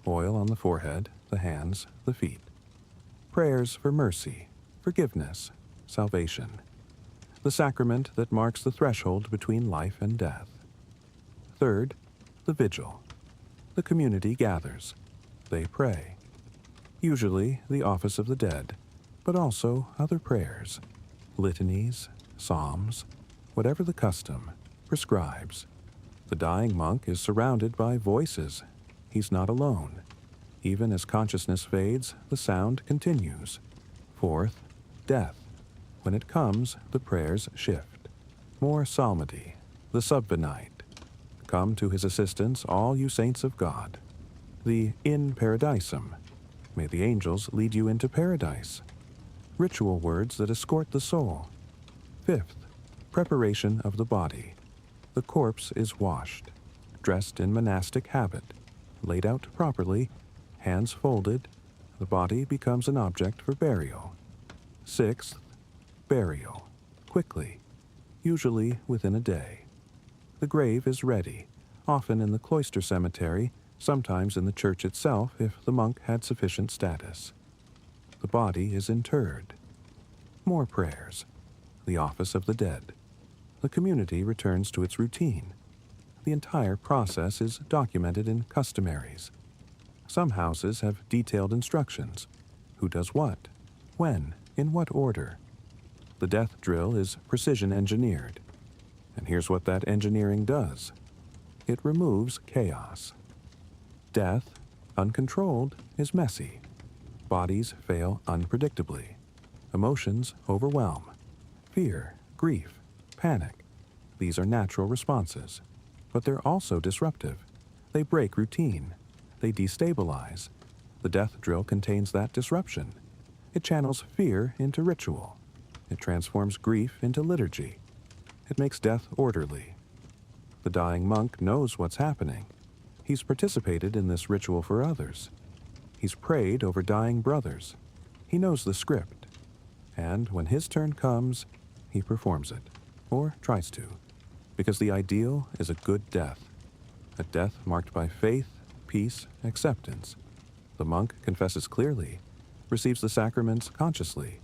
Oil on the forehead, the hands, the feet. Prayers for mercy, forgiveness, salvation. The sacrament that marks the threshold between life and death. Third, the vigil. The community gathers. They pray. Usually the office of the dead, but also other prayers, litanies, psalms, whatever the custom prescribes. The dying monk is surrounded by voices. He's not alone. Even as consciousness fades, the sound continues. Fourth, death. When it comes, the prayers shift. More psalmody, the subvenite. Come to his assistance, all you saints of God. The in paradisum. May the angels lead you into paradise. Ritual words that escort the soul. Fifth, preparation of the body. The corpse is washed, dressed in monastic habit, laid out properly, hands folded. The body becomes an object for burial. Sixth, burial. Quickly, usually within a day. The grave is ready, often in the cloister cemetery, sometimes in the church itself if the monk had sufficient status. The body is interred. More prayers. The office of the dead. The community returns to its routine. The entire process is documented in customaries. Some houses have detailed instructions. Who does what? When? In what order? The death drill is precision engineered. And here's what that engineering does. It removes chaos. Death, uncontrolled, is messy. Bodies fail unpredictably. Emotions overwhelm. Fear, grief, panic. These are natural responses. But they're also disruptive. They break routine. They destabilize. The death drill contains that disruption. It channels fear into ritual. It transforms grief into liturgy. It makes death orderly. The dying monk knows what's happening. He's participated in this ritual for others. He's prayed over dying brothers. He knows the script. And when his turn comes, he performs it, or tries to. because the ideal is a good death, a death marked by faith, peace, acceptance. The monk confesses clearly, receives the sacraments consciously,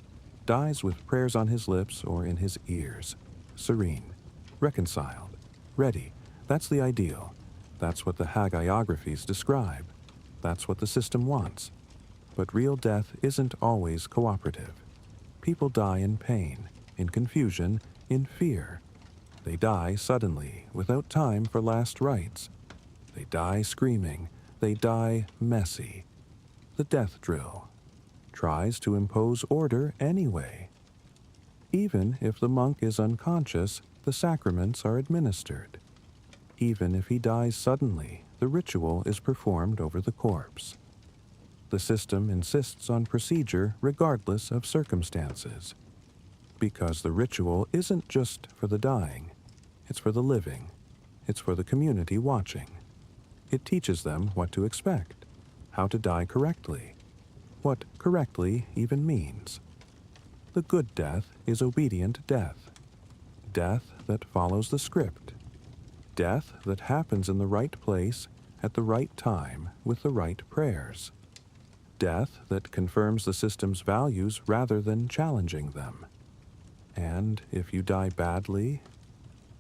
dies with prayers on his lips or in his ears, serene, reconciled, ready. That's the ideal. That's what the hagiographies describe. That's what the system wants. But real death isn't always cooperative. People die in pain, in confusion, in fear. They die suddenly, without time for last rites. They die screaming. They die messy. The death drill tries to impose order anyway. Even if the monk is unconscious, the sacraments are administered. Even if he dies suddenly, the ritual is performed over the corpse. The system insists on procedure regardless of circumstances, because the ritual isn't just for the dying, it's for the living, it's for the community watching. It teaches them what to expect, how to die correctly, what correctly even means. The good death is obedient death, death that follows the script, death that happens in the right place at the right time with the right prayers, death that confirms the system's values rather than challenging them. And if you die badly,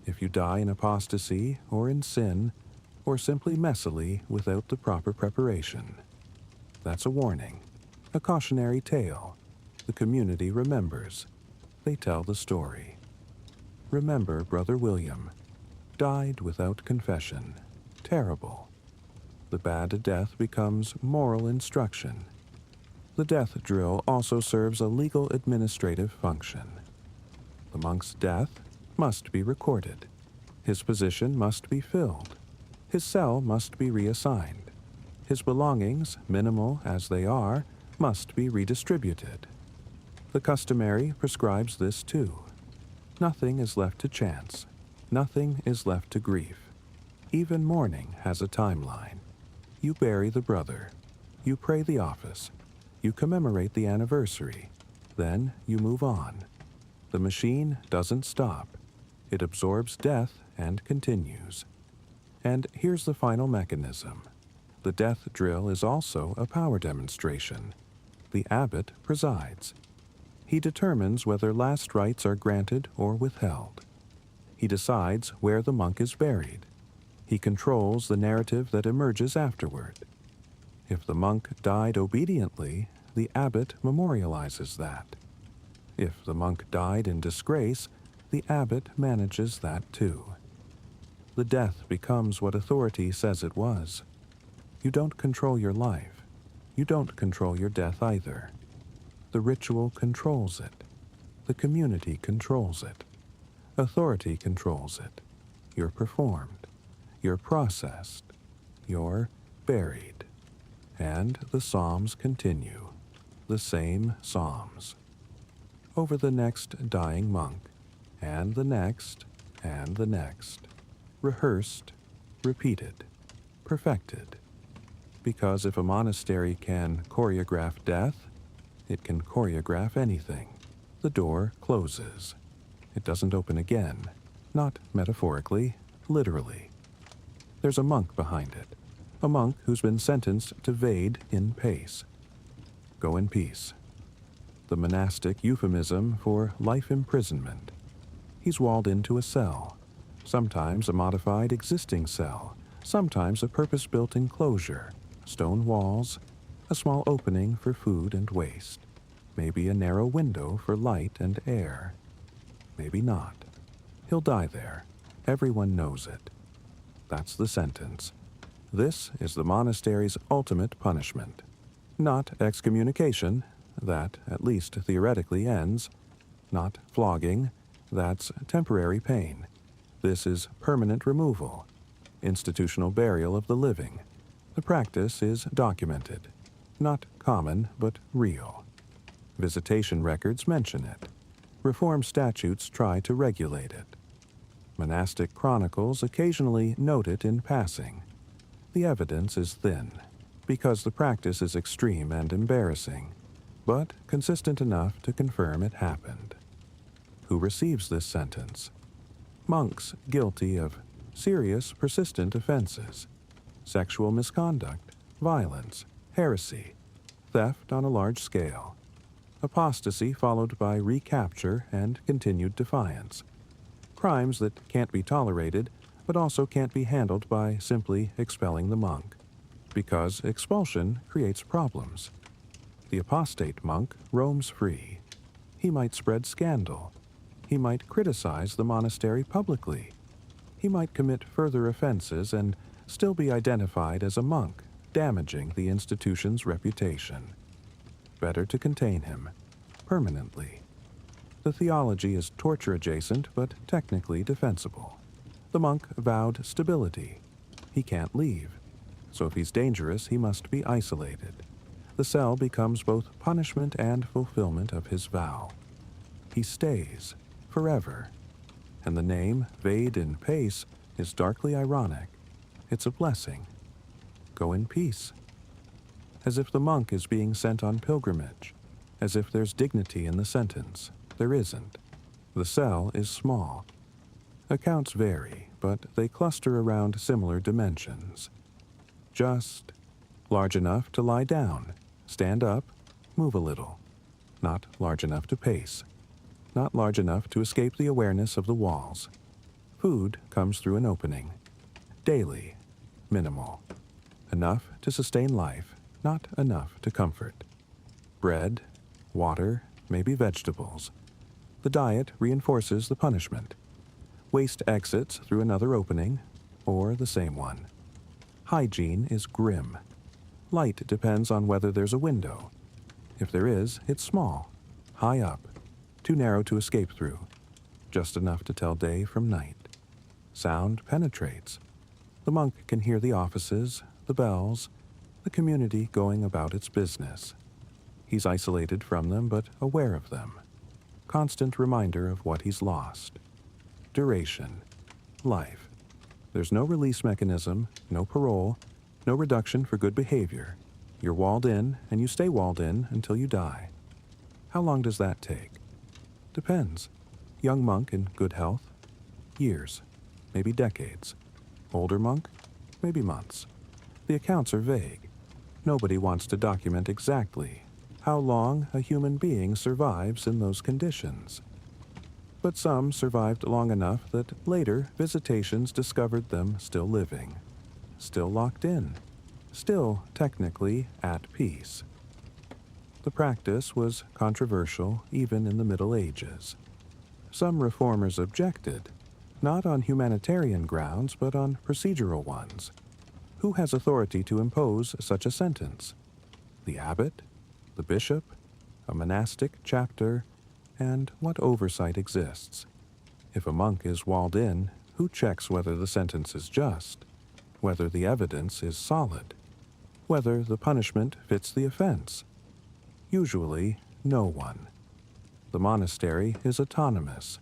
if you die in apostasy or in sin, or simply messily without the proper preparation, that's a warning, a cautionary tale. The community remembers. They tell the story. Remember Brother William. Died without confession. Terrible. The bad death becomes moral instruction. The death drill also serves a legal administrative function. The monk's death must be recorded. His position must be filled. His cell must be reassigned. His belongings, minimal as they are, must be redistributed. The customary prescribes this too. Nothing is left to chance. Nothing is left to grief. Even mourning has a timeline. You bury the brother. You pray the office. You commemorate the anniversary. Then you move on. The machine doesn't stop. It absorbs death and continues. And here's the final mechanism. The death drill is also a power demonstration. The abbot presides. He determines whether last rites are granted or withheld. He decides where the monk is buried. He controls the narrative that emerges afterward. If the monk died obediently, the abbot memorializes that. If the monk died in disgrace, the abbot manages that too. The death becomes what authority says it was. You don't control your life. You don't control your death either. The ritual controls it. The community controls it. Authority controls it. You're performed. You're processed. You're buried. And the psalms continue. The same psalms. Over the next dying monk, and the next, and the next. Rehearsed, repeated, perfected. Because if a monastery can choreograph death, it can choreograph anything. The door closes. It doesn't open again, not metaphorically, literally. There's a monk behind it, a monk who's been sentenced to vade in pace. Go in peace. The monastic euphemism for life imprisonment. He's walled into a cell, sometimes a modified existing cell, sometimes a purpose-built enclosure, stone walls, a small opening for food and waste, maybe a narrow window for light and air. Maybe not. He'll die there. Everyone knows it. That's the sentence. This is the monastery's ultimate punishment. Not excommunication, that at least theoretically ends. Not flogging, that's temporary pain. This is permanent removal, institutional burial of the living. The practice is documented. Not common, but real. Visitation records mention it. Reform statutes try to regulate it. Monastic chronicles occasionally note it in passing. The evidence is thin, because the practice is extreme and embarrassing, but consistent enough to confirm it happened. Who receives this sentence? Monks guilty of serious, persistent offenses, sexual misconduct, violence, heresy, theft on a large scale, apostasy followed by recapture and continued defiance, crimes that can't be tolerated but also can't be handled by simply expelling the monk, because expulsion creates problems. The apostate monk roams free. He might spread scandal. He might criticize the monastery publicly. He might commit further offenses and still be identified as a monk, damaging the institution's reputation. Better to contain him, permanently. The theology is torture-adjacent, but technically defensible. The monk vowed stability. He can't leave, so if he's dangerous, he must be isolated. The cell becomes both punishment and fulfillment of his vow. He stays, forever. And the name, Vade in Pace, is darkly ironic. It's a blessing. Go in peace. As if the monk is being sent on pilgrimage, as if there's dignity in the sentence. There isn't. The cell is small. Accounts vary, but they cluster around similar dimensions. Just large enough to lie down, stand up, move a little. Not large enough to pace. Not large enough to escape the awareness of the walls. Food comes through an opening. Daily, minimal. Enough to sustain life, not enough to comfort. Bread, water, maybe vegetables. The diet reinforces the punishment. Waste exits through another opening, or the same one. Hygiene is grim. Light depends on whether there's a window. If there is, it's small, high up, too narrow to escape through, just enough to tell day from night. Sound penetrates. The monk can hear the offices, the bells, the community going about its business. He's isolated from them, but aware of them. Constant reminder of what he's lost. Duration. Life. There's no release mechanism, no parole, no reduction for good behavior. You're walled in, and you stay walled in until you die. How long does that take? Depends. Young monk in good health? Years. Maybe decades. Older monk? Maybe months. The accounts are vague. Nobody wants to document exactly how long a human being survives in those conditions. But some survived long enough that later visitations discovered them still living, still locked in, still technically at peace. The practice was controversial even in the Middle Ages. Some reformers objected, not on humanitarian grounds but on procedural ones. Who has authority to impose such a sentence? The abbot? The bishop? A monastic chapter? And what oversight exists? If a monk is walled in, who checks whether the sentence is just, whether the evidence is solid, whether the punishment fits the offense? Usually, no one. The monastery is autonomous.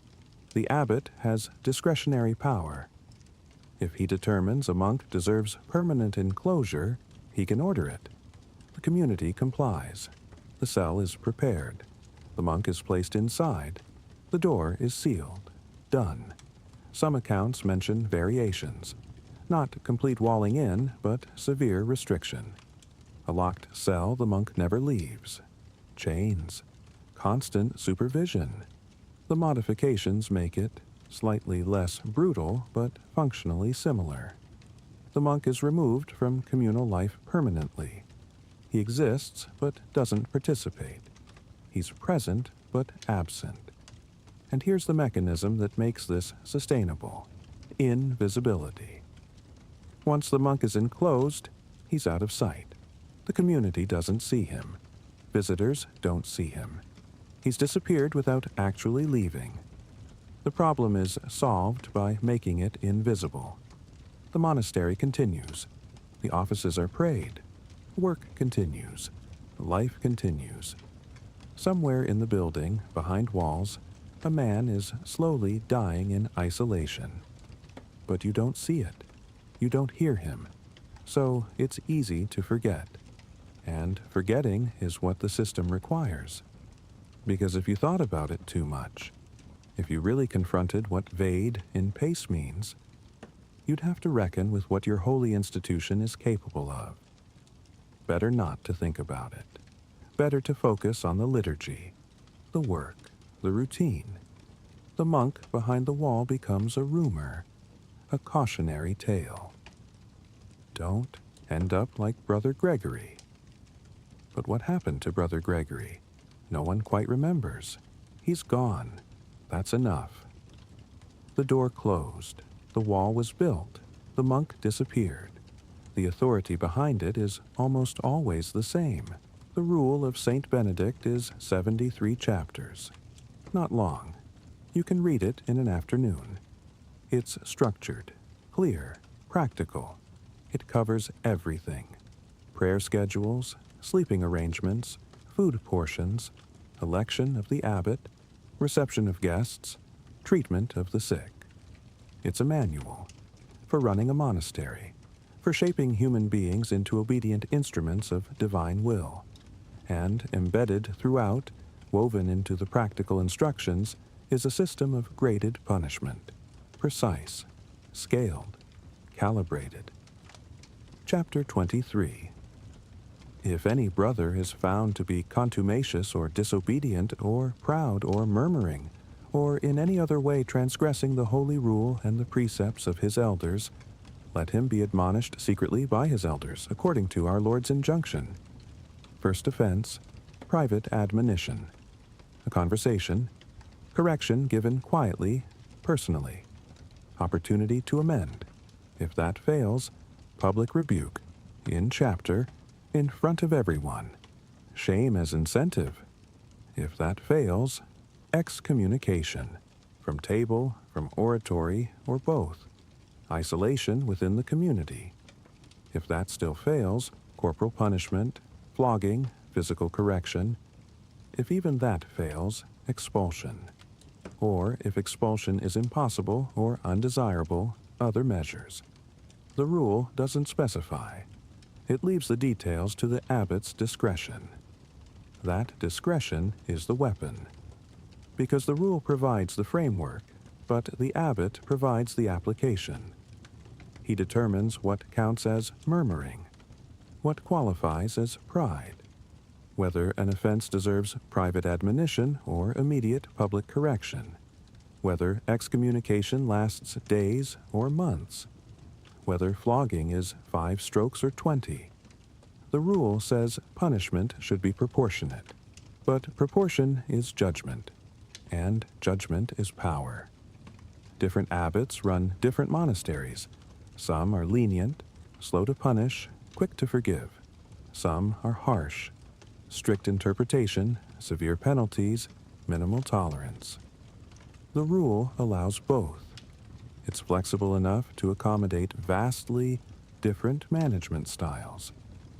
The abbot has discretionary power. If he determines a monk deserves permanent enclosure, he can order it. The community complies. The cell is prepared. The monk is placed inside. The door is sealed. Done. Some accounts mention variations. Not complete walling in, but severe restriction. A locked cell the monk never leaves. Chains. Constant supervision. The modifications make it slightly less brutal, but functionally similar. The monk is removed from communal life permanently. He exists, but doesn't participate. He's present, but absent. And here's the mechanism that makes this sustainable. Invisibility. Once the monk is enclosed, he's out of sight. The community doesn't see him. Visitors don't see him. He's disappeared without actually leaving. The problem is solved by making it invisible. The monastery continues. The offices are prayed. Work continues. Life continues. Somewhere in the building, behind walls, a man is slowly dying in isolation. But you don't see it. You don't hear him. So it's easy to forget. And forgetting is what the system requires. Because if you thought about it too much, If you really confronted what vade in pace means, you'd have to reckon with what your holy institution is capable of. Better not to think about it. Better to focus on the liturgy, the work, the routine. The monk behind the wall becomes a rumor, a cautionary tale. Don't end up like Brother Gregory. But what happened to Brother Gregory? No one quite remembers. He's gone. That's enough. The door closed. The wall was built. The monk disappeared. The authority behind it is almost always the same. The Rule of St. Benedict is 73 chapters. Not long. You can read it in an afternoon. It's structured, clear, practical. It covers everything. Prayer schedules, sleeping arrangements, food portions, election of the abbot, reception of guests, treatment of the sick. It's a manual for running a monastery, for shaping human beings into obedient instruments of divine will. And embedded throughout, woven into the practical instructions, is a system of graded punishment, precise, scaled, calibrated. Chapter 23. If any brother is found to be contumacious or disobedient or proud or murmuring, or in any other way transgressing the holy rule and the precepts of his elders, let him be admonished secretly by his elders, according to our Lord's injunction. First offense, private admonition. A conversation, correction given quietly, personally. Opportunity to amend. If that fails, public rebuke, in chapter, in front of everyone. Shame as incentive. If that fails, excommunication, from table, from oratory, or both. Isolation within the community. If that still fails, corporal punishment, flogging, physical correction. If even that fails, expulsion. Or, if expulsion is impossible or undesirable, other measures. The rule doesn't specify. It leaves the details to the abbot's discretion. That discretion is the weapon. Because the rule provides the framework, but the abbot provides the application. He determines what counts as murmuring, what qualifies as pride, whether an offense deserves private admonition or immediate public correction, whether excommunication lasts days or months, whether flogging is 5 strokes or 20. The rule says punishment should be proportionate, but proportion is judgment, and judgment is power. Different abbots run different monasteries. Some are lenient, slow to punish, quick to forgive. Some are harsh, strict interpretation, severe penalties, minimal tolerance. The rule allows both. It's flexible enough to accommodate vastly different management styles,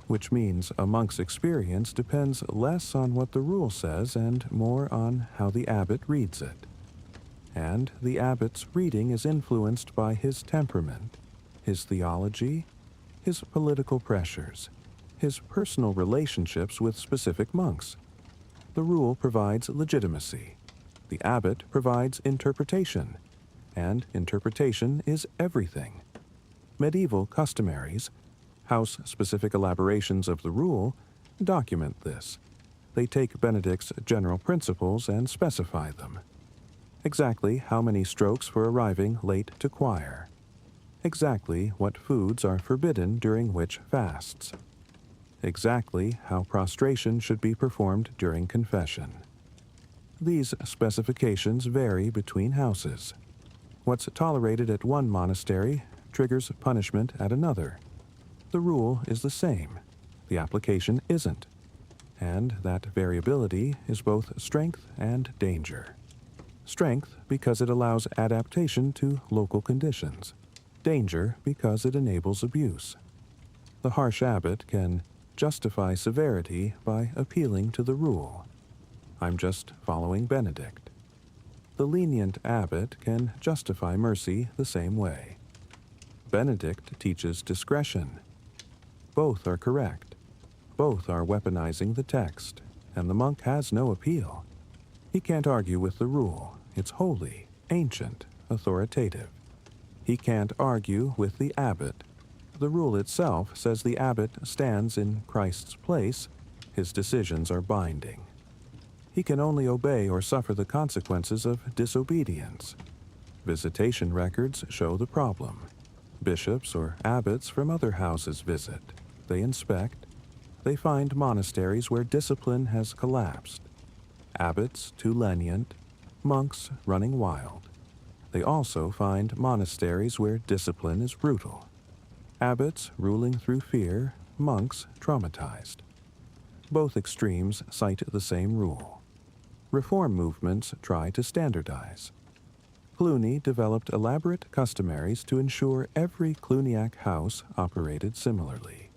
which means a monk's experience depends less on what the rule says and more on how the abbot reads it. And the abbot's reading is influenced by his temperament, his theology, his political pressures, his personal relationships with specific monks. The rule provides legitimacy. The abbot provides interpretation, and interpretation is everything. Medieval customaries, house-specific elaborations of the rule, document this. They take Benedict's general principles and specify them. Exactly how many strokes for arriving late to choir. Exactly what foods are forbidden during which fasts. Exactly how prostration should be performed during confession. These specifications vary between houses. What's tolerated at one monastery triggers punishment at another. The rule is the same. The application isn't. And that variability is both strength and danger. Strength because it allows adaptation to local conditions. Danger because it enables abuse. The harsh abbot can justify severity by appealing to the rule. I'm just following Benedict. The lenient abbot can justify mercy the same way. Benedict teaches discretion. Both are correct. Both are weaponizing the text, and the monk has no appeal. He can't argue with the rule. It's holy, ancient, authoritative. He can't argue with the abbot. The rule itself says the abbot stands in Christ's place. His decisions are binding. He can only obey or suffer the consequences of disobedience. Visitation records show the problem. Bishops or abbots from other houses visit. They inspect. They find monasteries where discipline has collapsed. Abbots too lenient, monks running wild. They also find monasteries where discipline is brutal. Abbots ruling through fear, monks traumatized. Both extremes cite the same rule. Reform movements try to standardize. Cluny developed elaborate customaries to ensure every Cluniac house operated similarly.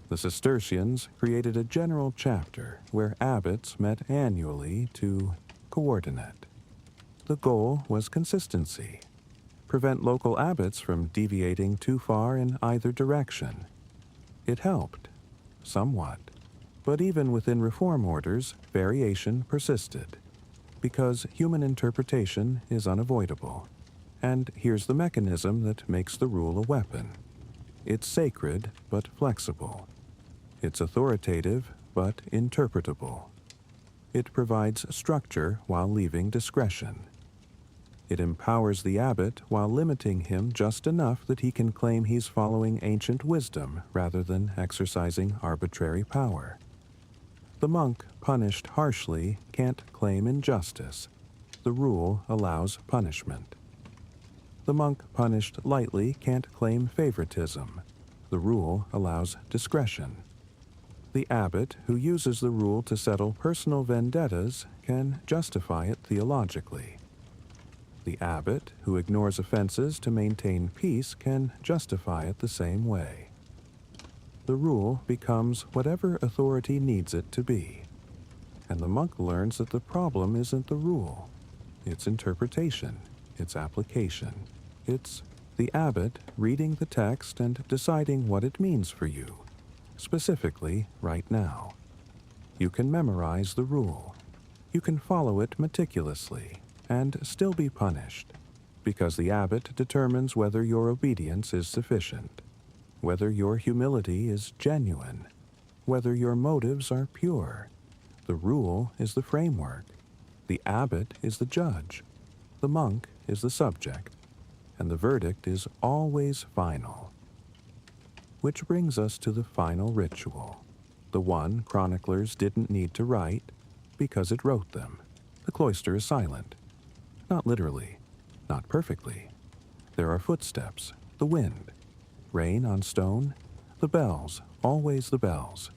The Cistercians created a general chapter where abbots met annually to coordinate. The goal was consistency. Prevent local abbots from deviating too far in either direction. It helped, somewhat. But even within reform orders, variation persisted, because human interpretation is unavoidable. And here's the mechanism that makes the rule a weapon. It's sacred, but flexible. It's authoritative, but interpretable. It provides structure while leaving discretion. It empowers the abbot while limiting him just enough that he can claim he's following ancient wisdom rather than exercising arbitrary power. The monk punished harshly can't claim injustice. The rule allows punishment. The monk punished lightly can't claim favoritism. The rule allows discretion. The abbot who uses the rule to settle personal vendettas can justify it theologically. The abbot who ignores offenses to maintain peace can justify it the same way. The rule becomes whatever authority needs it to be. And the monk learns that the problem isn't the rule. It's interpretation, it's application. It's the abbot reading the text and deciding what it means for you, specifically right now. You can memorize the rule. You can follow it meticulously and still be punished, because the abbot determines whether your obedience is sufficient, whether your humility is genuine, whether your motives are pure. The rule is the framework. The abbot is the judge. The monk is the subject. And the verdict is always final. Which brings us to the final ritual, the one chroniclers didn't need to write because it wrote them. The cloister is silent. Not literally, not perfectly. There are footsteps, the wind, rain on stone, the bells, always the bells.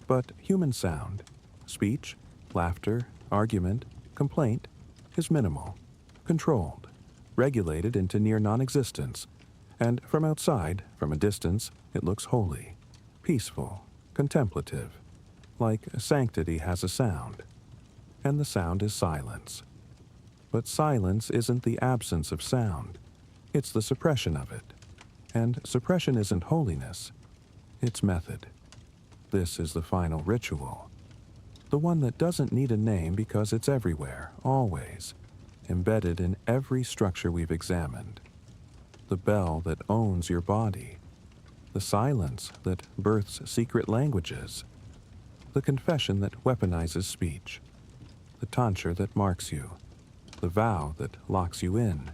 But human sound, speech, laughter, argument, complaint, is minimal, controlled, regulated into near non-existence, and from outside, from a distance, it looks holy, peaceful, contemplative, like sanctity has a sound, and the sound is silence. But silence isn't the absence of sound, it's the suppression of it. And suppression isn't holiness, it's method. This is the final ritual. The one that doesn't need a name because it's everywhere, always, embedded in every structure we've examined. The bell that owns your body. The silence that births secret languages. The confession that weaponizes speech. The tonsure that marks you. The vow that locks you in.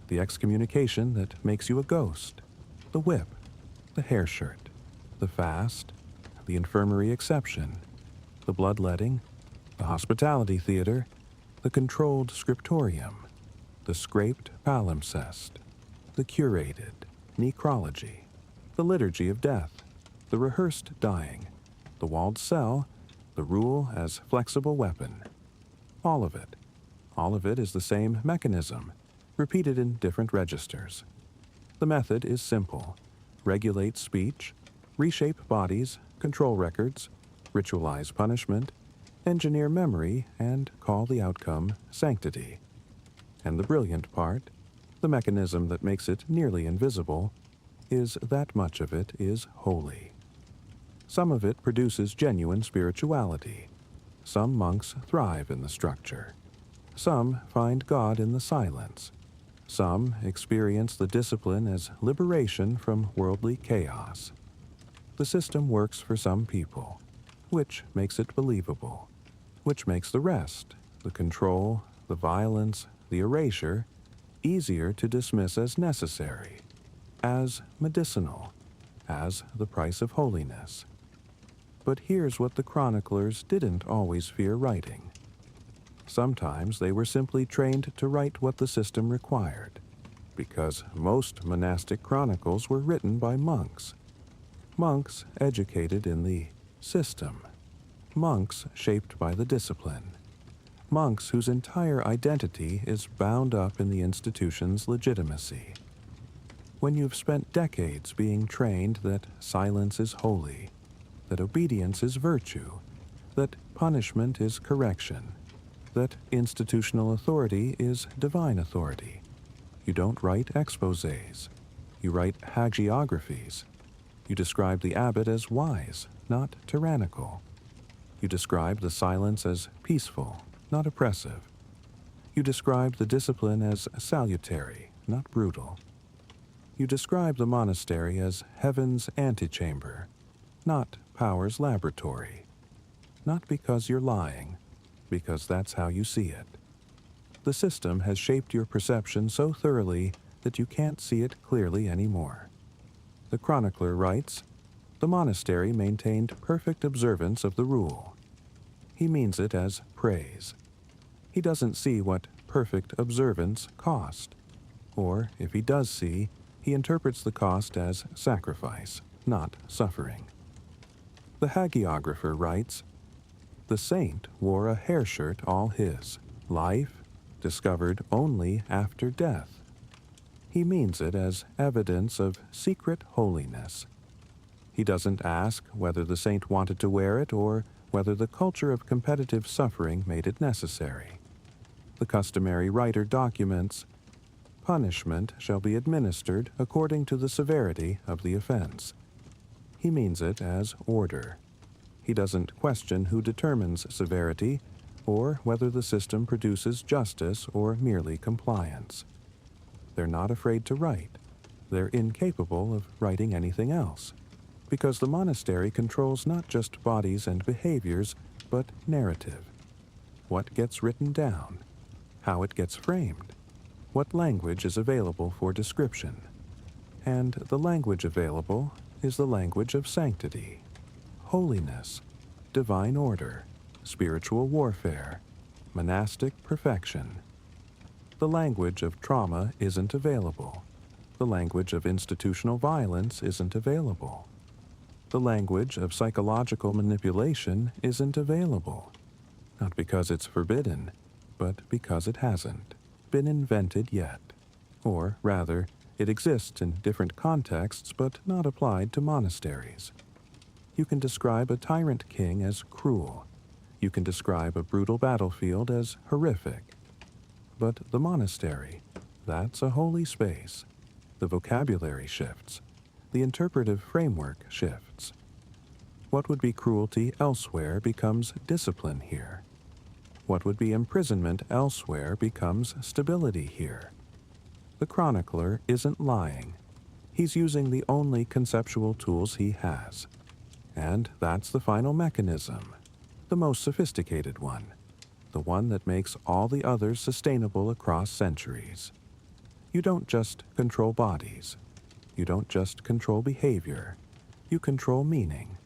The excommunication that makes you a ghost. The whip. The hair shirt. The fast. The infirmary exception. The bloodletting. The hospitality theater. The controlled scriptorium. The scraped palimpsest. The curated necrology. The liturgy of death. The rehearsed dying. The walled cell. The rule as flexible weapon. All of it. All of it is the same mechanism, repeated in different registers. The method is simple. Regulate speech, reshape bodies, control records, ritualize punishment, engineer memory, and call the outcome sanctity. And the brilliant part, the mechanism that makes it nearly invisible, is that much of it is holy. Some of it produces genuine spirituality. Some monks thrive in the structure. Some find God in the silence. Some experience the discipline as liberation from worldly chaos. The system works for some people, which makes it believable, which makes the rest, the control, the violence, the erasure, easier to dismiss as necessary, as medicinal, as the price of holiness. But here's what the chroniclers didn't always fear writing. Sometimes they were simply trained to write what the system required, because most monastic chronicles were written by monks. Monks educated in the system. Monks shaped by the discipline. Monks whose entire identity is bound up in the institution's legitimacy. When you've spent decades being trained that silence is holy, that obedience is virtue, that punishment is correction, that institutional authority is divine authority, you don't write exposés. You write hagiographies. You describe the abbot as wise, not tyrannical. You describe the silence as peaceful, not oppressive. You describe the discipline as salutary, not brutal. You describe the monastery as heaven's antechamber, not power's laboratory. Not because you're lying, because that's how you see it. The system has shaped your perception so thoroughly that you can't see it clearly anymore. The chronicler writes, "The monastery maintained perfect observance of the rule." He means it as praise. He doesn't see what perfect observance cost. Or, if he does see, he interprets the cost as sacrifice, not suffering. The hagiographer writes, "The saint wore a hair shirt all his, life discovered only after death." He means it as evidence of secret holiness. He doesn't ask whether the saint wanted to wear it or whether the culture of competitive suffering made it necessary. The customary writer documents, "Punishment shall be administered according to the severity of the offense." He means it as order. He doesn't question who determines severity or whether the system produces justice or merely compliance. They're not afraid to write. They're incapable of writing anything else, because the monastery controls not just bodies and behaviors, but narrative. What gets written down, how it gets framed, what language is available for description. And the language available is the language of sanctity, holiness, divine order, spiritual warfare, monastic perfection. The language of trauma isn't available. The language of institutional violence isn't available. The language of psychological manipulation isn't available. Not because it's forbidden, but because it hasn't been invented yet. Or, rather, it exists in different contexts but not applied to monasteries. You can describe a tyrant king as cruel. You can describe a brutal battlefield as horrific. But the monastery, that's a holy space. The vocabulary shifts. The interpretive framework shifts. What would be cruelty elsewhere becomes discipline here. What would be imprisonment elsewhere becomes stability here. The chronicler isn't lying. He's using the only conceptual tools he has. And that's the final mechanism, the most sophisticated one, the one that makes all the others sustainable across centuries. You don't just control bodies. You don't just control behavior. You control meaning.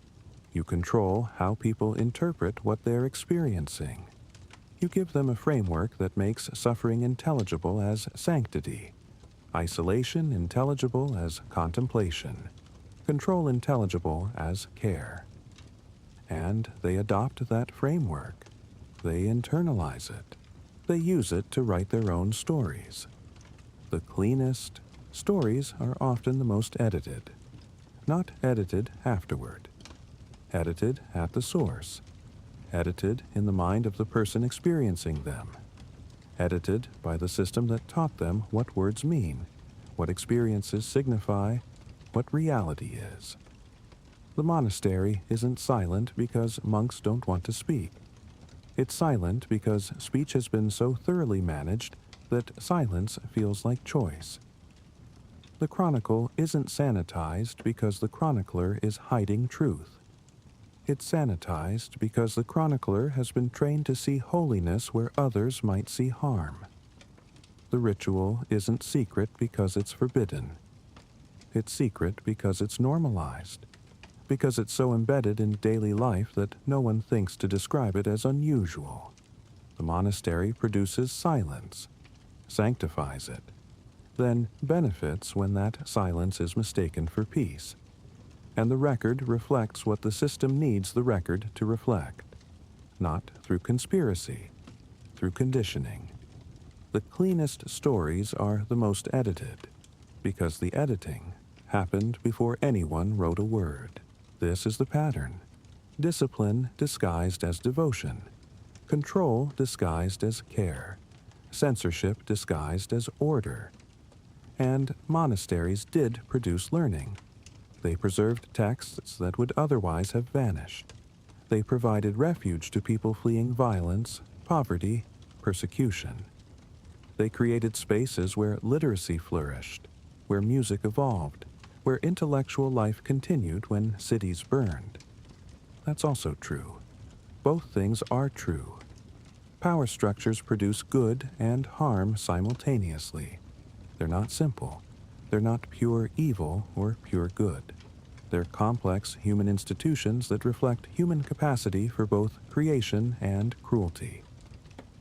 You control how people interpret what they're experiencing. You give them a framework that makes suffering intelligible as sanctity, isolation intelligible as contemplation, control intelligible as care. And they adopt that framework. They internalize it. They use it to write their own stories. The cleanest stories are often the most edited. Not edited afterward. Edited at the source. Edited in the mind of the person experiencing them. Edited by the system that taught them what words mean, what experiences signify, what reality is. The monastery isn't silent because monks don't want to speak. It's silent because speech has been so thoroughly managed that silence feels like choice. The chronicle isn't sanitized because the chronicler is hiding truth. It's sanitized because the chronicler has been trained to see holiness where others might see harm. The ritual isn't secret because it's forbidden. It's secret because it's normalized, because it's so embedded in daily life that no one thinks to describe it as unusual. The monastery produces silence, sanctifies it, then benefits when that silence is mistaken for peace. And the record reflects what the system needs the record to reflect, not through conspiracy, through conditioning. The cleanest stories are the most edited, because the editing happened before anyone wrote a word. This is the pattern. Discipline disguised as devotion, control disguised as care, censorship disguised as order. And monasteries did produce learning. They preserved texts that would otherwise have vanished. They provided refuge to people fleeing violence, poverty, persecution. They created spaces where literacy flourished, where music evolved, where intellectual life continued when cities burned. That's also true. Both things are true. Power structures produce good and harm simultaneously. They're not simple. They're not pure evil or pure good. They're complex human institutions that reflect human capacity for both creation and cruelty.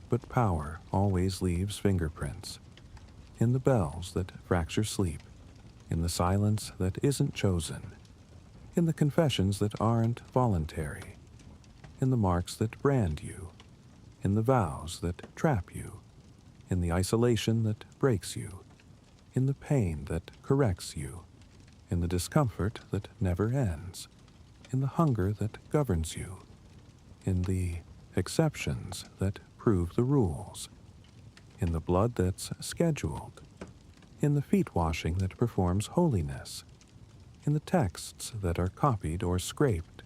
But power always leaves fingerprints. In the bells that fracture sleep, in the silence that isn't chosen, in the confessions that aren't voluntary, in the marks that brand you, in the vows that trap you, in the isolation that breaks you, in the pain that corrects you, in the discomfort that never ends, in the hunger that governs you, in the exceptions that prove the rules, in the blood that's scheduled, in the feet washing that performs holiness, in the texts that are copied or scraped,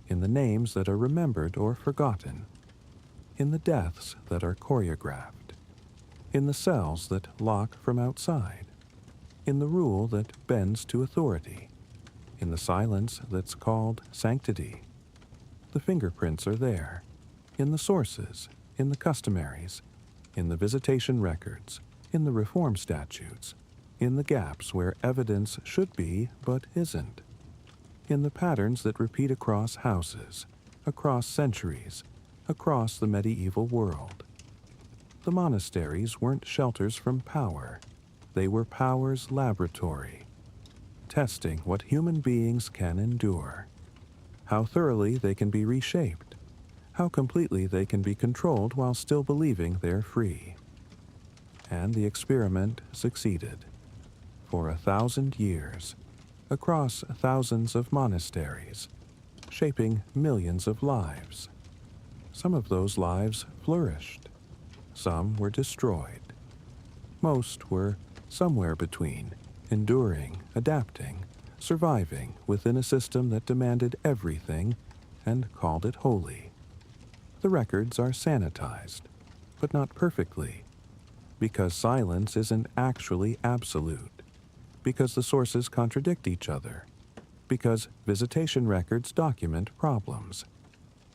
in the names that are remembered or forgotten, in the deaths that are choreographed, in the cells that lock from outside, in the rule that bends to authority, in the silence that's called sanctity. The fingerprints are there, in the sources, in the customaries, in the visitation records, in the reform statutes, in the gaps where evidence should be but isn't, in the patterns that repeat across houses, across centuries, across the medieval world. The monasteries weren't shelters from power. They were power's laboratory, testing what human beings can endure, how thoroughly they can be reshaped, how completely they can be controlled while still believing they're free. And the experiment succeeded. For 1,000 years, across thousands of monasteries, shaping millions of lives. Some of those lives flourished. Some were destroyed. Most were somewhere between, enduring, adapting, surviving within a system that demanded everything and called it holy. The records are sanitized, but not perfectly, because silence isn't actually absolute, because the sources contradict each other, because visitation records document problems,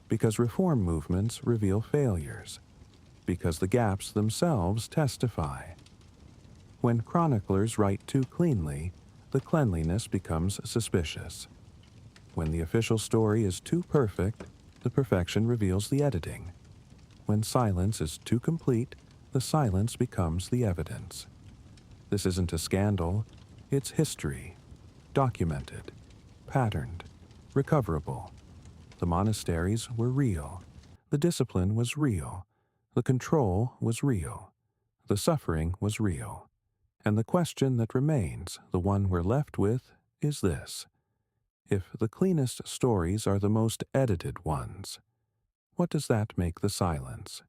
because reform movements reveal failures, because the gaps themselves testify. When chroniclers write too cleanly, the cleanliness becomes suspicious. When the official story is too perfect, the perfection reveals the editing. When silence is too complete, the silence becomes the evidence. This isn't a scandal, it's history, documented, patterned, recoverable. The monasteries were real. The discipline was real. The control was real. The suffering was real. And the question that remains, the one we're left with, is this. If the cleanest stories are the most edited ones, what does that make the silence?